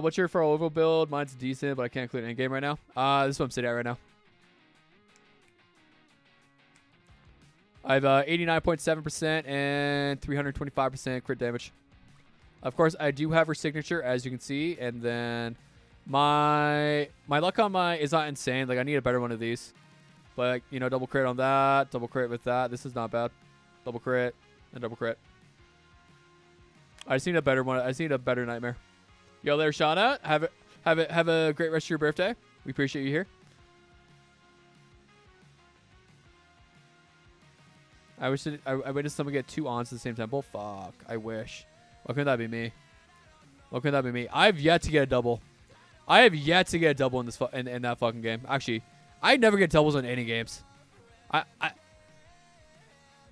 What's your for oval build? Mine's decent, but I can't clear an endgame right now. This is what I'm sitting at right now. I have 89.7% and 325% crit damage. Of course, I do have her signature, as you can see, and then my luck on my is not insane. Like, I need a better one of these. But, you know, double crit on that, double crit with that. This is not bad. Double crit and double crit. I just need a better one. I just need a better nightmare. Yo there, Shauna. Have a great rest of your birthday. We appreciate you here. I wish I witnessed someone get 2 ons at the same temple. Fuck. I wish. Why couldn't that be me? Why couldn't that be me? I've yet to get a double. I have yet to get a double in this in that fucking game. Actually, I never get doubles in any games. I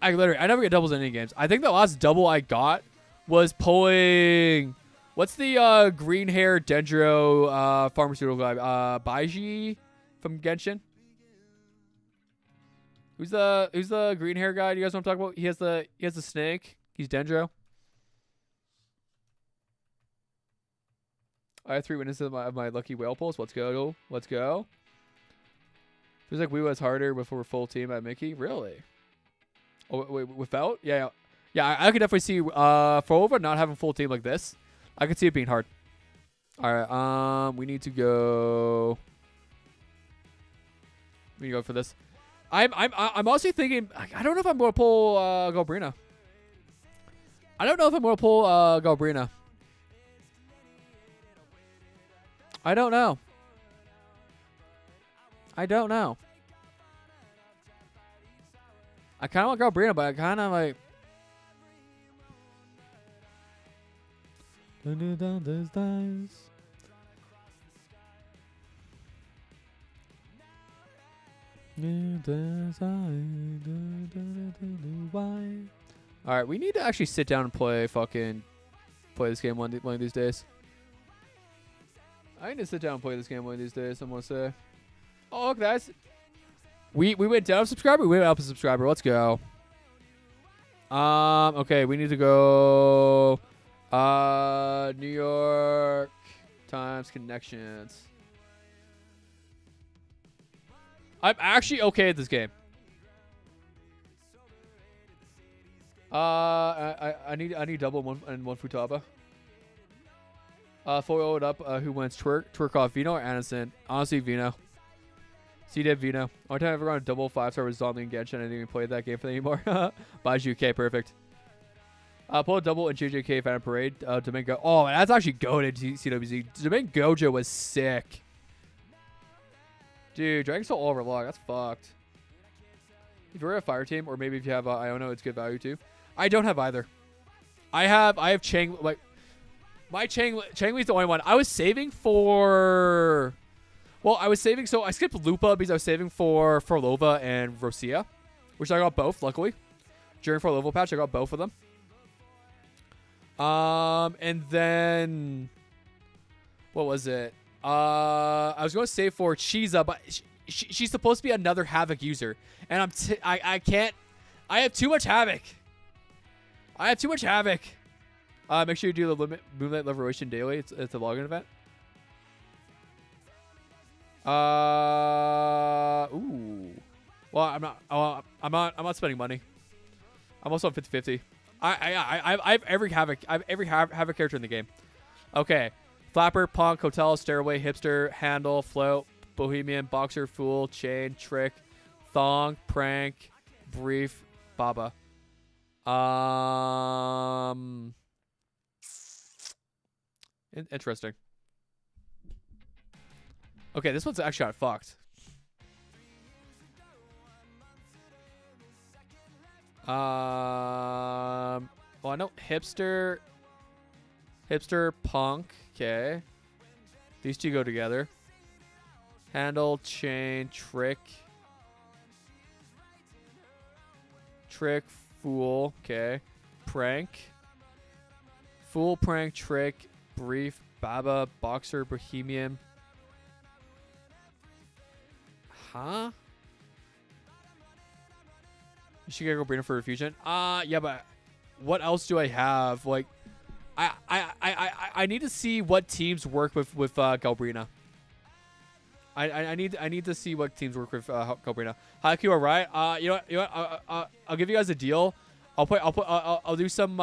never get doubles in any games. I think the last double I got was pulling. What's the green hair Dendro pharmaceutical guy? Baiji from Genshin. Who's the green hair guy? Do you guys want to talk about? He has the snake. He's Dendro. I have 3 witnesses of my lucky whale pulse. Let's go. Let's go. Feels like we was harder before we're full team at Mickey. Really? Oh wait, without? Yeah. I could definitely see for over not having full team like this. I could see it being hard. All right. We need to go. We need to go for this. I'm also thinking. I don't know if I'm going to pull Galbrina. I don't know if I'm going to pull Galbrina. I don't know. I don't know. I kind of want Galbrina, but I kind of like. All right, we need to actually sit down and play this game one of these days. I need to sit down and play this game one of these days. I'm gonna say, oh look, We went down a subscriber. We went up a subscriber. Let's go. Okay, we need to go. New York Times connections. I'm actually okay at this game. I need double one Futaba. 4-0 up. Who wins? Twerk off Vino or Anderson? Honestly, Vino. C-Deb Vino. Only time I've ever gone a double 5-star was Zombie and Genshin. I didn't even play that game for anymore. Buys UK, perfect. Pull a double in JJK Fan Parade. Domingo. Oh, that's actually goated CWZ. Domingo Gojo was sick. Dude, Dragon Soul Overlock. That's fucked. If you're a fire team, or maybe if you have Iono, it's good value too. I don't have either. I have Chang. Like, my Changlei's the only one. I was saving for. Well, I was saving. So I skipped Lupa because I was saving for Forlova and Rosia, which I got both. Luckily, during Forlova patch, I got both of them. And then what was it? I was going to save for Chiza, but she's supposed to be another Havoc user, and I can't. I have too much Havoc. Make sure you do the Moonlight Liberation daily. It's a login event. Ooh. Well, I'm not spending money. I'm also on 50-50. I have every Havoc. I have every Havoc character in the game. Okay. Flapper, Punk, Hotel, Stairway, Hipster, Handle, Float, Bohemian, Boxer, Fool, Chain, Trick, Thong, Prank, Brief, Baba. Interesting. Okay, this one's actually got fucked. Well, I know Hipster, Punk. Okay. These two go together. Handle, Chain, Trick, Fool. Okay. Prank. Fool, Prank, Trick, Brief, Baba, Boxer, Bohemian. Huh? You should get Galbrina for Refusion. Yeah, but what else do I have? Like, I need to see what teams work with Galbrina. I need to see what teams work with Galbrina. Haiku, alright. You know what? I'll give you guys a deal. I'll do some.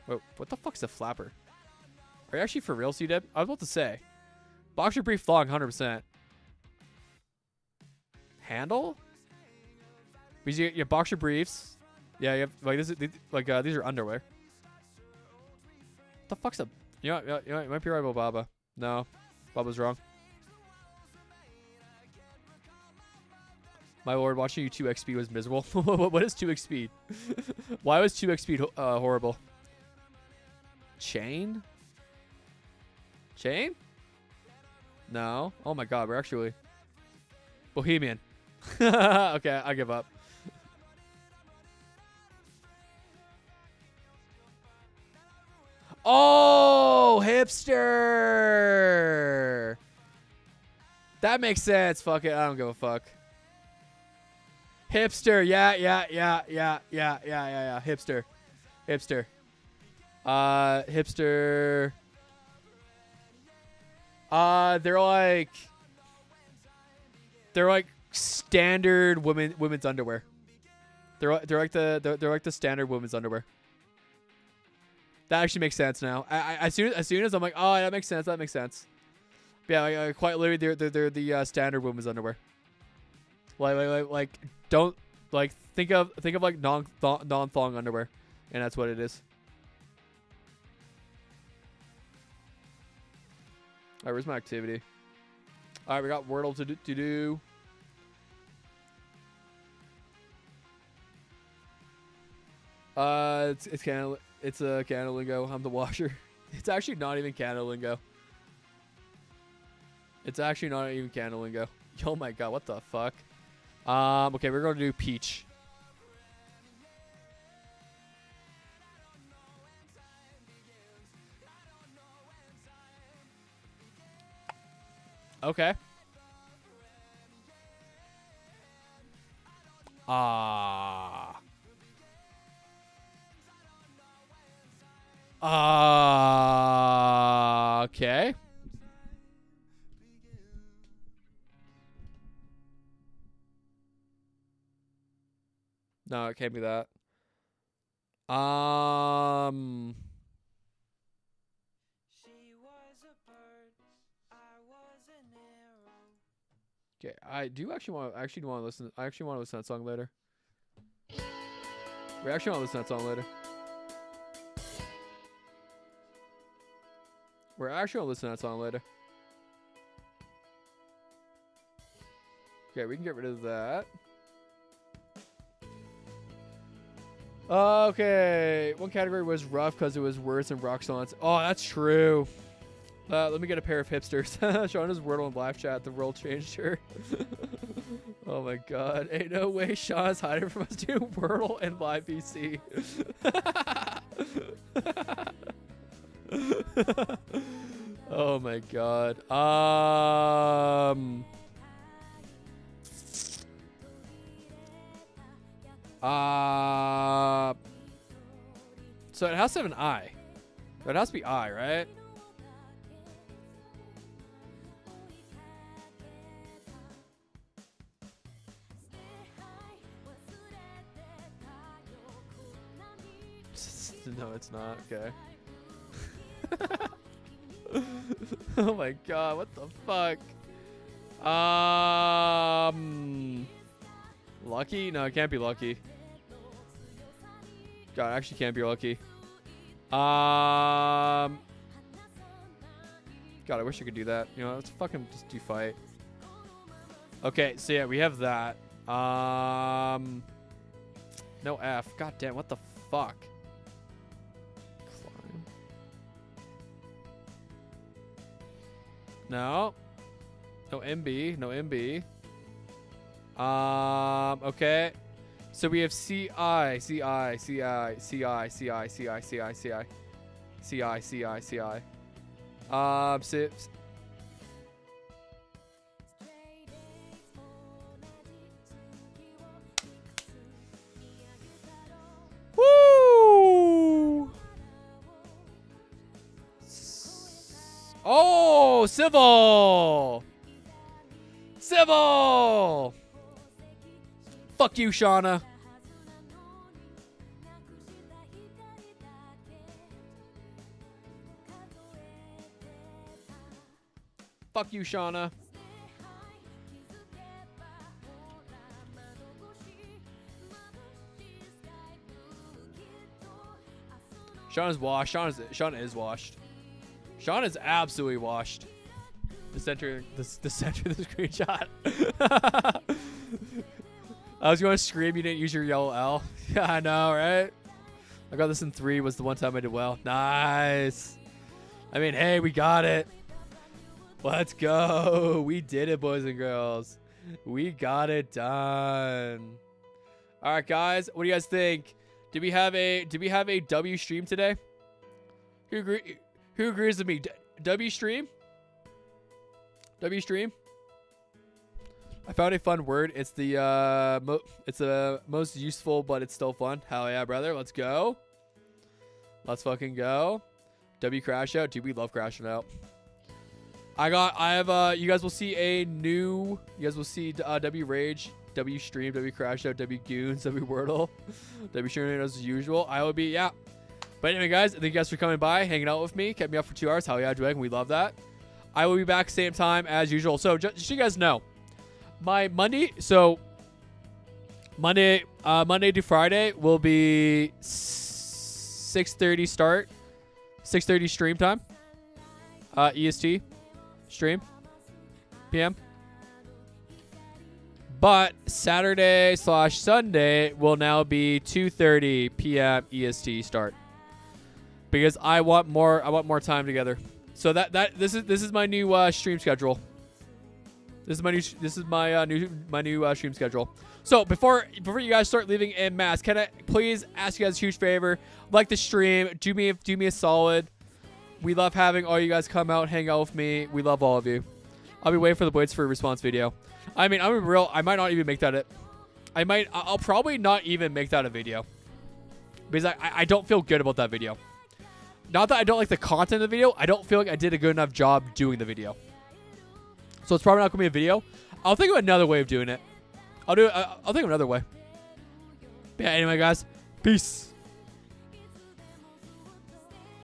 Wait, what the fuck's a Flapper? Are you actually for real, C-Deb? I was about to say. Boxer Brief Thong, 100%. Handle? Because you have Boxer Briefs. Yeah, you have, like, these are underwear. What the fuck's up? You know, you might be right about Baba. No, Baba's wrong. My lord, watching you 2x speed was miserable. What is 2x speed? Why was 2x speed horrible? Chain? Chain? No. Oh my god, we're actually... Bohemian. Okay, I give up. Oh, Hipster! That makes sense. Fuck it, I don't give a fuck. Hipster, yeah. Hipster. Hipster. They're like standard women's underwear. They're like the standard women's underwear. That actually makes sense now. As soon as I'm like, oh, that makes sense. But yeah, quite literally, they're the standard women's underwear. Like don't like think of like non-thong underwear, and that's what it is. All right, where's my activity? All right, we got Wordle to do. It's Canada. It's a Canada lingo. I'm the washer. It's actually not even Canada lingo. Oh my god, what the fuck? Okay, we're gonna do Peach. Okay. Okay. No, it can't be that. Okay, I do actually want to listen. I actually want to listen to that song later. We actually want to listen to that song later. We're actually going to listen to that song later. Okay, we can get rid of that. Okay, one category was rough because it was worse than rock songs. Oh, that's true. Let me get a pair of hipsters. Shauna's Wordle in live chat. The world changed her. Oh my god. Ain't no way Shauna's hiding from us doing Wordle and live PC. Oh my god. So it has to have an I. It has to be I, right? No, it's not. Okay. Oh my god, what the fuck? Lucky? No, it can't be lucky. God, it actually can't be lucky. God, I wish I could do that. You know, let's fucking just do fight. Okay, so yeah, we have that. No F. God damn, what the fuck? Climb. No. No MB. No MB. Okay. So we have CI, CI, CI, CI, CI, CI, CI, CI. CI, CI, CI. Sips. Woo! Oh, civil! Civil! Fuck you, Shauna. Fuck you, Shauna. Shauna's washed. Shauna is washed. Shauna is absolutely washed. The center of the screenshot. I was going to scream you didn't use your yellow L. Yeah, I know, right? I got this in 3 was the one time I did well. Nice. I mean, hey, we got it. Let's go. We did it, boys and girls. We got it done. All right, guys. What do you guys think? Did we have a W stream today? Who agrees with me? W stream? W stream? I found a fun word. It's the most useful, but it's still fun. Hell yeah, brother. Let's go. Let's fucking go. W crash out. Dude, we love crashing out. You guys will see W rage, W stream, W crash out, W goons, W wordle, W stream as usual. I will be, yeah. But anyway, guys, thank you guys for coming by, hanging out with me, kept me up for 2 hours. Hell yeah, Dwayne, we love that. I will be back same time as usual. So just so you guys know, my Monday to Friday will be 6:30 start, 6:30 stream time, EST stream, PM. But Saturday/Sunday will now be 2:30 p.m. EST start because I want more time together. So this is my new stream schedule. This is my new stream schedule. So before you guys start leaving en masse, can I please ask you guys a huge favor? Like the stream, do me a solid. We love having all you guys come out, hang out with me. We love all of you. I'll be waiting for the Blades for a response video. I mean, I'm real. I might not even make that it. I'll probably not even make that a video. Because I don't feel good about that video. Not that I don't like the content of the video. I don't feel like I did a good enough job doing the video. So it's probably not going to be a video. I'll think of another way of doing it. I'll think of another way. But yeah, anyway, guys. Peace.